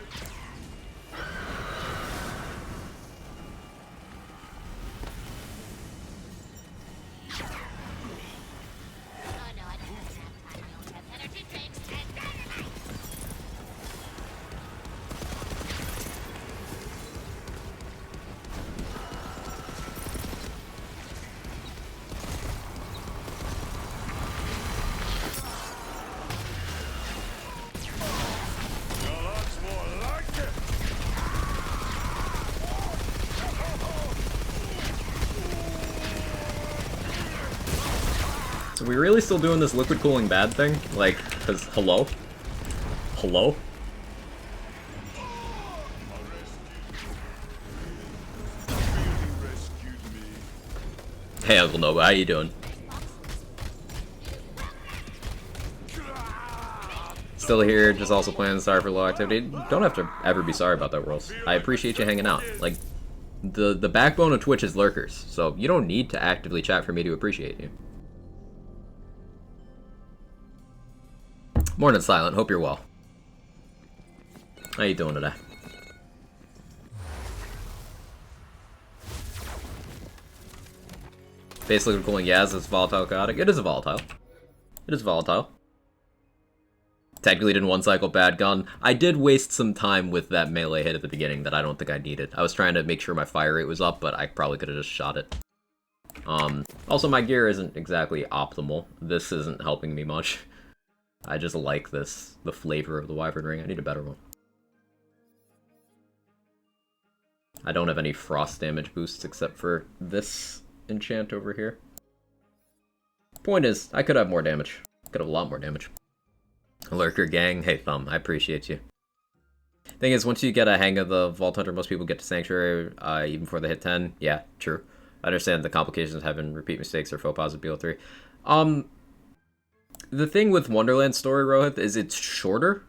Now that's more like it. So we really still doing this liquid cooling bad thing? Like, cause hello? Hello? Rescued me. Hey Uncle Nova, how you doing? Still here, just also playing. Sorry for low activity. Don't have to ever be sorry about that, Rolls. I appreciate you hanging out. Like, the backbone of Twitch is lurkers, so you don't need to actively chat for me to appreciate you. Morning, Silent. Hope you're well. How you doing today? Basically cooling Yaz is volatile chaotic. It is a volatile. It is volatile. Technically didn't one-cycle bad gun. I did waste some time with that melee hit at the beginning that I don't think I needed. I was trying to make sure my fire rate was up, but I probably could have just shot it. Also, my gear isn't exactly optimal. This isn't helping me much. I just like this, the flavor of the Wyvern Ring. I need a better one. I don't have any frost damage boosts except for this enchant over here. Point is, I could have more damage. Could have a lot more damage. Lurker gang, hey Thumb, I appreciate you. Thing is, once you get a hang of the Vault Hunter, most people get to Sanctuary even before they hit 10. Yeah, true. I understand the complications of having repeat mistakes or faux pas with BO3. The thing with Wonderland Story, Rohit, is it's shorter.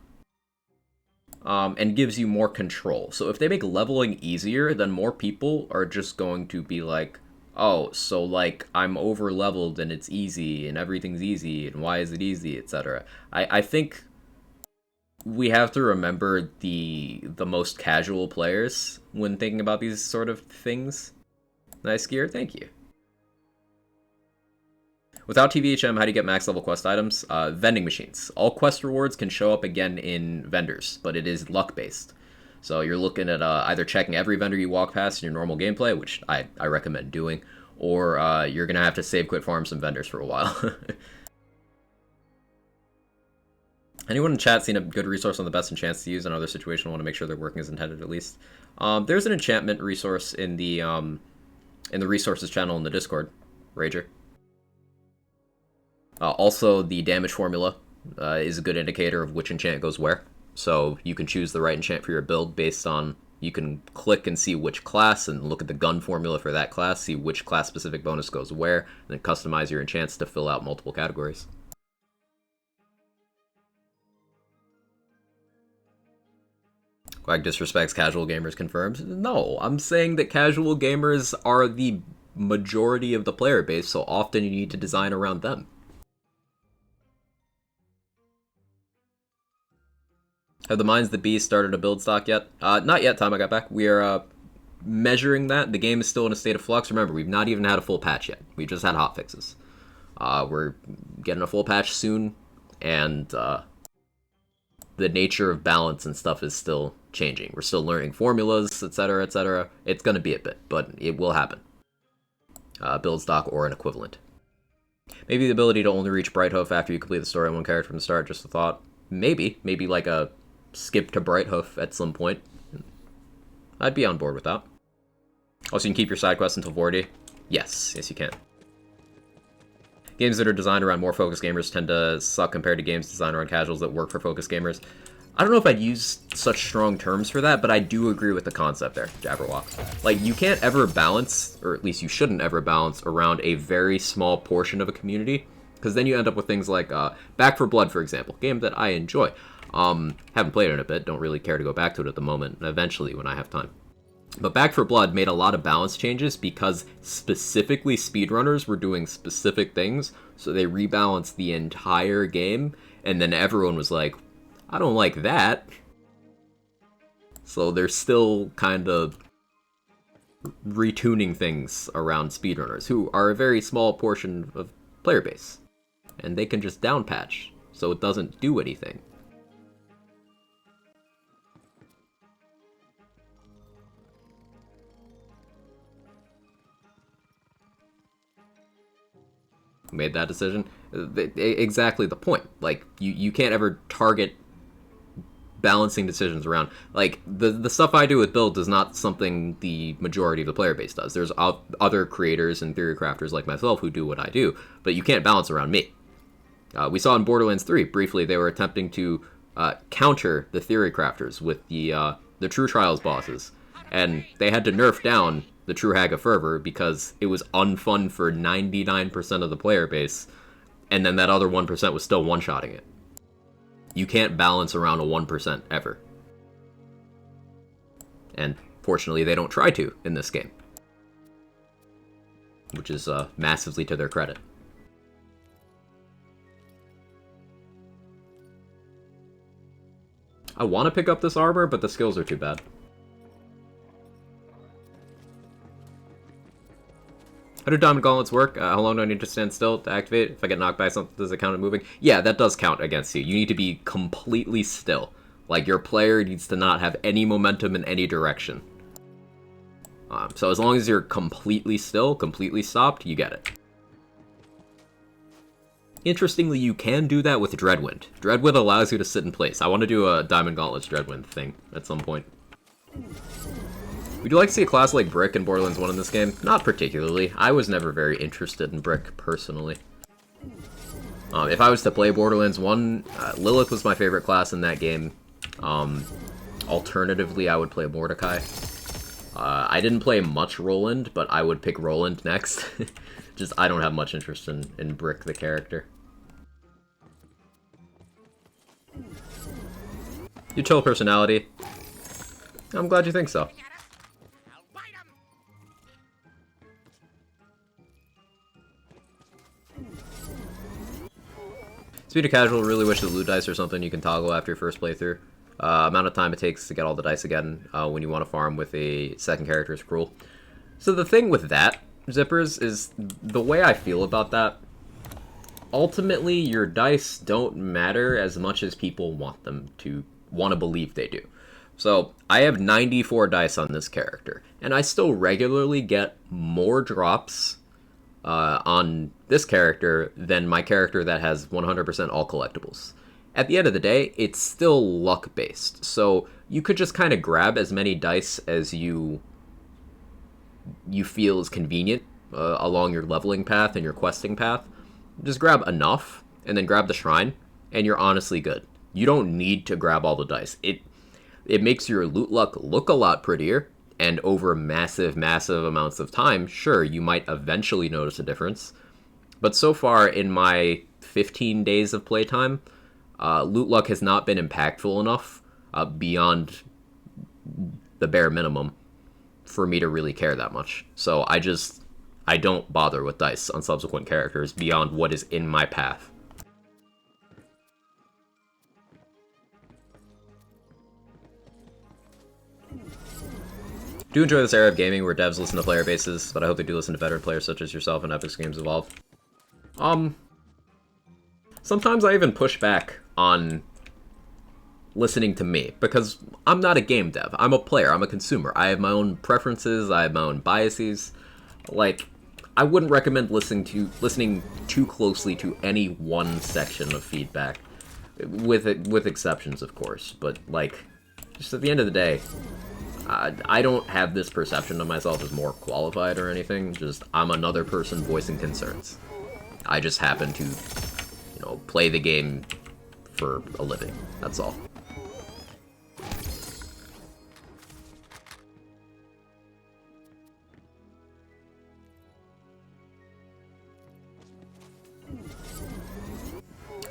And gives you more control. So if they make leveling easier, then more people are just going to be like, oh, so like I'm over leveled and it's easy and everything's easy and why is it easy, etc. I think we have to remember the most casual players when thinking about these sort of things. Nice gear, thank you. Without TVHM, how do you get max level quest items? Vending machines. All quest rewards can show up again in vendors, but it is luck based. So you're looking at either checking every vendor you walk past in your normal gameplay, which I recommend doing, or you're going to have to save quit farm some vendors for a while. Anyone in chat seen a good resource on the best enchants to use in other situations? I want to make sure they're working as intended at least. There's an enchantment resource in the resources channel in the Discord, Rager. Also, the damage formula is a good indicator of which enchant goes where. So you can choose the right enchant for your build based on, you can click and see which class and look at the gun formula for that class, see which class specific bonus goes where, and then customize your enchants to fill out multiple categories. Quack disrespects casual gamers confirmed. No, I'm saying that casual gamers are the majority of the player base, so often you need to design around them. Have the Minds that Be started a build stock yet? Not yet, time I got back. We are measuring that. The game is still in a state of flux. Remember, we've not even had a full patch yet. We've just had hotfixes. We're getting a full patch soon, and the nature of balance and stuff is still changing. We're still learning formulas, etc., etc. It's going to be a bit, but it will happen. Build stock or an equivalent. Maybe the ability to only reach Brighthoof after you complete the story on one character from the start, just a thought. Maybe like a skip to Brighthoof at some point. I'd be on board with that. Also, you can keep your side quests until 40. Yes, you can. Games that are designed around more focused gamers tend to suck compared to games designed around casuals that work for focused gamers. I don't know if I'd use such strong terms for that, but I do agree with the concept there, Jabberwock. Like, you can't ever balance, or at least you shouldn't ever balance, around a very small portion of a community, because then you end up with things like Back 4 Blood, for example, game that I enjoy. Haven't played it in a bit, don't really care to go back to it at the moment, eventually when I have time. But Back 4 Blood made a lot of balance changes because specifically speedrunners were doing specific things, so they rebalanced the entire game, and then everyone was like, I don't like that. So they're still kind of retuning things around speedrunners, who are a very small portion of player base. And they can just downpatch, so it doesn't do anything. Made that decision. Exactly the point. Like, you can't ever target balancing decisions around. Like, the stuff I do with builds is not something the majority of the player base does. There's other creators and theory crafters like myself who do what I do, but you can't balance around me. We saw in Borderlands 3, briefly, they were attempting to counter the theory crafters with the True Trials bosses, and they had to nerf down the True Hag of Fervor because it was unfun for 99% of the player base, and then that other 1% was still one-shotting it. You can't balance around a 1% ever. And fortunately, they don't try to in this game, which is massively to their credit. I want to pick up this armor, but the skills are too bad. How do Diamond Gauntlets work? How long do I need to stand still to activate? If I get knocked back, something does it count as moving? Yeah, that does count against you. You need to be completely still. Like, your player needs to not have any momentum in any direction. So as long as you're completely still, completely stopped, you get it. Interestingly, you can do that with Dreadwind. Dreadwind allows you to sit in place. I want to do a Diamond Gauntlets Dreadwind thing at some point. Would you like to see a class like Brick in Borderlands 1 in this game? Not particularly. I was never very interested in Brick, personally. If I was to play Borderlands 1, Lilith was my favorite class in that game. Alternatively, I would play Mordecai. I didn't play much Roland, but I would pick Roland next. Just, I don't have much interest in Brick, the character. You chill personality. I'm glad you think so. Speed of Casual, really wish the loot dice or something you can toggle after your first playthrough. Amount of time it takes to get all the dice again when you want to farm with a second character is cruel. So the thing with that, Zippers, is the way I feel about that, ultimately your dice don't matter as much as people want them to believe they do. So I have 94 dice on this character, and I still regularly get more drops on this character than my character that has 100% all collectibles. At the end of the day, it's still luck-based, so you could just kind of grab as many dice as you feel is convenient along your leveling path and your questing path. Just grab enough, and then grab the shrine, and you're honestly good. You don't need to grab all the dice. It makes your loot luck look a lot prettier, and over massive amounts of time, sure, you might eventually notice a difference. But so far, in my 15 days of playtime, loot luck has not been impactful enough beyond the bare minimum for me to really care that much. So I don't bother with dice on subsequent characters beyond what is in my path. Do enjoy this era of gaming where devs listen to player bases, but I hope they do listen to veteran players such as yourself and Epic's Games Evolve. Sometimes I even push back on listening to me, because I'm not a game dev. I'm a player, I'm a consumer. I have my own preferences, I have my own biases. Like, I wouldn't recommend listening too closely to any one section of feedback. With exceptions, of course, but, like, just at the end of the day, I don't have this perception of myself as more qualified or anything, just I'm another person voicing concerns. I just happen to, play the game for a living, that's all.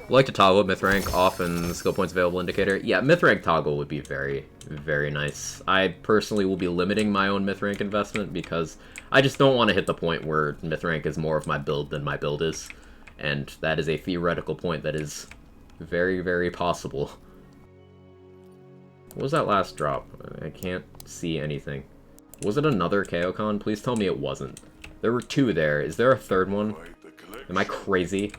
Would like to toggle myth rank off and skill points available indicator. Yeah, myth rank toggle would be very, very nice. I personally will be limiting my own myth rank investment because I just don't want to hit the point where myth rank is more of my build than my build is. And that is a theoretical point that is very, very possible. What was that last drop? I can't see anything. Was it another Kaokon? Please tell me it wasn't. There were two there. Is there a third one? Am I crazy?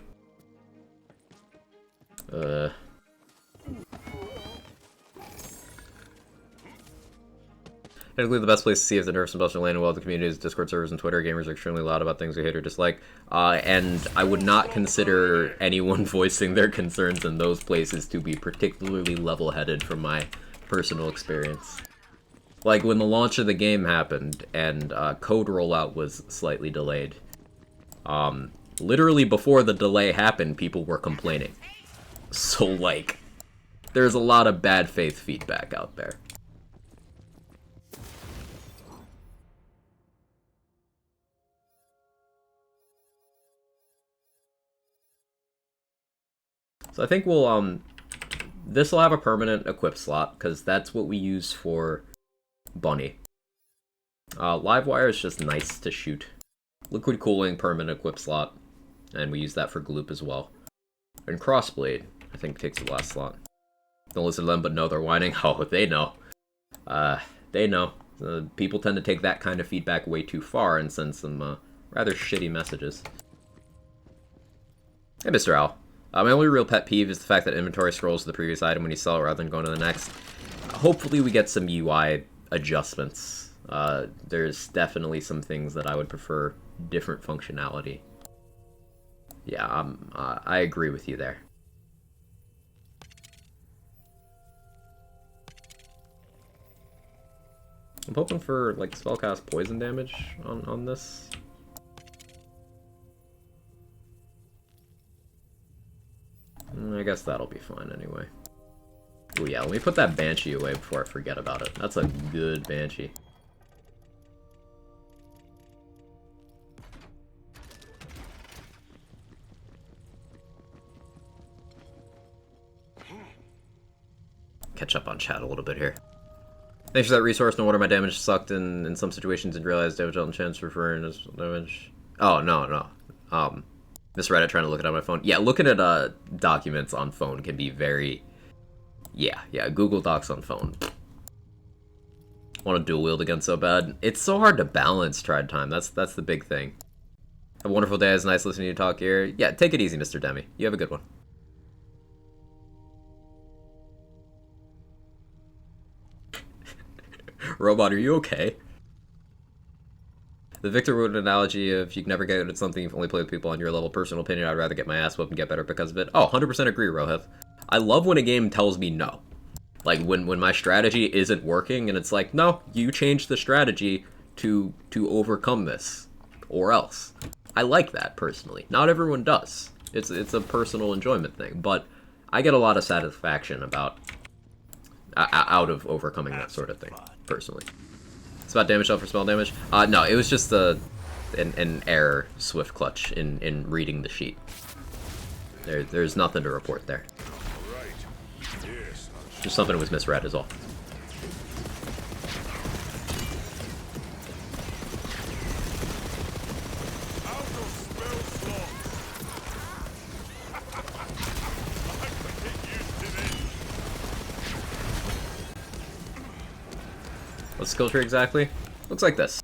Technically, the best place to see if the nerfs and buffs are landing well in the community is Discord servers and Twitter. Gamers are extremely loud about things we hate or dislike. And I would not consider anyone voicing their concerns in those places to be particularly level-headed from my personal experience. Like, when the launch of the game happened, and code rollout was slightly delayed, literally before the delay happened, people were complaining. So, like, there's a lot of bad faith feedback out there. So I think we'll, this will have a permanent equip slot, because that's what we use for Bunny. Livewire is just nice to shoot. Liquid Cooling, permanent equip slot, and we use that for Gloop as well. And Crossblade, I think, takes the last slot. Don't listen to them, but know they're whining. Oh, they know. They know. People tend to take that kind of feedback way too far and send some rather shitty messages. Hey, Mr. Owl. My only real pet peeve is the fact that inventory scrolls to the previous item when you sell it rather than going to the next. Hopefully we get some UI adjustments. There's definitely some things that I would prefer different functionality. Yeah, I agree with you there. I'm hoping for, like, spellcast poison damage on this. I guess that'll be fine anyway. Oh yeah, let me put that Banshee away before I forget about it. That's a good Banshee. Catch up on chat a little bit here. Thanks for that resource. No wonder my damage sucked in some situations and realized damage on chance referring as damage. Oh, no. Miss Reddit trying to look it on my phone. Yeah, looking at documents on phone can be very... Yeah, Google Docs on phone. Want to dual wield again so bad. It's so hard to balance tried time. That's the big thing. Have a wonderful day. It's nice listening to you talk here. Yeah, take it easy, Mr. Demi. You have a good one. Robot, are you okay? The Victor Wood analogy of you can never get good at something, you've only played with people on your level. Personal opinion, I'd rather get my ass whooped and get better because of it. Oh, 100% agree, Rohith. I love when a game tells me no. Like, when my strategy isn't working and it's like, no, you change the strategy to overcome this. Or else. I like that, personally. Not everyone does. It's a personal enjoyment thing, but I get a lot of satisfaction out of overcoming that sort of thing, personally. It's about damage for spell damage. No, it was just an error swift clutch in reading the sheet. There's nothing to report there. Just something was misread is all. What skill tree exactly? Looks like this.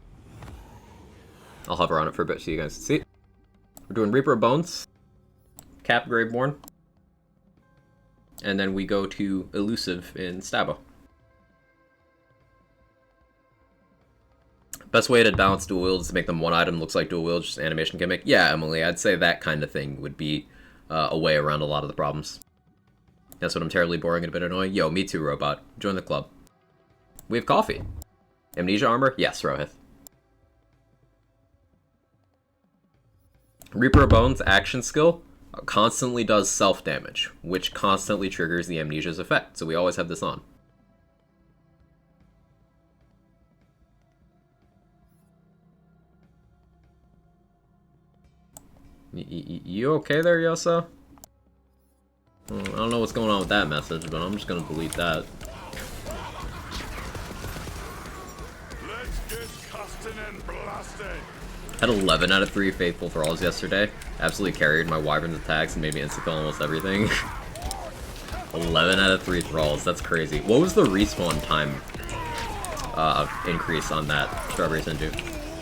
I'll hover on it for a bit so you guys can see. We're doing Reaper of Bones, Cap Graveborn, and then we go to Elusive in Stabo. Best way to balance dual wields is to make them one item looks like dual wields, just animation gimmick. Yeah, Emily, I'd say that kind of thing would be a way around a lot of the problems. That's what I'm terribly boring and a bit annoying. Yo, me too, Robot. Join the club. We have coffee. Amnesia armor? Yes, Rohith. Reaper of Bones action skill constantly does self-damage, which constantly triggers the Amnesia's effect, so we always have this on. You okay there, Yosa? I don't know what's going on with that message, but I'm just gonna delete that. Had 11 out of 3 faithful thralls yesterday. Absolutely carried my wyvern's attacks and made me insta-kill almost everything. 11 out of 3 thralls, that's crazy. What was the respawn time increase on that Strawberry Senju?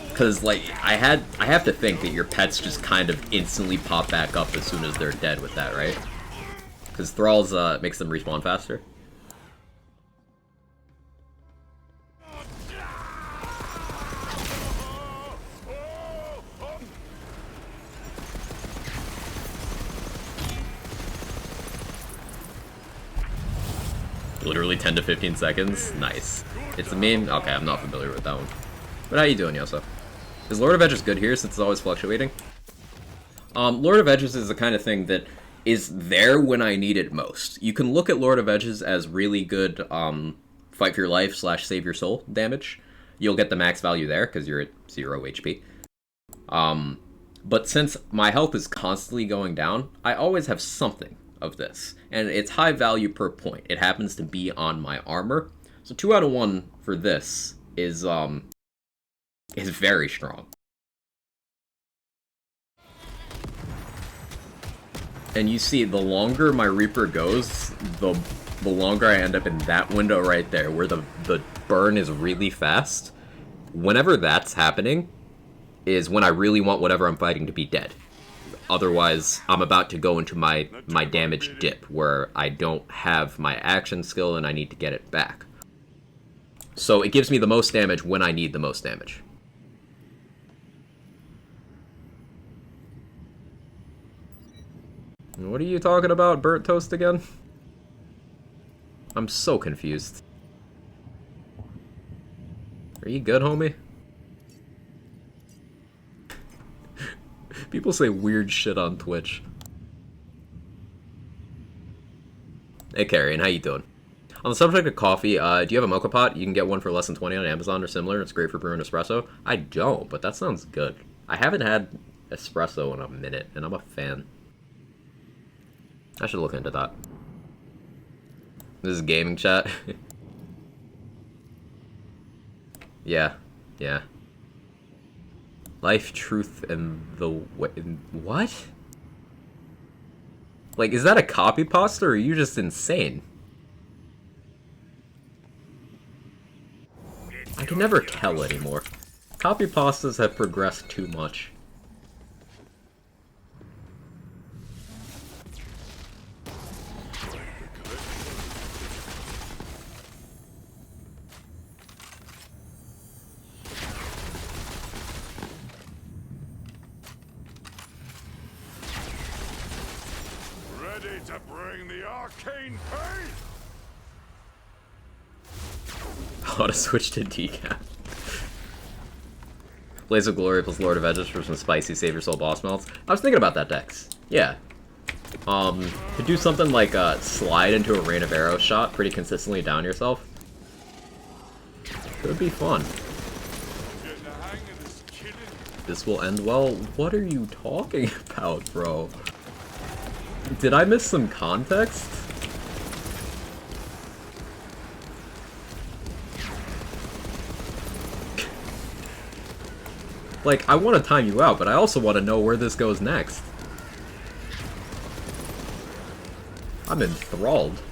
Because, like, I have to think that your pets just kind of instantly pop back up as soon as they're dead with that, right? Because thralls makes them respawn faster. Literally 10 to 15 seconds? Nice. It's a meme? Okay, I'm not familiar with that one. But how you doing, Yosa? Is Lord of Edges good here since it's always fluctuating? Lord of Edges is the kind of thing that is there when I need it most. You can look at Lord of Edges as really good fight for your life / save your soul damage. You'll get the max value there because you're at 0 HP. But since my health is constantly going down, I always have something of this, and it's high value per point. It happens to be on my armor, so 2 out of 1 for this is very strong. And you see, the longer my Reaper goes, the longer I end up in that window right there, where the burn is really fast. Whenever that's happening, is when I really want whatever I'm fighting to be dead. Otherwise, I'm about to go into my damage dip, where I don't have my action skill and I need to get it back. So it gives me the most damage when I need the most damage. What are you talking about, burnt toast again? I'm so confused. Are you good, homie? People say weird shit on Twitch. Hey, Carrion, how you doing? On the subject of coffee, do you have a mocha pot? You can get one for less than 20 on Amazon or similar. It's great for brewing espresso. I don't, but that sounds good. I haven't had espresso in a minute, and I'm a fan. I should look into that. This is gaming chat. Yeah. Life, truth, and the way... What? Like, is that a copy pasta, or are you just insane? I can never tell anymore. Copy pastas have progressed too much. Ready to bring the arcane pain? How to switch to decaf. Blaze of Glory plus Lord of Edges for some spicy Save Your Soul boss melts. I was thinking about that, Dex. Yeah. To do something like slide into a rain of arrows shot pretty consistently down yourself. Could be fun. Getting the hang of this killing. This will end well. What are you talking about, bro? Did I miss some context? Like, I want to time you out, but I also want to know where this goes next. I'm enthralled.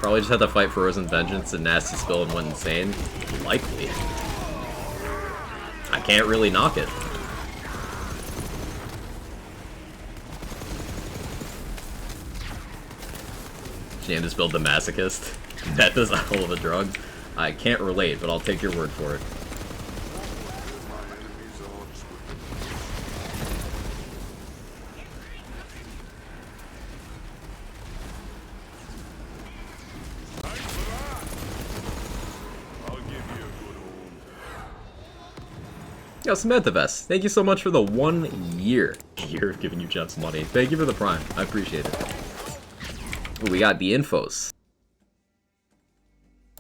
Probably just had to fight Frozen Vengeance and Nasty Spill and went insane. Likely. I can't really knock it. Shame to Spill the Masochist. That does a hell of a drug. I can't relate, but I'll take your word for it. Thanks for that. I'll give you a good one. Yo, Samantha Vest, thank you so much for the 1 year of giving you Jeff's money. Thank you for the prime. I appreciate it. Ooh, we got the infos.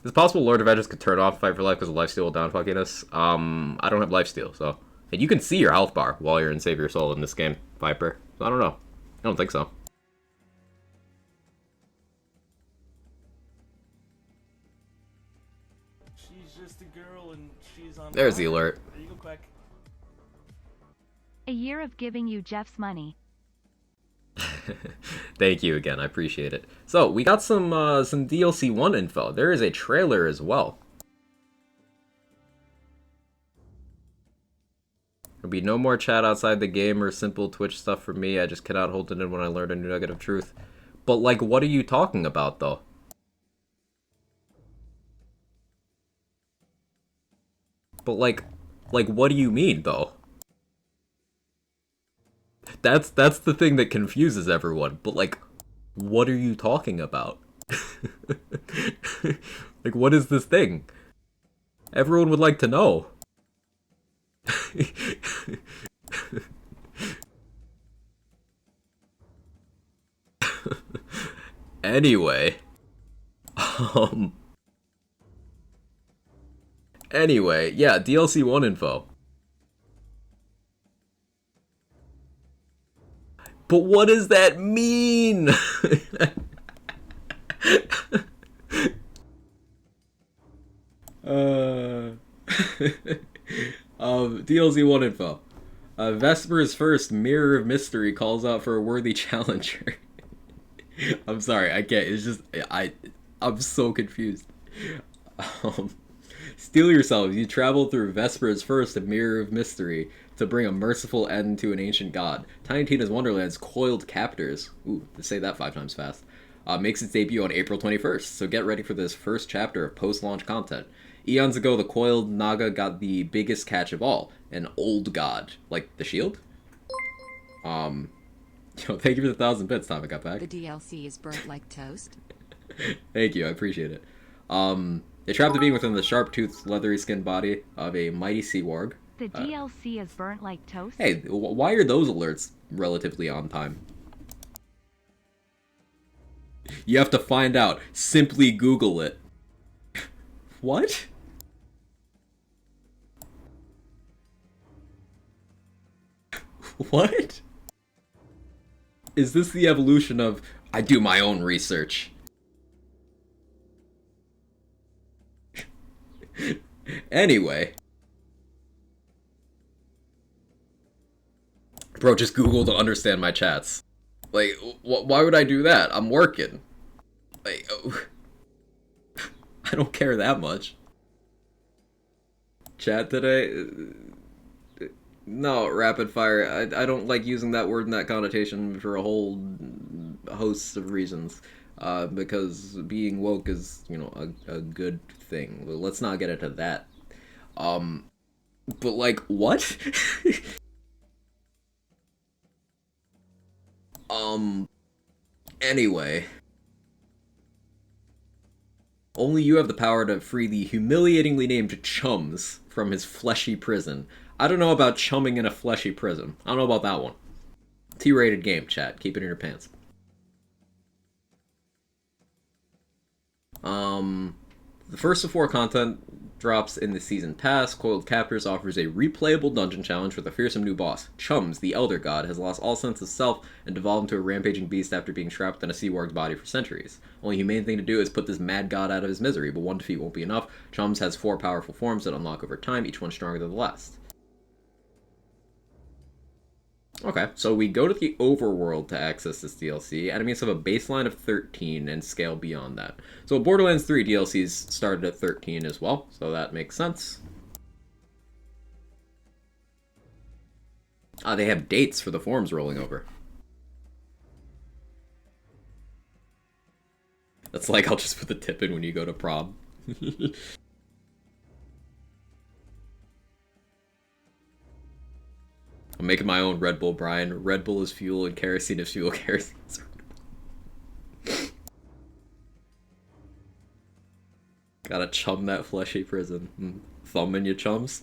Is it possible Lord of Edges could turn off Fight for Life because of lifesteal will down fuckiness? I don't have lifesteal, so... And you can see your health bar while you're in Save Your Soul in this game, Viper. I don't know. I don't think so. She's just a girl and she's on There's fire. the alert. There you go, Quack. A year of giving you Jeff's money. Thank you again, I appreciate it. So, we got some DLC 1 info. There is a trailer as well. There'll be no more chat outside the game or simple Twitch stuff for me. I just cannot hold it in when I learn a new nugget of truth. But, like, what are you talking about, though? But, like, what do you mean, though? That's the thing that confuses everyone. But, like, what are you talking about? Like, what is this thing? Everyone would like to know. Anyway. Anyway, yeah, DLC 1 info. But what does that mean? DLC 1 info. Vesper's first Mirror of Mystery calls out for a worthy challenger. I'm sorry, I can't. It's just I'm so confused. Um, Steel yourselves. You travel through Vesper's first mirror of mystery to bring a merciful end to an ancient god. Tiny Tina's Wonderland's Coiled Captors. Ooh, let's say that 5 times fast. Makes its debut on April 21st, so get ready for this first chapter of post-launch content. Eons ago, the Coiled Naga got the biggest catch of all, an old god. Like, the shield? Thank you for the 1,000 bits, Tom, I got back. The DLC is burnt like toast. Thank you, I appreciate it. They trapped the being within the sharp-toothed, leathery-skinned body of a mighty sea warg. The DLC is burnt like toast? Hey, why are those alerts relatively on time? You have to find out. Simply Google it. What? What? Is this the evolution of, I do my own research? Anyway. Bro, just Google to understand my chats. Like, why would I do that? I'm working. Like, I don't care that much. Chat today? No, rapid fire. I don't like using that word in that connotation for a whole host of reasons. Because being woke is, a good thing. Let's not get into that. But like, what? Anyway. Only you have the power to free the humiliatingly named Chums from his fleshy prison. I don't know about chumming in a fleshy prison. I don't know about that one. T-rated game, chat. Keep it in your pants. The first of 4 content drops in the season pass. Coiled Captors offers a replayable dungeon challenge with a fearsome new boss. Chums, the Elder God, has lost all sense of self and devolved into a rampaging beast after being trapped in a sea warg's body for centuries. Only humane thing to do is put this mad god out of his misery, but one defeat won't be enough. Chums has 4 powerful forms that unlock over time, each one stronger than the last. Okay, so we go to the overworld to access this DLC. Enemies have a baseline of 13 and scale beyond that. So Borderlands 3 DLCs started at 13 as well, so that makes sense. They have dates for the forms rolling over. That's like, I'll just put the tip in when you go to prom. I'm making my own Red Bull, Brian. Red Bull is fuel and kerosene is fuel. Kerosene is... Gotta chum that fleshy prison. Thumb in your chums?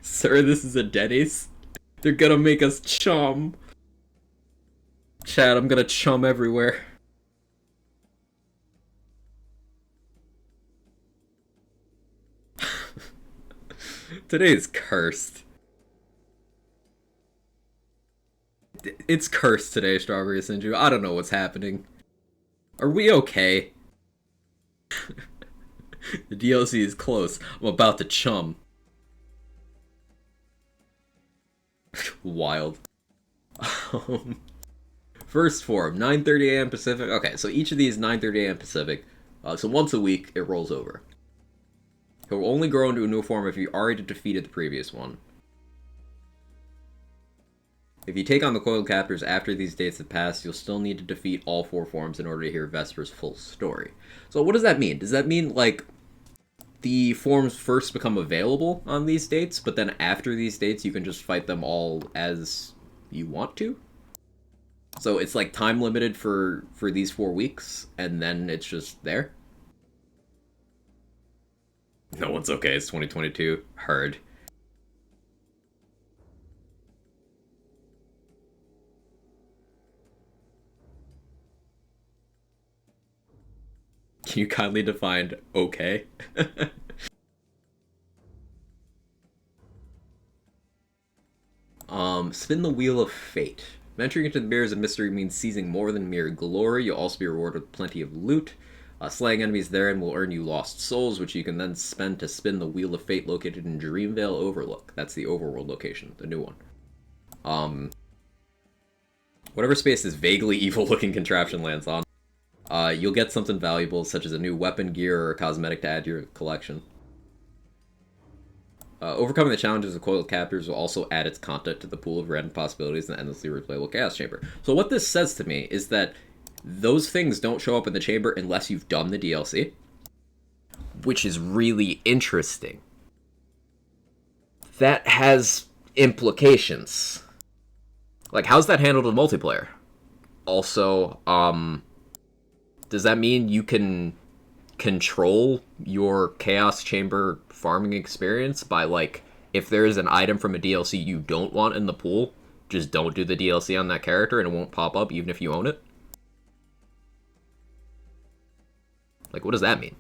Sir, this is a Denny's. They're gonna make us chum. Chad, I'm gonna chum everywhere. Today is cursed. It's cursed today, Strawberry Sinju. I don't know what's happening. Are we okay? The DLC is close. I'm about to chum. Wild. First form, 9:30 a.m. Pacific. Okay, so each of these 9:30 a.m. Pacific. So once a week, it rolls over. It will only grow into a new form if you already defeated the previous one. If you take on the Coiled Captors after these dates have passed, you'll still need to defeat all 4 forms in order to hear Vesper's full story. So what does that mean? Does that mean, like, the forms first become available on these dates, but then after these dates you can just fight them all as you want to? So it's like time limited for these 4 weeks, and then it's just there? No one's okay, it's 2022. Heard. Can you kindly define okay? Spin the Wheel of Fate. Venturing into the Mirrors of Mystery means seizing more than mere glory. You'll also be rewarded with plenty of loot. Slaying enemies therein will earn you lost souls, which you can then spend to spin the Wheel of Fate located in Dreamvale Overlook. That's the overworld location, the new one. Whatever space this vaguely evil-looking contraption lands on, you'll get something valuable, such as a new weapon, gear, or a cosmetic to add to your collection. Overcoming the challenges of coiled captors will also add its content to the pool of random possibilities in the endlessly replayable Chaos Chamber. So what this says to me is that those things don't show up in the chamber unless you've done the DLC, which is really interesting. That has implications. Like, how's that handled in multiplayer? Also, does that mean you can control your Chaos Chamber farming experience by, like, if there's an item from a DLC you don't want in the pool, just don't do the DLC on that character and it won't pop up even if you own it? Like, what does that mean?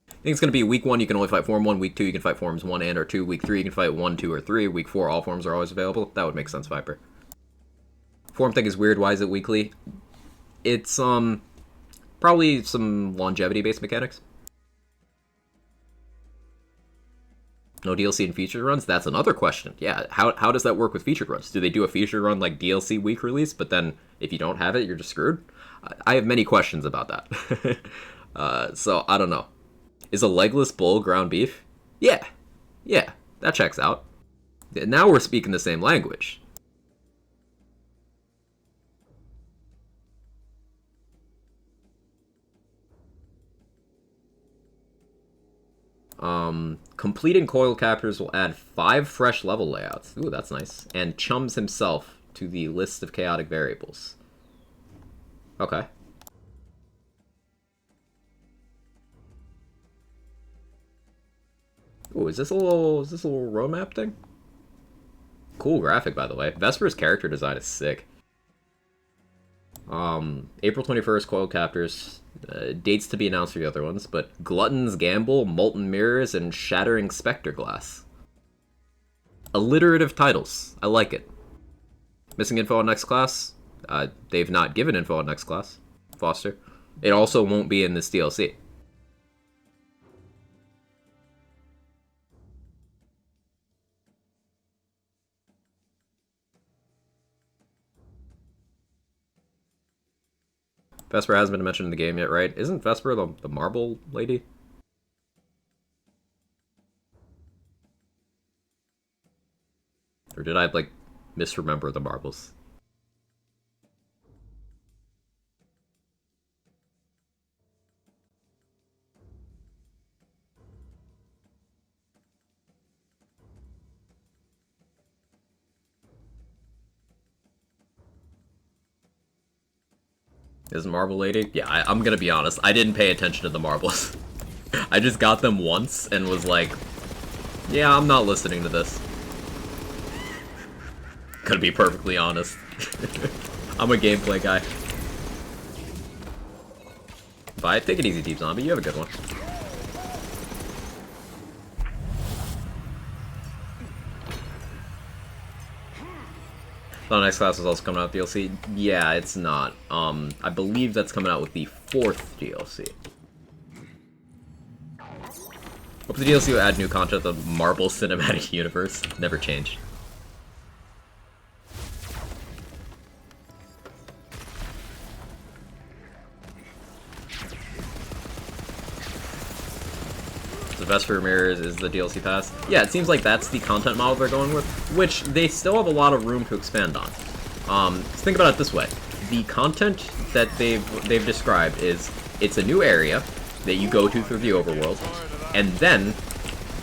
I think it's going to be week 1, you can only fight Form 1, week 2, you can fight Forms 1 and or 2, week 3, you can fight 1, 2, or 3, week 4, all forms are always available. That would make sense, Viper. Form thing is weird, why is it weekly? It's, probably some longevity-based mechanics. No DLC and featured runs? That's another question. Yeah, how does that work with featured runs? Do they do a featured run like DLC week release, but then if you don't have it, you're just screwed? I have many questions about that. So, I don't know. Is a legless bull ground beef? Yeah, that checks out. Now we're speaking the same language. Completing coil captures will add 5 fresh level layouts. Ooh, that's nice. And chums himself to the list of chaotic variables. Okay. Ooh, is this a little roadmap thing? Cool graphic, by the way. Vesper's character design is sick. April 21st, coil captors. Dates to be announced for the other ones, but Glutton's Gamble, Molten Mirrors, and Shattering Spectre Glass. Alliterative titles. I like it. Missing info on next class? They've not given info on next class. Foster. It also won't be in this DLC. Vesper hasn't been mentioned in the game yet, right? Isn't Vesper the marble lady? Or did I, like, misremember the marbles? Is Marble Lady? Yeah, I'm gonna be honest. I didn't pay attention to the marbles. I just got them once and was like, yeah, I'm not listening to this. Gonna be perfectly honest. I'm a gameplay guy. Bye. Take it easy, Deep Zombie. You have a good one. The next class is also coming out with DLC. Yeah, it's not. I believe that's coming out with the 4th DLC. Hope the DLC will add new content to the Marble Cinematic Universe. Never changed. The Vesper Mirrors is the DLC pass. Yeah, it seems like that's the content model they're going with, which they still have a lot of room to expand on. Think about it this way. The content that they've described is, it's a new area that you go to through the overworld, and then,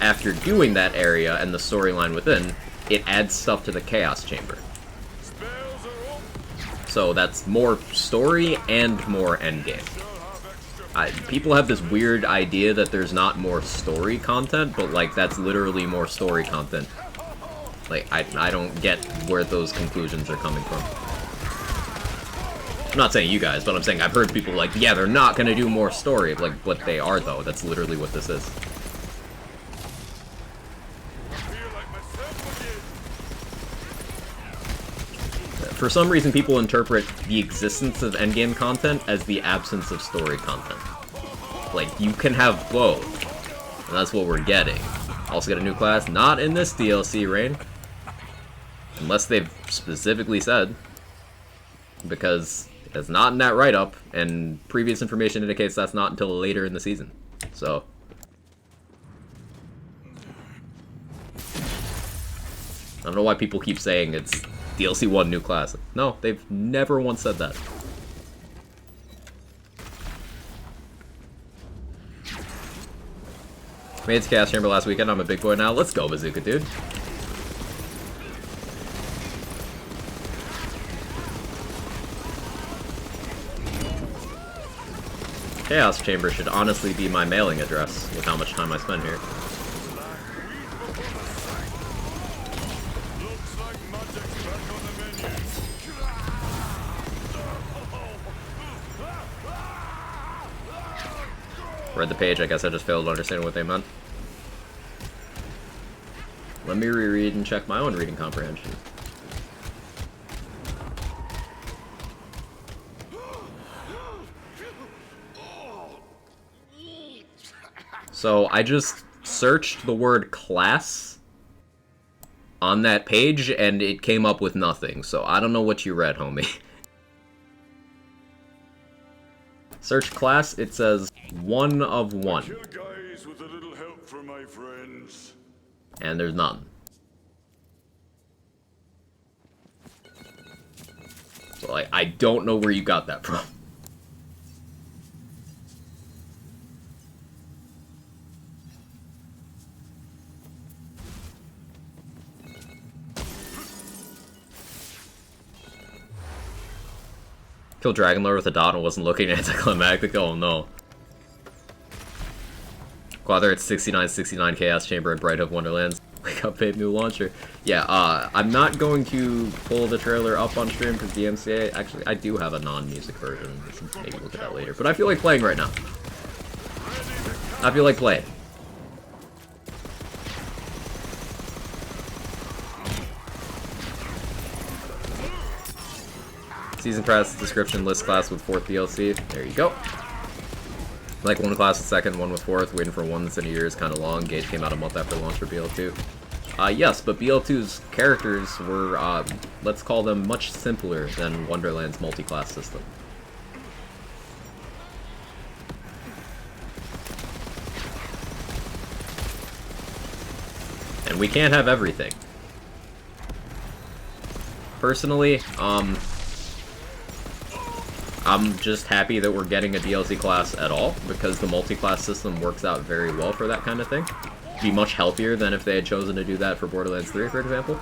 after doing that area and the storyline within, it adds stuff to the Chaos Chamber. So that's more story and more endgame. People have this weird idea that there's not more story content, but, like, that's literally more story content. Like, I don't get where those conclusions are coming from. I'm not saying you guys, but I'm saying I've heard people like, yeah, they're not gonna do more story. Like, what they are, though. That's literally what this is. For some reason, people interpret the existence of endgame content as the absence of story content. Like, you can have both, and that's what we're getting. Also get a new class, not in this DLC, Rain. Unless they've specifically said. because it's not in that write-up, and previous information indicates that's not until later in the season. So I don't know why people keep saying it's DLC 1 new class. No, they've never once said that. Made it to Chaos Chamber last weekend. I'm a big boy now. Let's go, Bazooka, dude. Chaos Chamber should honestly be my mailing address with how much time I spend here. Read the page, I guess I just failed to understand what they meant. Let me reread and check my own reading comprehension. So I just searched the word class on that page and it came up with nothing, so I don't know what you read, homie. Search class, it says 1 of 1. Kill guys with a little help from my friends. And there's none. So I don't know where you got that from. Kill Dragon Lord with a dot and wasn't looking anticlimactic. Oh no. Quadra at 6969 Chaos Chamber and Bright Hope Wonderlands. Wake up, babe, new launcher. Yeah, I'm not going to pull the trailer up on stream because the MCA. Actually, I do have a non-music version. We can maybe look at that later. But I feel like playing right now. I feel like playing. Season Pass description list class with 4th DLC. There you go. Like one class with 2nd, one with 4th. Waiting for one that's in a year is kind of long. Gauge came out a month after launch for BL2. Yes, but BL2's characters were, let's call them much simpler than Wonderland's multi-class system. And we can't have everything. Personally, I'm just happy that we're getting a DLC class at all, because the multi-class system works out very well for that kind of thing. It'd be much healthier than if they had chosen to do that for Borderlands 3, for example.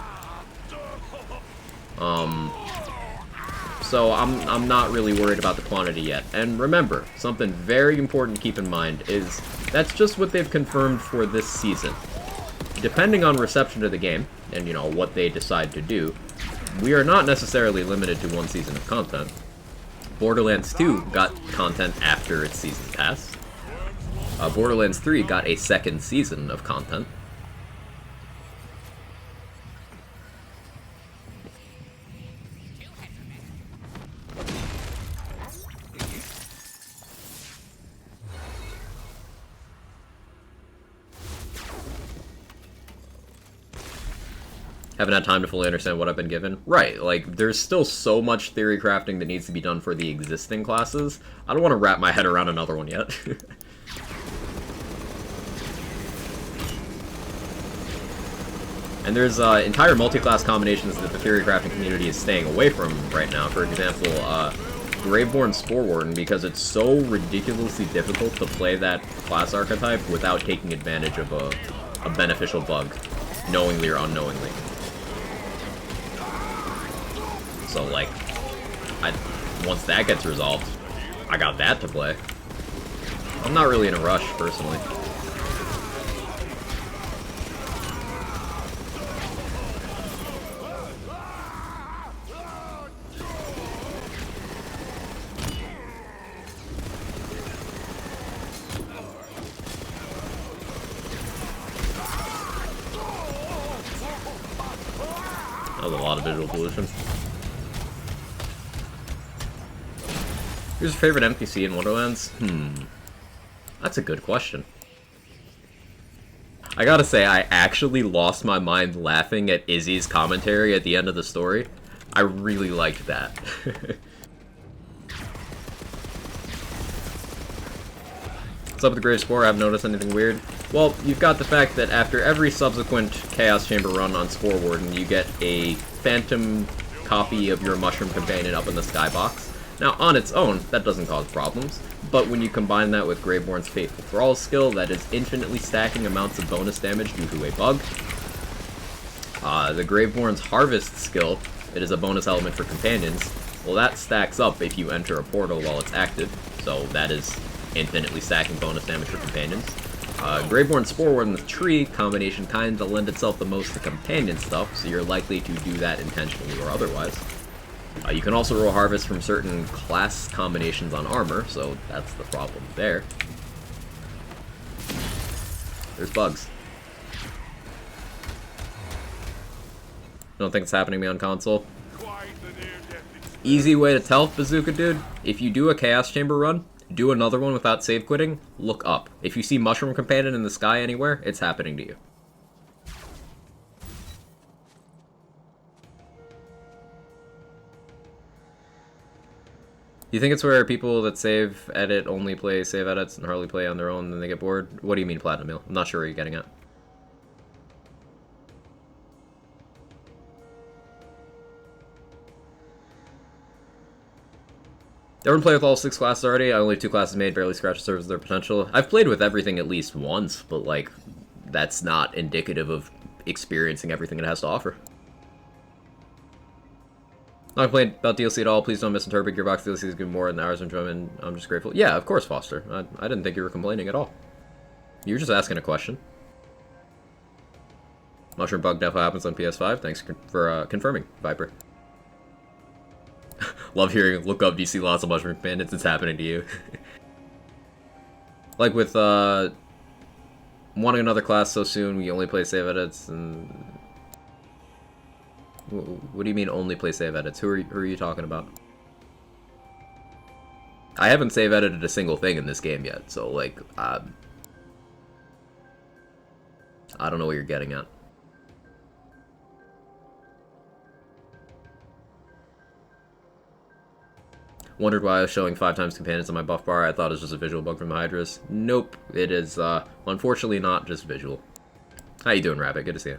So I'm not really worried about the quantity yet. And remember, something very important to keep in mind is that's just what they've confirmed for this season. Depending on reception to the game, and you know, what they decide to do, we are not necessarily limited to one season of content. Borderlands 2 got content after its season pass. Borderlands 3 got a 2nd season of content. Haven't had time to fully understand what I've been given. Right, like, there's still so much theory crafting that needs to be done for the existing classes. I don't want to wrap my head around another one yet. And there's entire multi-class combinations that the theory crafting community is staying away from right now. For example, Graveborn Spore Warden, because it's so ridiculously difficult to play that class archetype without taking advantage of a beneficial bug, knowingly or unknowingly. So, like, once that gets resolved, I got that to play. I'm not really in a rush, personally. That was a lot of visual pollution. Who's your favorite NPC in Wonderlands? That's a good question. I gotta say, I actually lost my mind laughing at Izzy's commentary at the end of the story. I really liked that. What's up with the Grave Spore? I haven't noticed anything weird. Well, you've got the fact that after every subsequent Chaos Chamber run on Spore Warden, you get a phantom copy of your Mushroom Companion up in the skybox. Now, on its own, that doesn't cause problems, but when you combine that with Graveborn's Fateful Thrall skill that is infinitely stacking amounts of bonus damage due to a bug, the Graveborn's Harvest skill, it is a bonus element for companions, well, that stacks up if you enter a portal while it's active, so that is infinitely stacking bonus damage for companions. Graveborn Spore Warden with Tree combination kinda lend itself the most to companion stuff, so you're likely to do that intentionally or otherwise. You can also roll Harvest from certain class combinations on armor, so that's the problem there. There's bugs. Don't think it's happening to me on console. Easy way to tell, Bazooka Dude, if you do a Chaos Chamber run, do another one without save quitting, look up. If you see Mushroom Companion in the sky anywhere, it's happening to you. You think it's where people that save edit only play save edits and hardly play on their own and then they get bored? What do you mean, Platinum Meal? I'm not sure what you're getting at. Everyone play with all 6 classes already? I only have 2 classes made, barely scratched the surface of their potential. I've played with everything at least once, but like, that's not indicative of experiencing everything it has to offer. Not complaining about DLC at all, please don't misinterpret. Gearbox DLC is good more than hours of enjoyment. I'm just grateful. Yeah, of course, Foster. I didn't think you were complaining at all. You were just asking a question. Mushroom bug definitely happens on PS5. Thanks for confirming, Viper. Love hearing, look up, you see lots of Mushroom Bandits, it's happening to you. Like with, wanting another class so soon, we only play save edits, and... What do you mean only play save edits? Who are you talking about? I haven't save edited a single thing in this game yet, so like, I don't know what you're getting at. Wondered why I was showing 5 times companions on my buff bar. I thought it was just a visual bug from the Hydras. Nope, it is unfortunately not just visual. How you doing, Rabbit? Good to see you.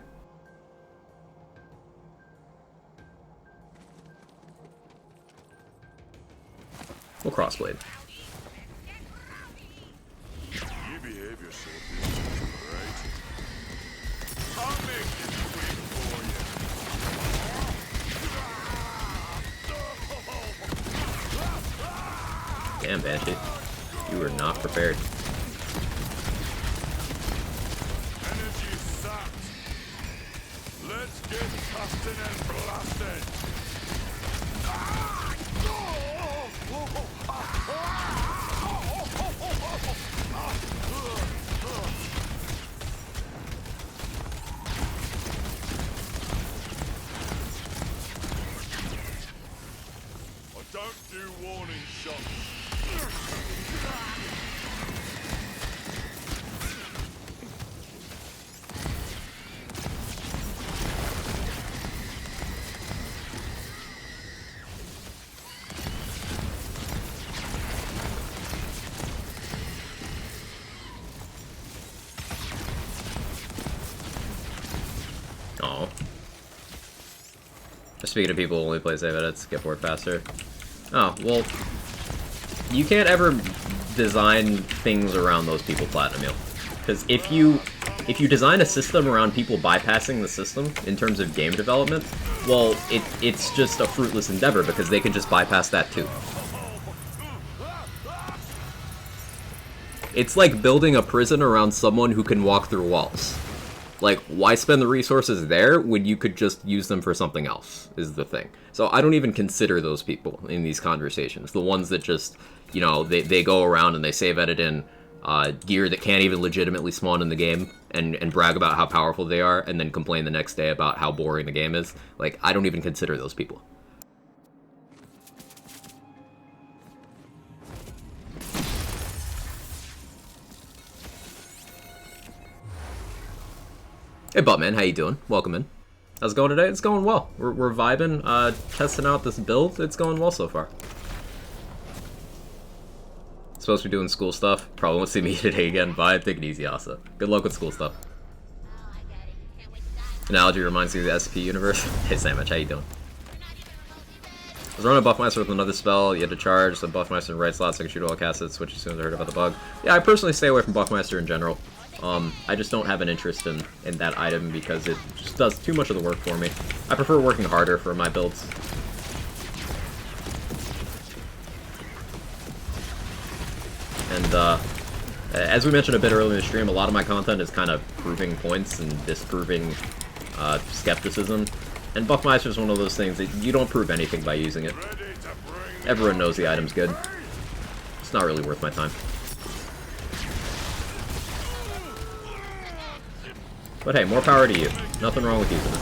We'll crossblade. You behave yourself, right? I'll make this quick for you. Damn, Banshee. You were not prepared. Energy sapped. Let's get casting and blasted. Don't do warning shots. Oh. Speaking of people who only play save edits, get bored faster. Oh, well, you can't ever design things around those people, Platinum Meal. Because if you design a system around people bypassing the system in terms of game development, well, it's just a fruitless endeavor because they can just bypass that too. It's like building a prison around someone who can walk through walls. Like, why spend the resources there when you could just use them for something else, is the thing. So I don't even consider those people in these conversations. The ones that just, you know, they go around and they save edit in gear that can't even legitimately spawn in the game and brag about how powerful they are and then complain the next day about how boring the game is. Like, I don't even consider those people. Hey Buttman, how you doing? Welcome in. How's it going today? It's going well. We're vibing, testing out this build. It's going well so far. supposed to be doing school stuff. Probably won't see me today again. Bye. Take it easy, Asa. Good luck with school stuff. Analogy reminds me of the SP universe. Hey, Sandwich, how you doing? I was running Buffmeister with another spell. You had to charge the Buffmeister in the right slot so I could shoot all cast it, switch as soon as I heard about the bug. Yeah, I personally stay away from Buffmeister in general. I just don't have an interest in that item because it just does too much of the work for me. I prefer working harder for my builds. And, as we mentioned a bit earlier in the stream, a lot of my content is kind of proving points and disproving skepticism. And Buffmeister is one of those things that you don't prove anything by using it. Everyone knows the item's good. It's not really worth my time. But hey, more power to you. Nothing wrong with using it.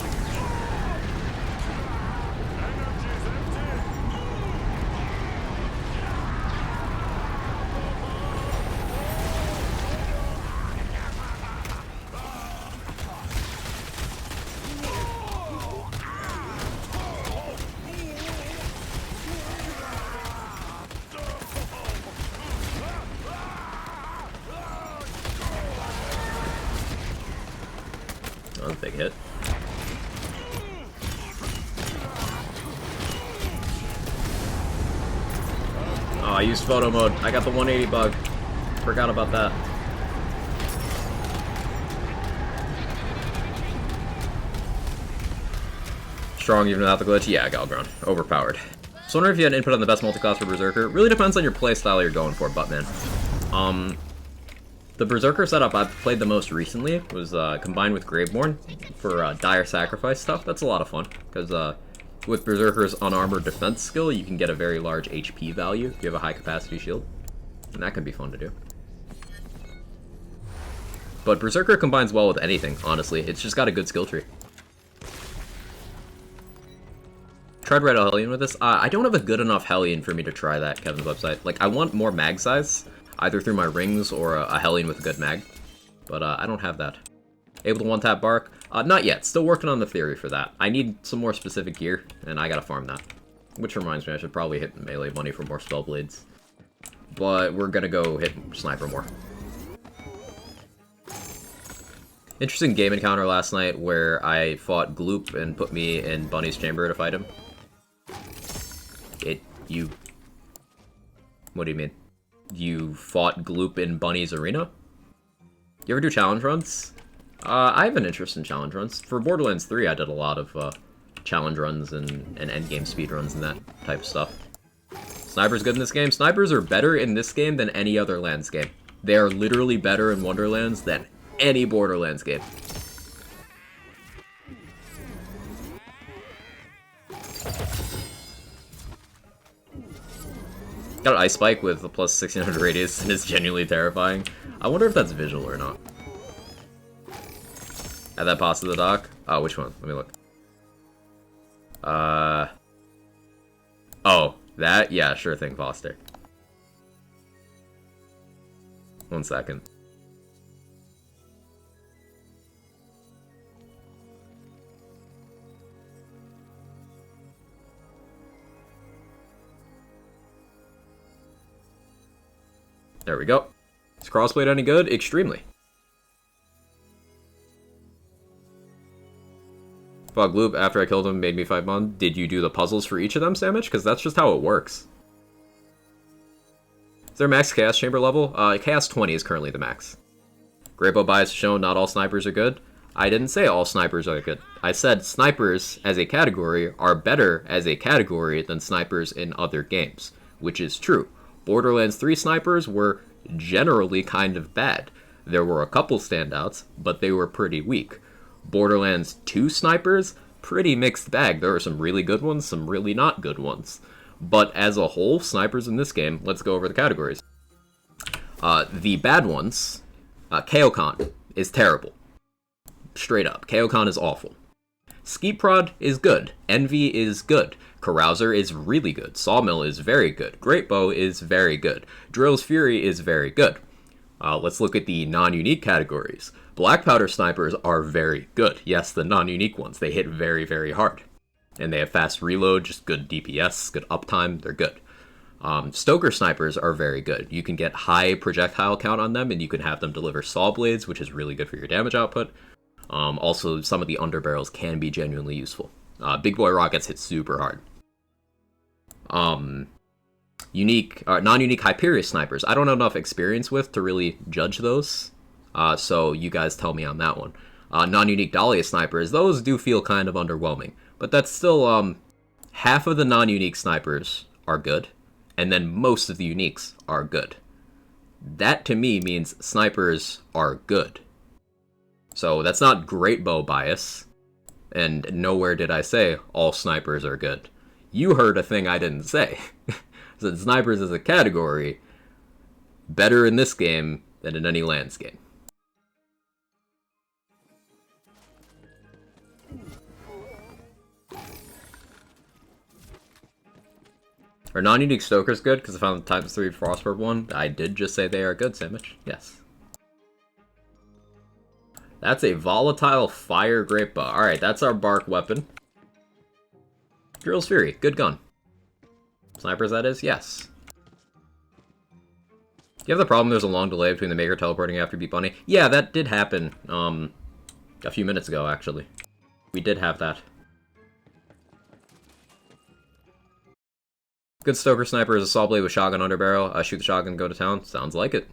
That was a big hit. Oh, I used photo mode. I got the 180 bug. Forgot about that. Strong even without the glitch? Yeah, Galgron. Overpowered. So I wonder if you had input on the best multi-class for Berserker. Really depends on your playstyle you're going for, Buttman. The Berserker setup I've played the most recently was combined with Graveborn for dire sacrifice stuff. That's a lot of fun, because with Berserker's unarmored defense skill, you can get a very large HP value if you have a high capacity shield. And that can be fun to do. But Berserker combines well with anything, honestly. It's just got a good skill tree. Tried Red Hellion with this. I don't have a good enough Hellion for me to try that, Kevin's website. Like, I want more mag size, either through my rings or a Hellion with a good mag. But I don't have that. Able to one-tap Bark? Not yet. Still working on the theory for that. I need some more specific gear, and I gotta farm that. Which reminds me, I should probably hit melee money for more Spellblades. But we're gonna go hit Sniper more. Interesting game encounter last night where I fought Gloop and put me in Bunny's chamber to fight him. What do you mean? You fought Gloop in Bunny's arena? You ever do challenge runs? I have an interest in challenge runs. For Borderlands 3, I did a lot of challenge runs and endgame speed runs and that type of stuff. Snipers good in this game? Snipers are better in this game than any other Lands game. They are literally better in Wonderlands than any Borderlands game. Got an Ice Spike with a plus 1600 radius and it's genuinely terrifying. I wonder if that's visual or not. Add that pasta to the dock? Oh, which one? Let me look. Oh, that? Yeah, sure thing, Foster. 1 second. There we go. Is Crossblade any good? Extremely. Fog Loop, after I killed him, made me fight Mon. Did you do the puzzles for each of them, Sandwich? Because that's just how it works. Is there max Chaos Chamber level? Chaos 20 is currently the max. Grappo bias shown, not all snipers are good. I didn't say all snipers are good. I said snipers as a category are better as a category than snipers in other games, which is true. Borderlands 3 snipers were generally kind of bad. There were a couple standouts, but they were pretty weak. Borderlands 2 snipers, pretty mixed bag. There are some really good ones, some really not good ones. But as a whole, snipers in this game, let's go over the categories. The bad ones, Kaokon is terrible. Straight up, Kaokon is awful. Skeet Prod is good. Envy is good. Carouser is really good. Sawmill is very good. Great Bow is very good. Drill's Fury is very good. Let's look at the non-unique categories. Black Powder Snipers are very good. Yes, the non-unique ones. They hit very, very hard. And they have fast reload, just good DPS, good uptime. They're good. Stoker snipers are very good. You can get high projectile count on them, and you can have them deliver saw blades, which is really good for your damage output. Also, some of the underbarrels can be genuinely useful. Big boy rockets hit super hard. Non-unique Hyperion snipers, I don't have enough experience with to really judge those. So you guys tell me on that one. Non-unique Dahlia snipers, those do feel kind of underwhelming. But that's still, half of the non-unique snipers are good, and then most of the uniques are good. That to me means snipers are good. So that's not great bow bias, and nowhere did I say all snipers are good. You heard a thing I didn't say. So snipers as a category, better in this game than in any lands game. Are non-unique Stokers good? Because I found the ×3 Frostburg one. I did just say they are good, Sandwich. Yes. That's a volatile fire grape bow. Alright, that's our bark weapon. Drill's Fury, good gun. Snipers, that is? Yes. Do you have the problem there's a long delay between the Maker teleporting after you beat Bunny? Yeah, that did happen, a few minutes ago, actually. We did have that. Good Stoker sniper is a saw blade with shotgun underbarrel. Shoot the shotgun, go to town. Sounds like it.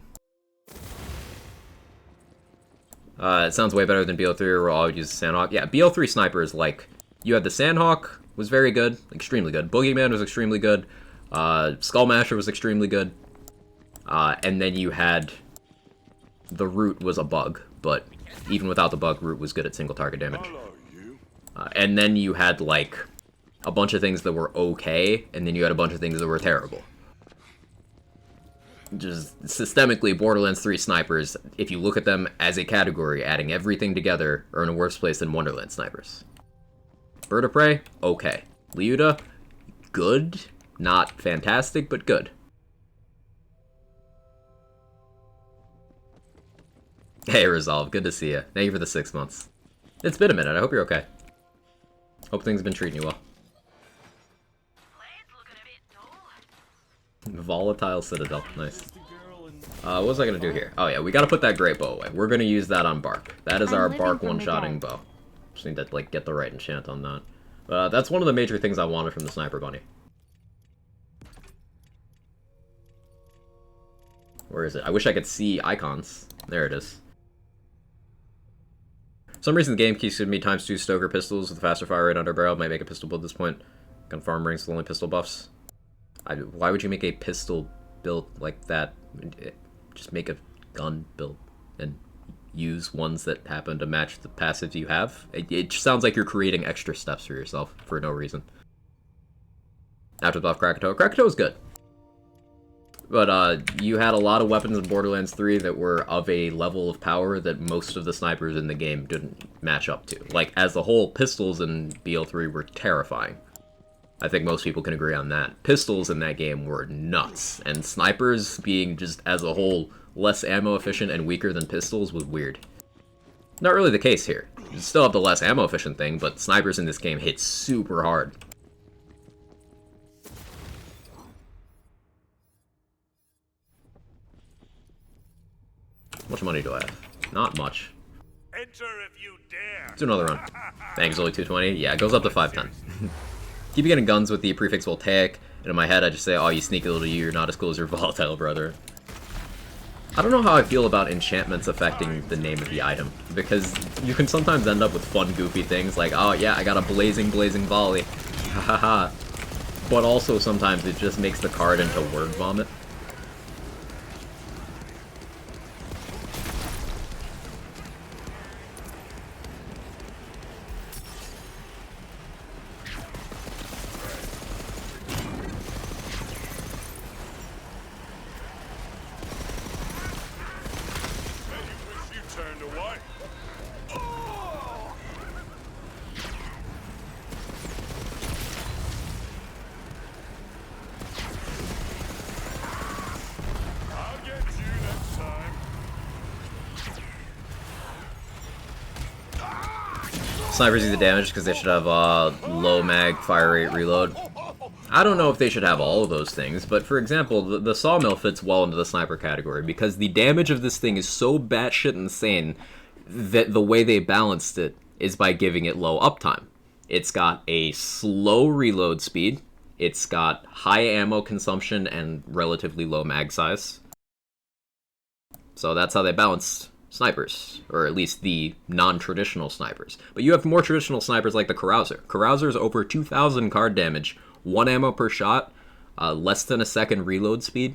It sounds way better than BO3 where I would use the Sandhawk. Yeah, BO3 sniper is like, you had the Sandhawk, was very good, extremely good. Boogeyman was extremely good. Skullmasher was extremely good. And then you had the Root was a bug, but even without the bug, Root was good at single target damage. And then you had like a bunch of things that were okay, and then you had a bunch of things that were terrible. Just systemically, Borderlands 3 snipers, if you look at them as a category, adding everything together, are in a worse place than Wonderland snipers. Bird of Prey, okay. Liuda, good. Not fantastic, but good. Hey, Resolve, good to see you. Thank you for the 6 months. It's been a minute, I hope you're okay. Hope things have been treating you well. Volatile Citadel, nice. What was I gonna do here? Oh yeah, we gotta put that great bow away. We're gonna use that on Bark. That is our Bark one-shotting bow. Just need to like get the right enchant on that. That's one of the major things I wanted from the Sniper Bunny. Where is it? I wish I could see icons. There it is. For some reason the game keeps giving me ×2 Stoker pistols with a faster fire rate under barrel. Might make a pistol build at this point. Gun farm rings with only pistol buffs. Why would you make a pistol build like that? Just make a gun build and use ones that happen to match the passives you have. It just sounds like you're creating extra steps for yourself for no reason. After buff Krakatoa. Krakatoa is good. But you had a lot of weapons in Borderlands 3 that were of a level of power that most of the snipers in the game didn't match up to. Like, as a whole, pistols in BO3 were terrifying. I think most people can agree on that. Pistols in that game were nuts, and snipers being just, as a whole, less ammo efficient and weaker than pistols was weird. Not really the case here. You still have the less ammo efficient thing, but snipers in this game hit super hard. How much money do I have? Not much. Enter if you dare. Let's do another run. Thanks, only 220. Yeah, it goes up to 510. Keep getting guns with the prefix voltaic, and in my head I just say, oh, you sneaky little you, you're not as cool as your volatile brother. I don't know how I feel about enchantments affecting the name of the item, because you can sometimes end up with fun, goofy things like, oh yeah, I got a blazing volley, hahaha. But also sometimes it just makes the card into word vomit. Snipers use the damage because they should have low mag, fire rate, reload. I don't know if they should have all of those things, but for example, the sawmill fits well into the sniper category because the damage of this thing is so batshit insane that the way they balanced it is by giving it low uptime. It's got a slow reload speed, it's got high ammo consumption and relatively low mag size. So that's how they balanced snipers, or at least the non-traditional snipers. But you have more traditional snipers like the Carouser. Carouser's over 2,000 card damage, 1 ammo per shot, less than a second reload speed.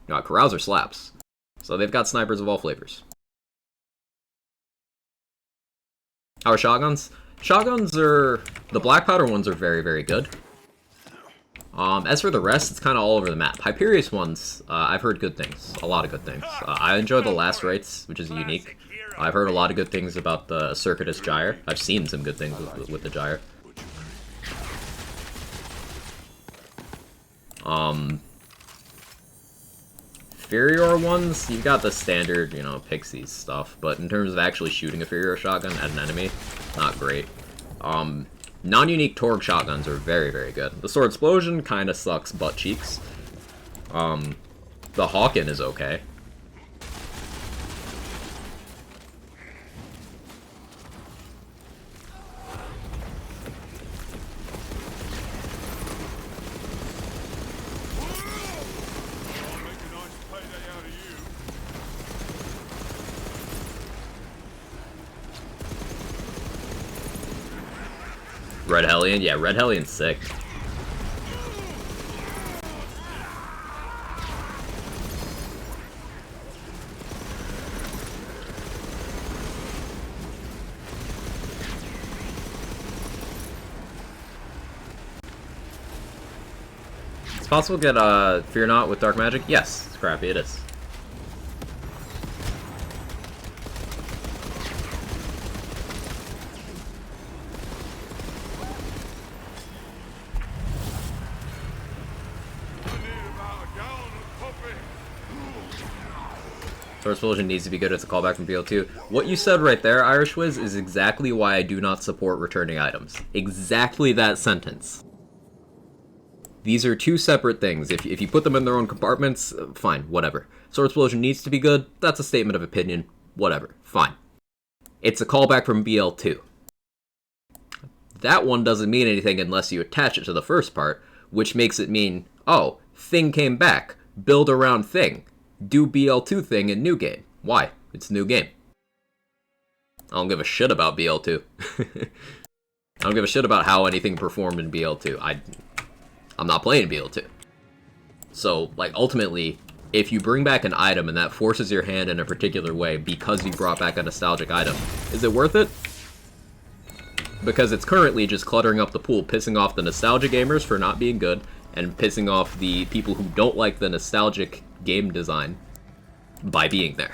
Carouser slaps. So they've got snipers of all flavors. How are shotguns? Shotguns are... the black powder ones are very, very good. As for the rest, it's kind of all over the map. Hyperius ones, I've heard good things. A lot of good things. I enjoy the Last Rites, which is unique. I've heard a lot of good things about the Circuitous Gyre. I've seen some good things with the Gyre. Furior ones, you've got the standard, you know, Pixies stuff, but in terms of actually shooting a Furior shotgun at an enemy, not great. Non-unique Torg shotguns are very, very good. The Sword Explosion kind of sucks butt cheeks. The Hawken is okay. Red Hellion? Yeah, Red Hellion's sick. It's possible to get Fear Not with Dark Magic? Yes, it's crappy, it is. Sword Explosion needs to be good as a callback from BL2. What you said right there, Irish Wiz, is exactly why I do not support returning items. Exactly that sentence. These are two separate things. If you put them in their own compartments, fine, whatever. Sword Explosion needs to be good, that's a statement of opinion, whatever, fine. It's a callback from BL2. That one doesn't mean anything unless you attach it to the first part, which makes it mean, oh, Thing came back, build around Thing. Do BL2 thing in new game. Why? It's a new game. I don't give a shit about BL2. I don't give a shit about how anything performed in BL2. I'm not playing BL2. So, like, ultimately, if you bring back an item and that forces your hand in a particular way because you brought back a nostalgic item, is it worth it? Because it's currently just cluttering up the pool, pissing off the nostalgia gamers for not being good, and pissing off the people who don't like the nostalgic game design by being there.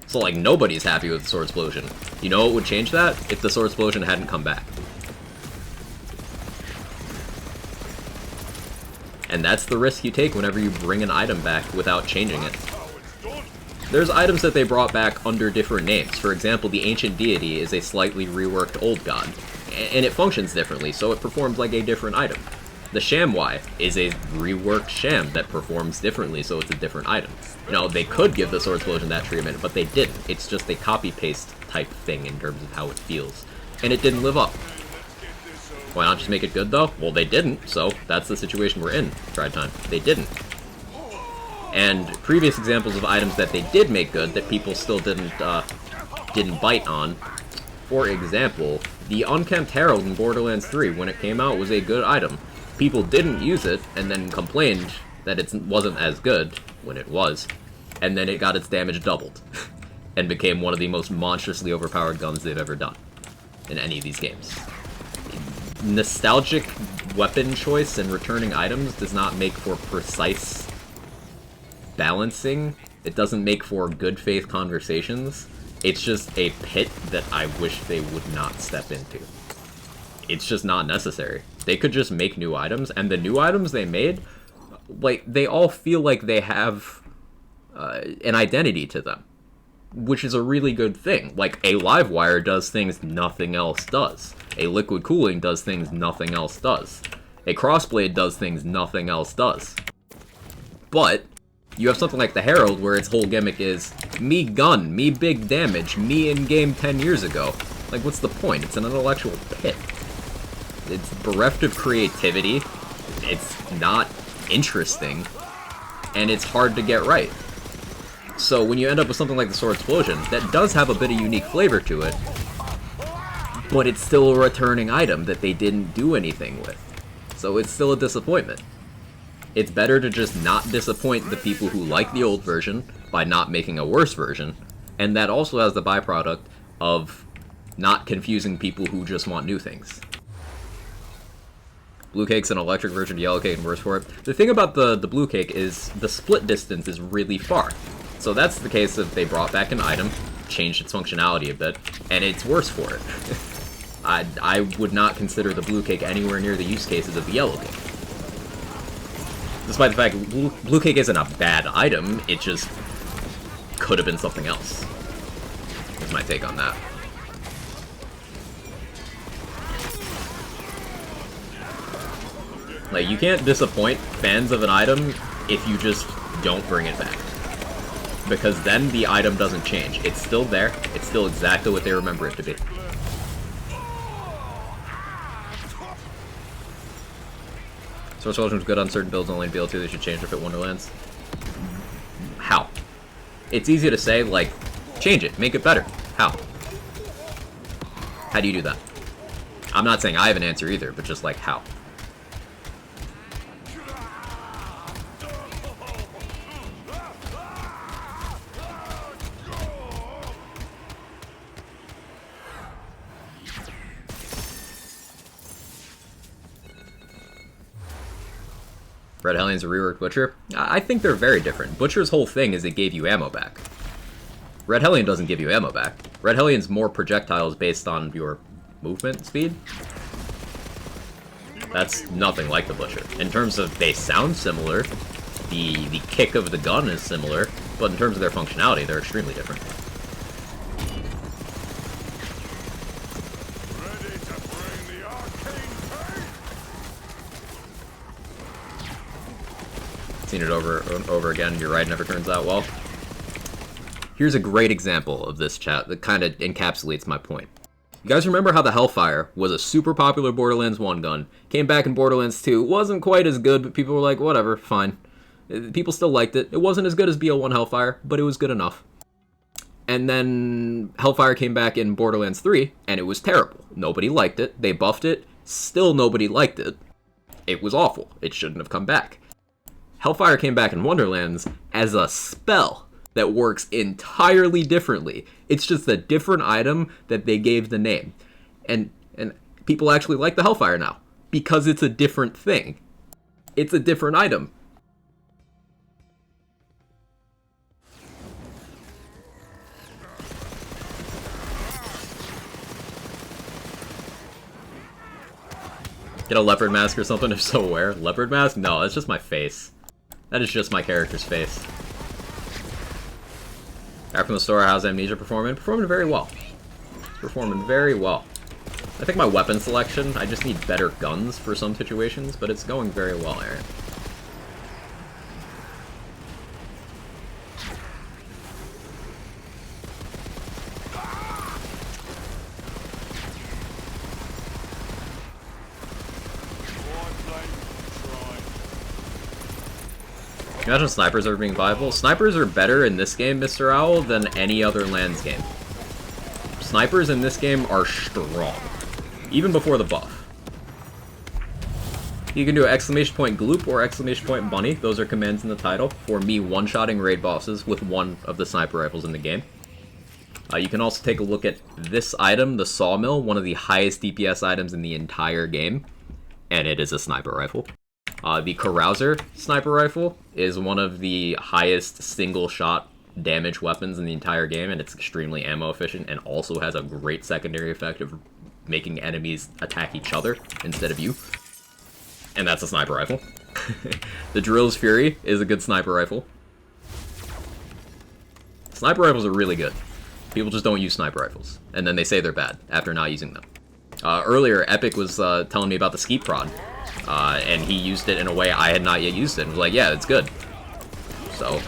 So, like, nobody's happy with the Sword Explosion. You know what would change that? If the Sword Explosion hadn't come back. And that's the risk you take whenever you bring an item back without changing it. There's items that they brought back under different names. For example, the Ancient Deity is a slightly reworked Old God, and it functions differently, so it performs like a different item. The Shamwai is a reworked Sham that performs differently, so it's a different item. You know, they could give the Sword Explosion that treatment, but they didn't. It's just a copy-paste type thing in terms of how it feels. And it didn't live up. Why not just make it good, though? Well, they didn't, so that's the situation we're in, Tried Time. They didn't. And previous examples of items that they did make good that people still didn't bite on. For example, the Unkempt Herald in Borderlands 3, when it came out, was a good item. People didn't use it, and then complained that it wasn't as good, when it was, and then it got its damage doubled, and became one of the most monstrously overpowered guns they've ever done in any of these games. Nostalgic weapon choice and returning items does not make for precise balancing. It doesn't make for good faith conversations. It's just a pit that I wish they would not step into. It's just not necessary. They could just make new items, and the new items they made, like, they all feel like they have an identity to them, which is a really good thing. Like, a Livewire does things nothing else does. A Liquid Cooling does things nothing else does. A crossblade does things nothing else does. But you have something like the Herald where its whole gimmick is me gun, me big damage, me in game 10 years ago. Like, what's the point? It's an intellectual pit. It's bereft of creativity, it's not interesting, and it's hard to get right. So when you end up with something like the Sword Explosion, that does have a bit of unique flavor to it, but it's still a returning item that they didn't do anything with. So it's still a disappointment. It's better to just not disappoint the people who like the old version by not making a worse version, and that also has the byproduct of not confusing people who just want new things. Blue Cake's an electric version of Yellow Cake and worse for it. The thing about the Blue Cake is the split distance is really far. So that's the case if they brought back an item, changed its functionality a bit, and it's worse for it. I would not consider the Blue Cake anywhere near the use cases of the Yellow Cake. Despite the fact Blue Cake isn't a bad item, it just could have been something else. That's my take on that. Like, you can't disappoint fans of an item if you just don't bring it back. Because then the item doesn't change. It's still there. It's still exactly what they remember it to be. Source Explosion was good on certain builds, only in BL2 they should change if it Wonderlands. How? It's easy to say, like, change it, make it better. How? How do you do that? I'm not saying I have an answer either, but just like, how? Red Hellion's a reworked Butcher? I think they're very different. Butcher's whole thing is it gave you ammo back. Red Hellion doesn't give you ammo back. Red Hellion's more projectiles based on your movement speed. That's nothing like the Butcher. In terms of they sound similar, the kick of the gun is similar, but in terms of their functionality, they're extremely different. Ready to bring the arcane pain? Seen it over and over again. You're right, never turns out well. Here's a great example of this chat that kind of encapsulates my point. You guys remember how the Hellfire was a super popular Borderlands 1 gun, came back in Borderlands 2, wasn't quite as good, but people were like, whatever, fine. People still liked it. It wasn't as good as BL1 Hellfire, but it was good enough. And then Hellfire came back in Borderlands 3, and it was terrible. Nobody liked it. They buffed it. Still nobody liked it. It was awful. It shouldn't have come back. Hellfire came back in Wonderlands as a spell that works entirely differently. It's just a different item that they gave the name. And people actually like the Hellfire now, because it's a different thing. It's a different item. Get a leopard mask or something, if so where? Leopard mask? No, that's just my face. That is just my character's face. Back from the store, how's Amnesia performing? Performing very well. Performing very well. I think my weapon selection, I just need better guns for some situations, but it's going very well, Aaron. Imagine snipers ever being viable. Snipers are better in this game, Mr. Owl, than any other lands game. Snipers in this game are strong, even before the buff. You can do exclamation point gloop or exclamation point bunny. Those are commands in the title for me one-shotting raid bosses with one of the sniper rifles in the game. You can also take a look at this item, the Sawmill, one of the highest DPS items in the entire game, and it is a sniper rifle. The Carouser sniper rifle is one of the highest single-shot damage weapons in the entire game, and it's extremely ammo efficient and also has a great secondary effect of making enemies attack each other instead of you. And that's a sniper rifle. The Drill's Fury is a good sniper rifle. Sniper rifles are really good. People just don't use sniper rifles, and then they say they're bad after not using them. Earlier, Epic was telling me about the Skeet Prod, and he used it in a way I had not yet used it. And was like, yeah, it's good. So,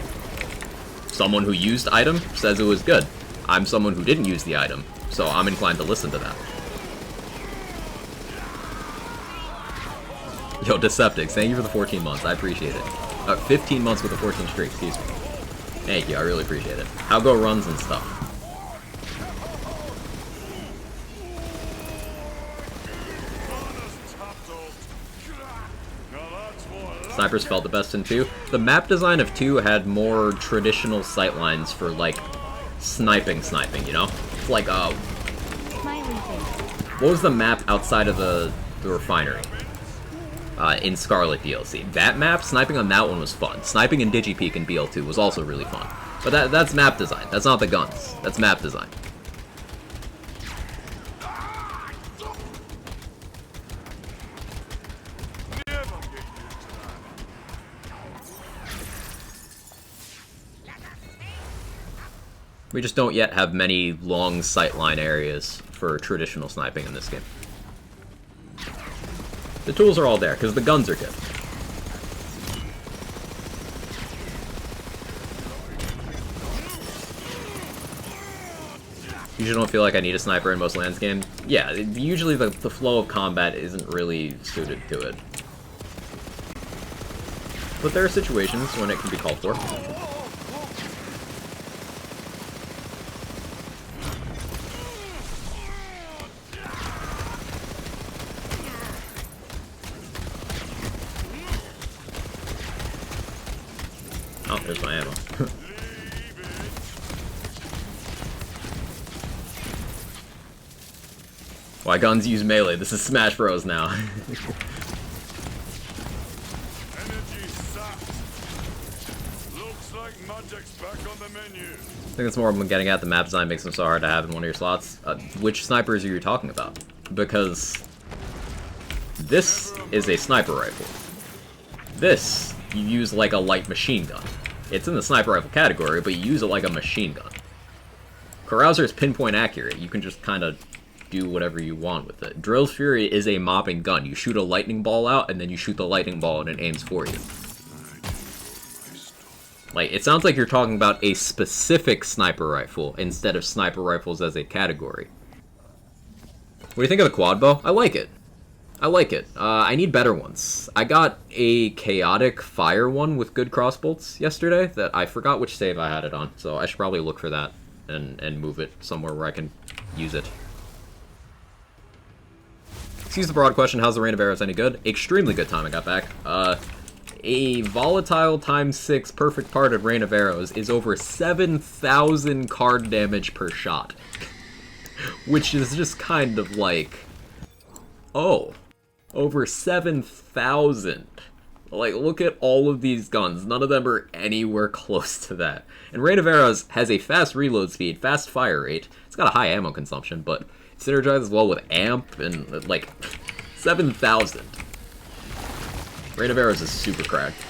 someone who used item says it was good. I'm someone who didn't use the item, so I'm inclined to listen to that. Yo, Deceptics, thank you for the 14 months. I appreciate it. 15 months with a 14 streak, excuse me. Thank you, I really appreciate it. How go runs and stuff? Snipers felt the best in 2. The map design of 2 had more traditional sightlines for, like, sniping, you know? Like, Smiley face. what was the map outside of the refinery? In Scarlet DLC. That map, sniping on that one was fun. Sniping in DigiPeak in BL2 was also really fun. But that's map design. That's not the guns. That's map design. We just don't yet have many long sightline areas for traditional sniping in this game. The tools are all there, because the guns are good. Usually don't feel like I need a sniper in most lands games. Yeah, usually the flow of combat isn't really suited to it. But there are situations when it can be called for. Oh, there's my ammo. Why guns use melee? This is Smash Bros. Now. Energy sapped. Looks like magic's back on the menu. I think that's more what I'm getting at. The map design makes them so hard to have in one of your slots. Which snipers are you talking about? Because this is a sniper rifle. This, you use like a light machine gun. It's in the sniper rifle category, but you use it like a machine gun. Carouser is pinpoint accurate. You can just kind of do whatever you want with it. Drill's Fury is a mopping gun. You shoot a lightning ball out, and then you shoot the lightning ball, and it aims for you. Like, it sounds like you're talking about a specific sniper rifle instead of sniper rifles as a category. What do you think of the quad bow? I like it. I like it. I need better ones. I got a chaotic fire one with good crossbolts yesterday that I forgot which save I had it on, so I should probably look for that and move it somewhere where I can use it. Excuse the broad question, how's the Rain of Arrows any good? Extremely good time I got back. A volatile ×6 perfect part of Rain of Arrows is over 7,000 card damage per shot. Which is just kind of like, oh, over 7,000. Like, look at all of these guns. None of them are anywhere close to that. And Rain of Arrows has a fast reload speed, fast fire rate. It's got a high ammo consumption, but it synergizes well with amp and, like, 7,000. Rain of Arrows is super cracked.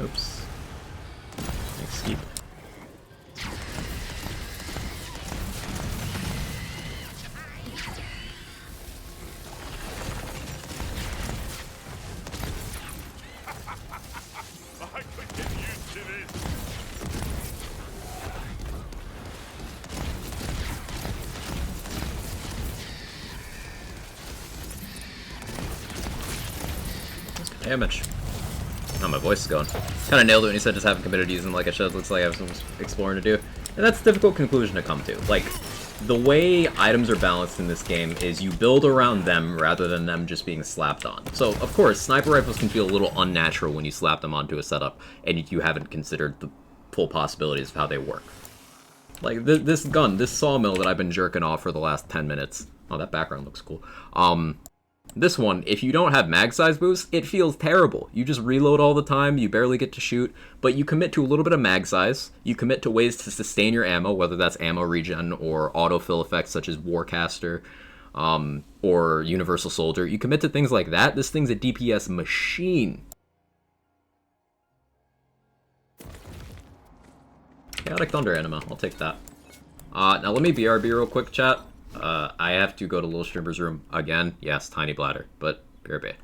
Oops. Escape. I could get used to this. That's good damage. Oh, my voice is going. Kind of nailed it when he said just haven't committed to using like I should. Looks like I have some exploring to do. And that's a difficult conclusion to come to. Like, the way items are balanced in this game is you build around them rather than them just being slapped on. So, of course, sniper rifles can feel a little unnatural when you slap them onto a setup and you haven't considered the full possibilities of how they work. Like, this gun, this sawmill that I've been jerking off for the last 10 minutes. Oh, that background looks cool. This one, if you don't have mag size boost, it feels terrible. You just reload all the time, you barely get to shoot, but you commit to a little bit of mag size, you commit to ways to sustain your ammo, whether that's ammo regen or autofill effects such as Warcaster, or Universal Soldier. You commit to things like that, this thing's a DPS machine. Chaotic Thunder Anima, I'll take that. Now let me BRB real quick, chat. I have to go to Little Strimber's room again. Yes, tiny bladder, but BRB.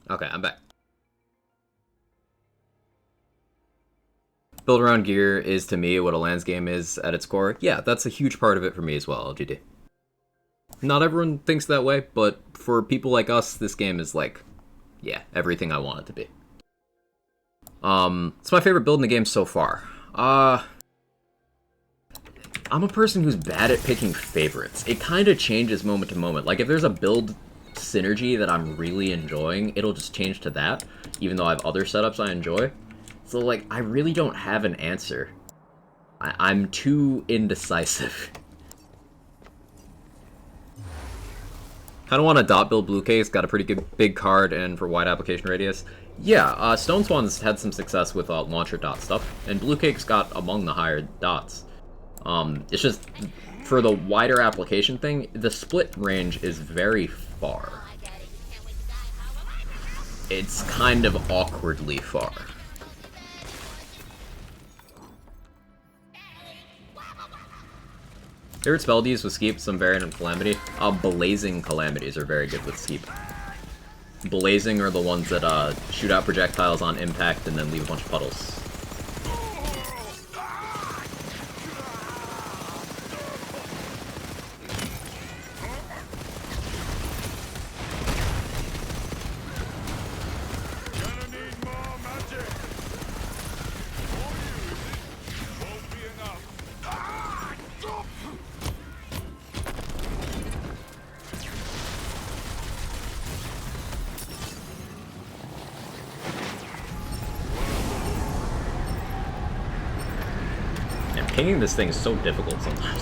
Okay, I'm back. Build around gear is, to me, what a LANs game is at its core. Yeah, that's a huge part of it for me as well, LGD. Not everyone thinks that way, but for people like us, this game is like, yeah, everything I want it to be. It's my favorite build in the game so far. I'm a person who's bad at picking favorites. It kind of changes moment to moment. Like, if there's a build synergy that I'm really enjoying, it'll just change to that, even though I have other setups I enjoy. So, like, I really don't have an answer. I'm too indecisive. Kind of want a dot build Blue Case, got a pretty good big card and for wide application radius. Yeah, Stone Swan's had some success with launcher dot stuff, and Blue Cake's got among the higher dots. It's just, for the wider application thing, the split range is very far. It's kind of awkwardly far. Favorite spell to use with Skeep, some variant of Calamity. Blazing Calamities are very good with Skeep. Blazing are the ones that shoot out projectiles on impact and then leave a bunch of puddles. Pinging this thing is so difficult sometimes.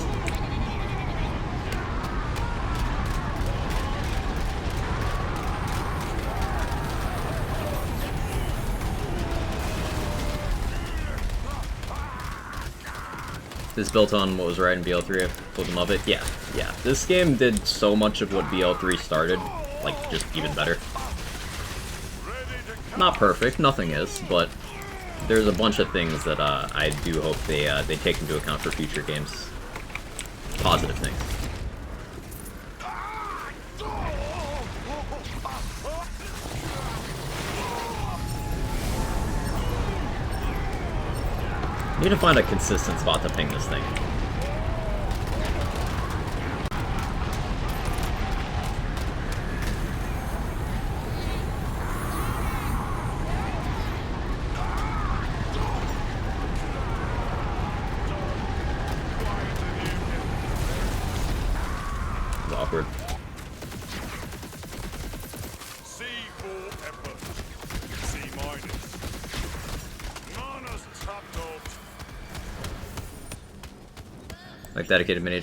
This is built on what was right in BL3, I fucking love it. Yeah. This game did so much of what BL3 started, like, just even better. Not perfect, nothing is, but there's a bunch of things that I do hope they take into account for future games. Positive things. Need to find a consistent spot to ping this thing. It's awkward. C4 effort. C minus. Minus top note. Like dedicated mini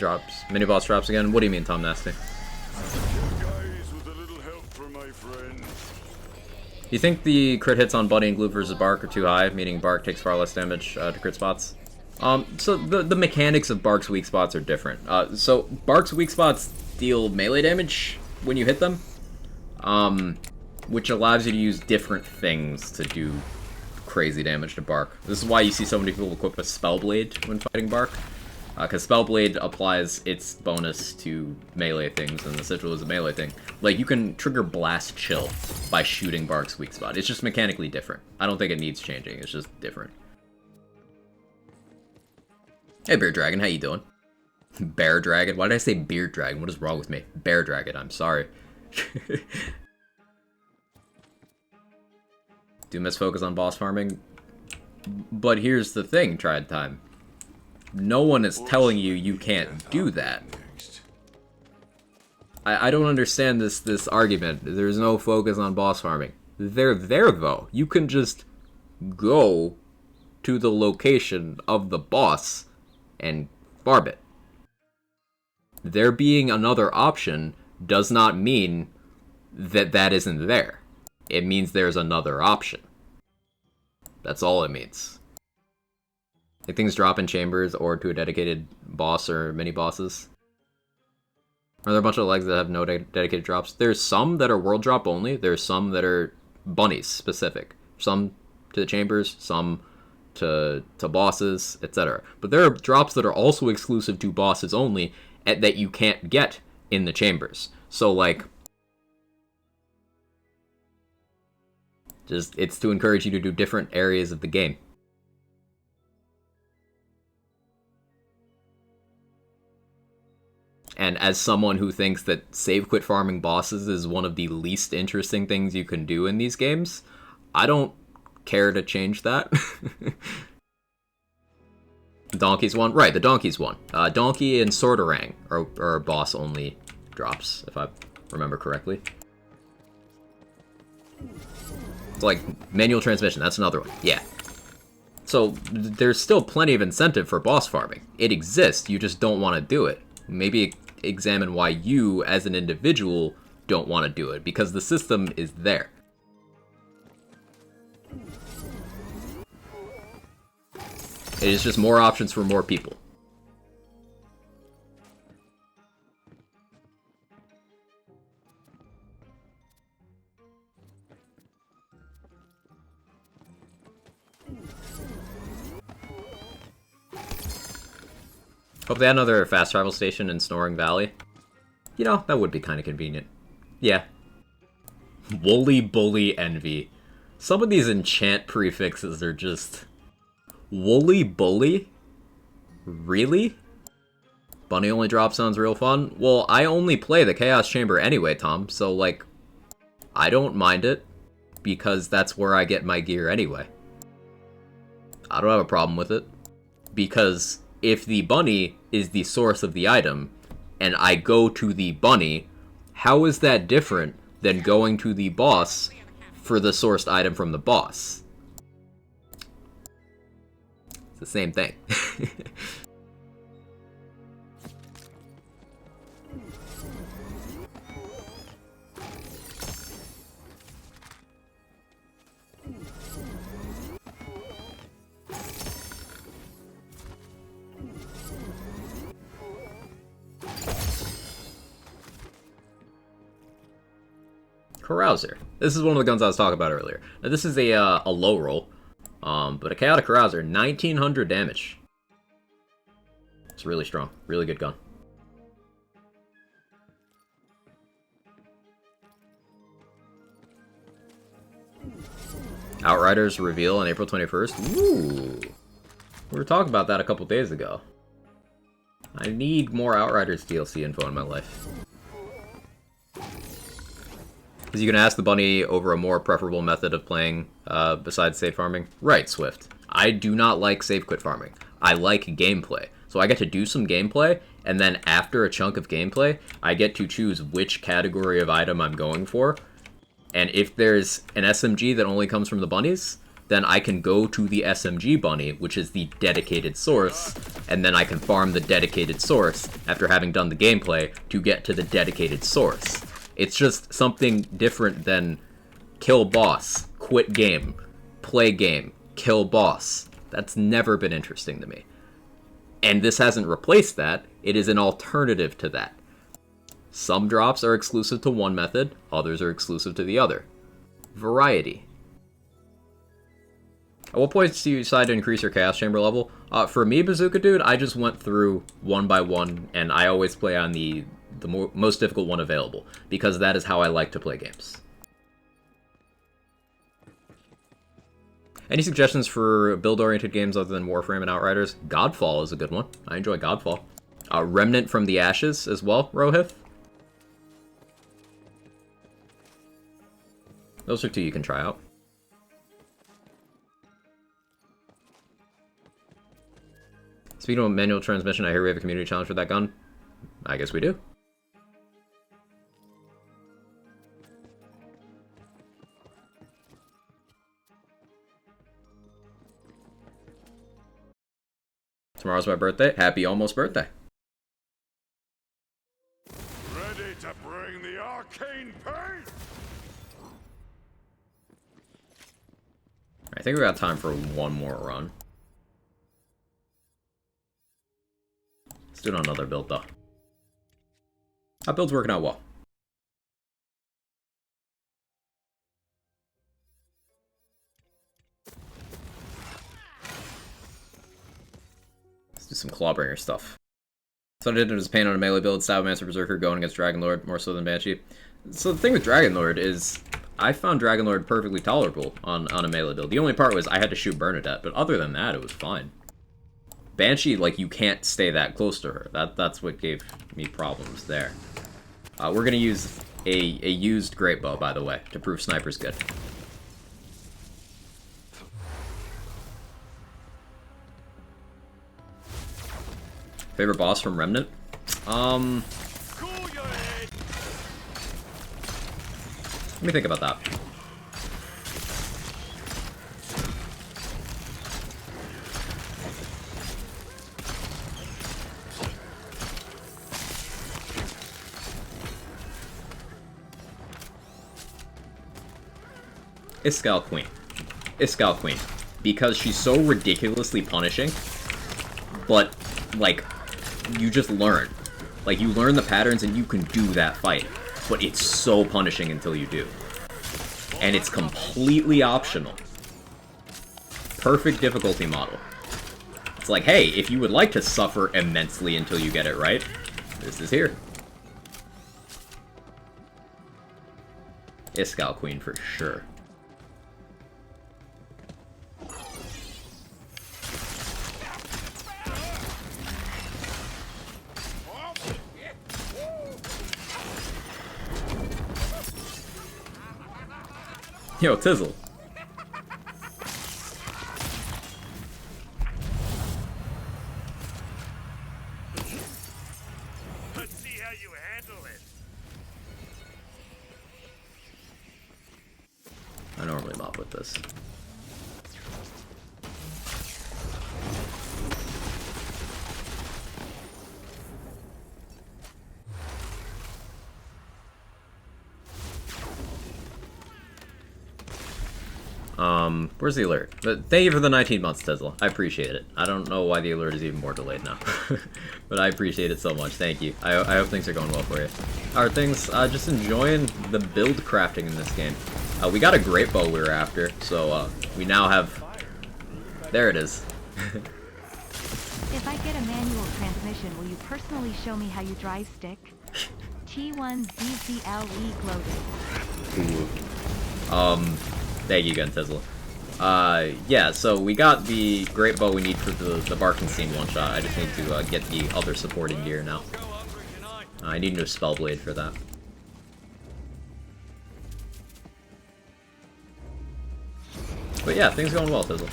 boss drops again. What do you mean, Tom Nasty? Guys, with a little help from my friend. You think the crit hits on Buddy and Gloop versus Bark are too high, meaning Bark takes far less damage to crit spots? So the mechanics of Bark's weak spots are different. So Bark's weak spots deal melee damage when you hit them, which allows you to use different things to do crazy damage to Bark. This is why you see so many people equip a Spellblade when fighting Bark, because Spellblade applies its bonus to melee things, and the Sigil is a melee thing. Like, you can trigger Blast Chill by shooting Bark's weak spot. It's just mechanically different. I don't think it needs changing, it's just different. Hey, Bear Dragon, how you doing? Bear Dragon? Why did I say Beard Dragon? What is wrong with me? Bear Dragon, I'm sorry. Do miss focus on boss farming? But here's the thing, Tried Time. No one is telling you you can't do that. I don't understand this argument. There's no focus on boss farming. They're there, though. You can just go to the location of the boss and farm it. There being another option does not mean that that isn't there. It means there's another option. That's all it means. Like, things drop in chambers or to a dedicated boss or mini bosses. Are there a bunch of legs that have no dedicated drops? There's some that are world drop only. There's some that are bunnies specific. Some to the chambers, some to bosses, etc. But there are drops that are also exclusive to bosses only that you can't get in the chambers. So, like, it's to encourage you to do different areas of the game. And as someone who thinks that save quit farming bosses is one of the least interesting things you can do in these games, I don't care to change that. Donkey's one? Right, the Donkey's one. Donkey and Sortarang are boss-only drops, if I remember correctly. It's like manual transmission, that's another one. Yeah. So there's still plenty of incentive for boss farming. It exists, you just don't want to do it. Maybe examine why you, as an individual, don't want to do it, because the system is there. It is just more options for more people. Hope they had another fast travel station in Snoring Valley. You know, that would be kind of convenient. Yeah. Woolly Bully Envy. Some of these enchant prefixes are just... Woolly Bully? Really? Bunny only drop sounds real fun? Well, I only play the Chaos Chamber anyway, Tom, so, like, I don't mind it, because that's where I get my gear anyway. I don't have a problem with it, because if the bunny is the source of the item, and I go to the bunny, how is that different than going to the boss for the sourced item from the boss? It's the same thing. Carouser. This is one of the guns I was talking about earlier. Now, this is a low roll, but a Chaotic Carouser, 1900 damage. It's really strong. Really good gun. Outriders reveal on April 21st. Ooh. We were talking about that a couple days ago. I need more Outriders DLC info in my life. Because you can ask the bunny over a more preferable method of playing besides save farming. Right, Swift. I do not like save quit farming. I like gameplay. So I get to do some gameplay, and then after a chunk of gameplay, I get to choose which category of item I'm going for. And if there's an SMG that only comes from the bunnies, then I can go to the SMG bunny, which is the dedicated source, and then I can farm the dedicated source after having done the gameplay to get to the dedicated source. It's just something different than kill boss, quit game, play game, kill boss. That's never been interesting to me. And this hasn't replaced that, it is an alternative to that. Some drops are exclusive to one method, others are exclusive to the other. Variety. At what point do you decide to increase your Chaos Chamber level? For me, Bazooka Dude, I just went through one by one, and I always play on the most difficult one available, because that is how I like to play games. Any suggestions for build-oriented games other than Warframe and Outriders? Godfall is a good one. I enjoy Godfall. Remnant from the Ashes as well, Rohith. Those are two you can try out. Speaking of manual transmission, I hear we have a community challenge for that gun. I guess we do. Tomorrow's my birthday. Happy almost birthday. Ready to bring the arcane pain? I think we got time for one more run. Let's do another build, though. That build's working out well. Let's do some Clawbringer stuff. So I did was paint on a melee build, Master Berserker going against Dragonlord, more so than Banshee. So the thing with Dragonlord is, I found Dragonlord perfectly tolerable on a melee build. The only part was I had to shoot Bernadette, but other than that, it was fine. Banshee, like, you can't stay that close to her. That's what gave me problems there. We're gonna use a used Great Bow, by the way, to prove Sniper's good. Favorite boss from Remnant? Let me think about that. Iskall Queen. Iskall Queen. Because she's so ridiculously punishing, but, like, you just learn. Like, you learn the patterns and you can do that fight. But it's so punishing until you do. And it's completely optional. Perfect difficulty model. It's like, hey, if you would like to suffer immensely until you get it right, this is here. Iskall Queen for sure. Yo, Tizzle. Let's see how you handle it. I normally mop with this. Where's the alert? But thank you for the 19 months, Tesla. I appreciate it. I don't know why the alert is even more delayed now. But I appreciate it so much. Thank you. I hope things are going well for you. Are things just enjoying the build crafting in this game? We got a great bow we were after, so we now have... There it is. If I get a manual transmission, will you personally show me how you drive stick? T1ZZLE gloated. Ooh. Thank you again, Tesla. Yeah, so we got the great bow we need for the Barking Scene one-shot. I just need to get the other supporting gear now. I need a new Spellblade for that. But yeah, things going well, Fizzle.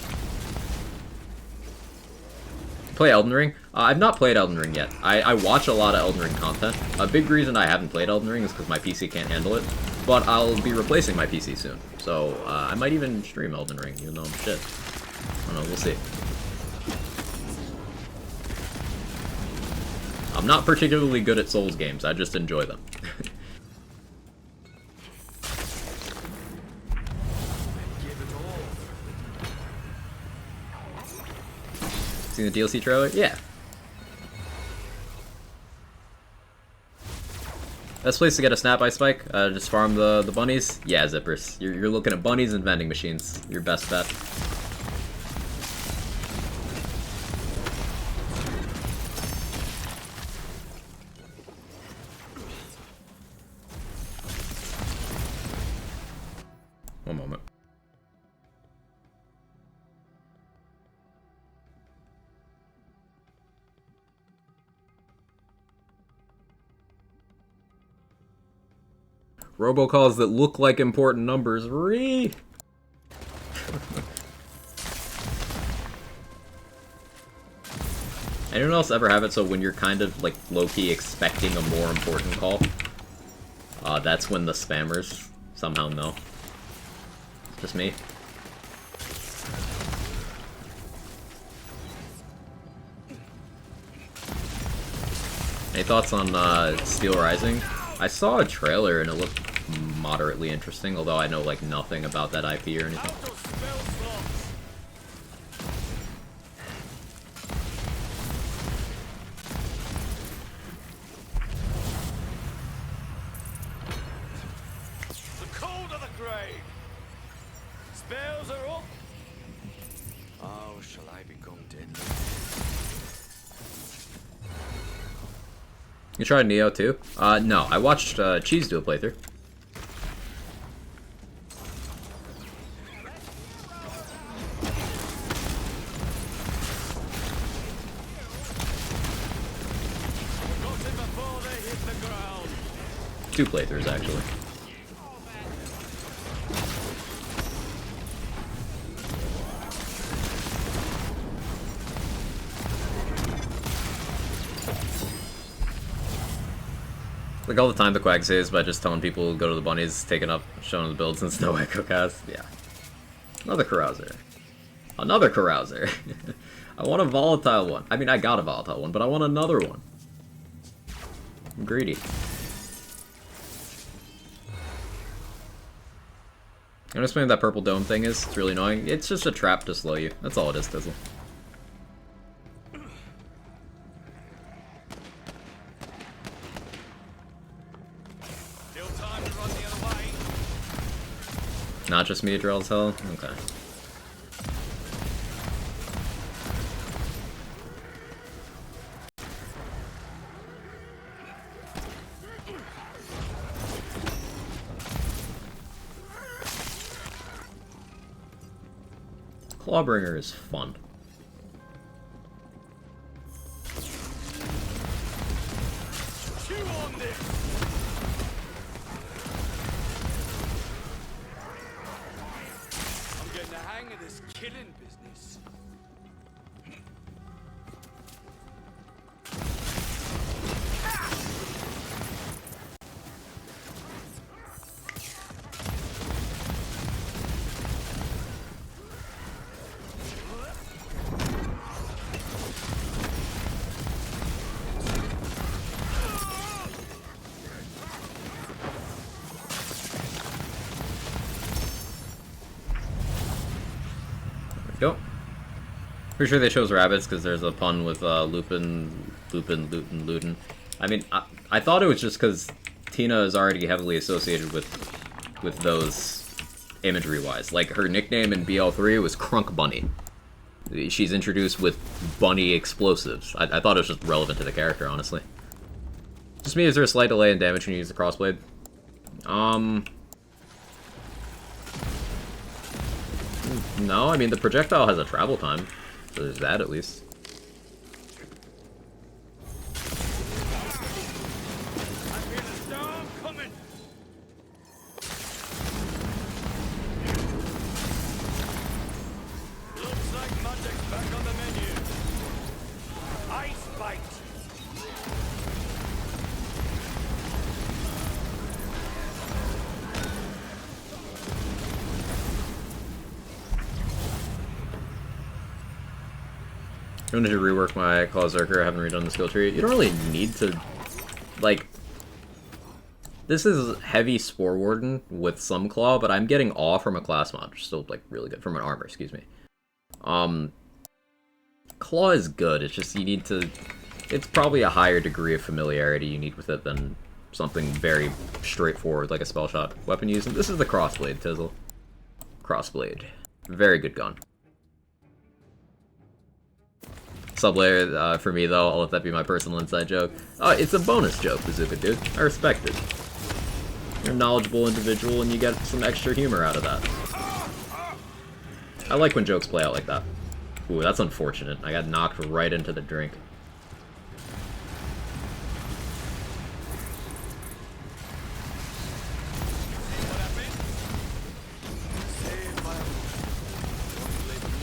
Play Elden Ring? I've not played Elden Ring yet. I watch a lot of Elden Ring content. A big reason I haven't played Elden Ring is because my PC can't handle it. But I'll be replacing my PC soon. So I might even stream Elden Ring, even though I'm shit. I don't know, we'll see. I'm not particularly good at Souls games, I just enjoy them. Seen the DLC trailer? Yeah. Best place to get a Snap Eye Spike? Just farm the bunnies? Yeah, Zippers. You're looking at bunnies and vending machines. Your best bet. One moment. Robocalls that look like important numbers. Ree! Anyone else ever have it so when you're kind of like low-key expecting a more important call, that's when the spammers somehow know? Just me. Any thoughts on Steel Rising? I saw a trailer and it looked moderately interesting, although I know like nothing about that IP or anything. The cold of the grave. Spells are up. Oh, shall I become deadly? You tried Neo too? No. I watched Cheese do a playthrough. Two playthroughs, actually. Like all the time the Quag saves by just telling people to go to the bunnies, taking up, showing the builds since no Echo Cast. Yeah. Another Carouser. Another Carouser. I want a volatile one. I mean, I got a volatile one, but I want another one. I'm greedy. You want to explain what that purple dome thing is? It's really annoying. It's just a trap to slow you. That's all it is, Tizzle. Not just me, Drill as hell? Okay. Clawbringer is fun. Chew on this. I'm getting the hang of this killing business. Go. Pretty sure they chose rabbits because there's a pun with Lupin. I mean, I thought it was just because Tina is already heavily associated with those imagery-wise. Like, her nickname in BL3 was Crunk Bunny. She's introduced with bunny explosives. I thought it was just relevant to the character, honestly. Just me, is there a slight delay in damage when you use the crossblade? No, I mean, the projectile has a travel time, so there's that at least. I feel a storm coming. Looks like magic's back on the menu. Ice bite. I wanted to rework my Claw Zerker. I haven't redone the skill tree. You don't really need to, like... This is heavy Spore Warden with some Claw, but I'm getting Awe from a class mod, which is still, like, really good. From an armor, excuse me. Claw is good, it's just you need to... It's probably a higher degree of familiarity you need with it than something very straightforward, like a spell shot weapon use. And this is the Crossblade, Tizzle. Crossblade. Very good gun. Sublayer, for me though, I'll let that be my personal inside joke. It's a bonus joke, Bazooka dude. I respect it. You're a knowledgeable individual and you get some extra humor out of that. I like when jokes play out like that. Ooh, that's unfortunate. I got knocked right into the drink.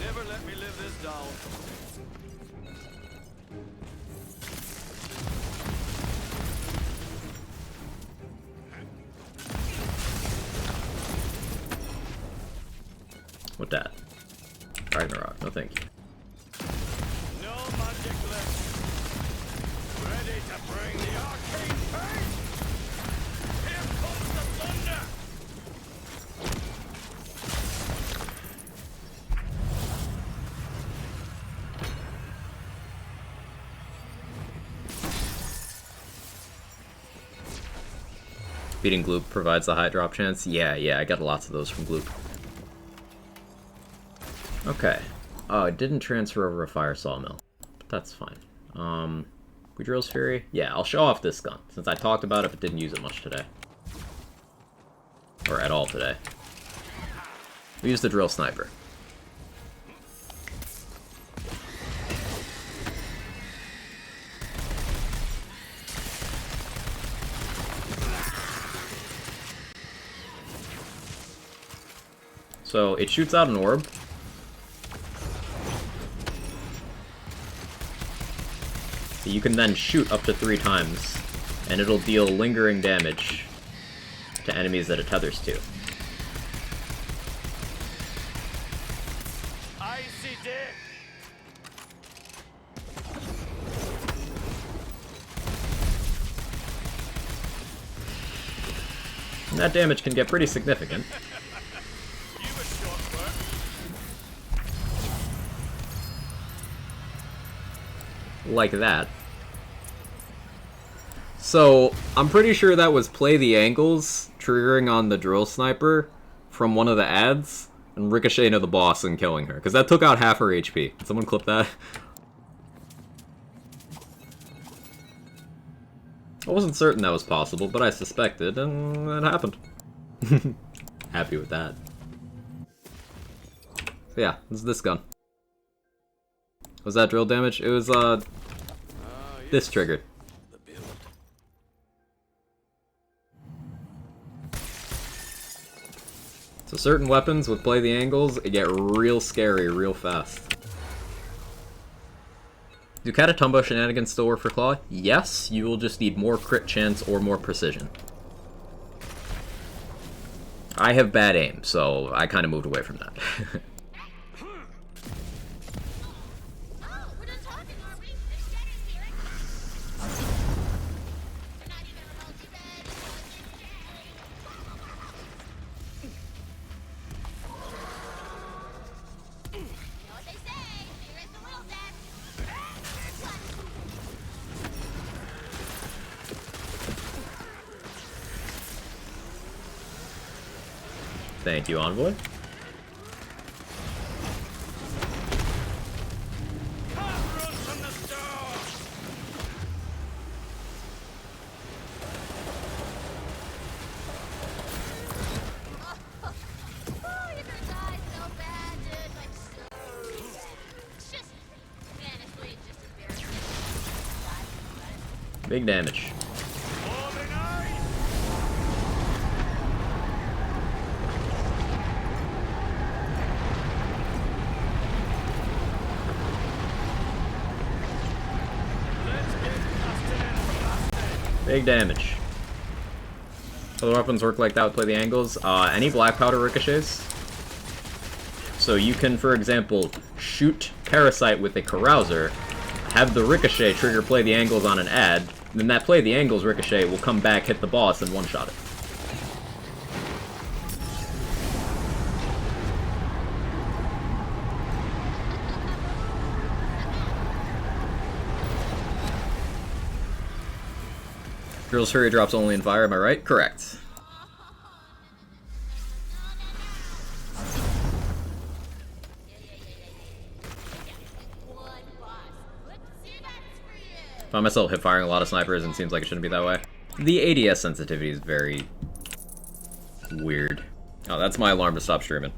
Never let me live this down. What that? Ragnarok, no thank you. No magic left. Ready to bring the arcane pain. Here comes the thunder. Beating Gloop provides a high drop chance. Yeah, I got lots of those from Gloop. Okay. Oh, it didn't transfer over a fire sawmill. But that's fine. Quadrille's Fury? Yeah, I'll show off this gun, since I talked about it but didn't use it much today. Or at all today. We used the Drill Sniper. So, it shoots out an orb. You can then shoot up to 3 times, and it'll deal lingering damage to enemies that it tethers to. Icy dick. And that damage can get pretty significant. You a short work. Like that. So, I'm pretty sure that was Play the Angles triggering on the Drill Sniper from one of the ads and ricocheting to the boss and killing her, because that took out half her HP. Did someone clip that? I wasn't certain that was possible, but I suspected, and it happened. Happy with that. So yeah, it's this gun. Was that drill damage? It was, this triggered. The build. So certain weapons with Play the Angles, it get real scary real fast. Do Catatumbo shenanigans still work for Claw? Yes, you will just need more crit chance or more precision. I have bad aim, so I kind of moved away from that. Thank you, Envoy. Big damage. Big damage. Other weapons work like that would play the angles. Any black powder ricochets. So you can, for example, shoot Parasite with a Carouser, have the ricochet trigger play the angles on an ad, then that play the angles ricochet will come back, hit the boss, and one-shot it. Girl's Fury drops only in fire, am I right? Correct. Find myself hip firing a lot of snipers and it seems like it shouldn't be that way. The ADS sensitivity is very weird. Oh, that's my alarm to stop streaming.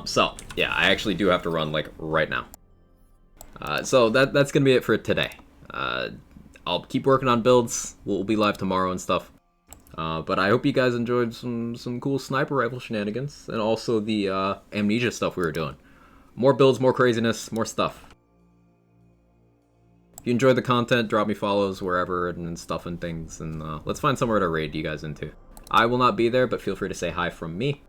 So, yeah, I actually do have to run, like, right now. So that's gonna be it for today. I'll keep working on builds. We'll be live tomorrow and stuff. But I hope you guys enjoyed some cool sniper rifle shenanigans and also the amnesia stuff we were doing. More builds, more craziness, more stuff. If you enjoyed the content, drop me follows wherever and stuff and things, and let's find somewhere to raid you guys into. I will not be there, but feel free to say hi from me.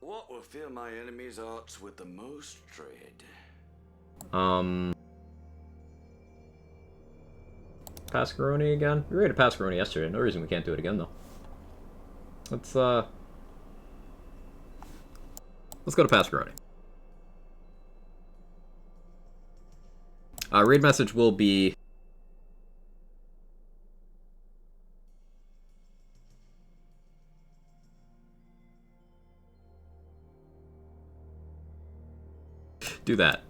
What will fill my enemies' hearts with the most dread? Pascaroni again? We raided Pascaroni yesterday. No reason we can't do it again, though. Let's go to Pascaroni. Raid message will be... do that.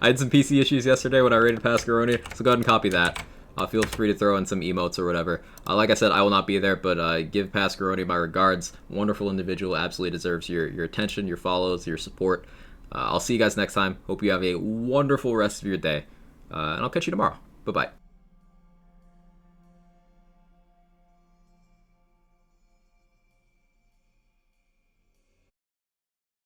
I had some PC issues yesterday when I raided Pascaroni, so go ahead and copy that. Feel free to throw in some emotes or whatever. Like I said, I will not be there, but give Pascaroni my regards. Wonderful individual, absolutely deserves your attention, your follows, your support. I'll see you guys next time. Hope you have a wonderful rest of your day, and I'll catch you tomorrow. Bye-bye.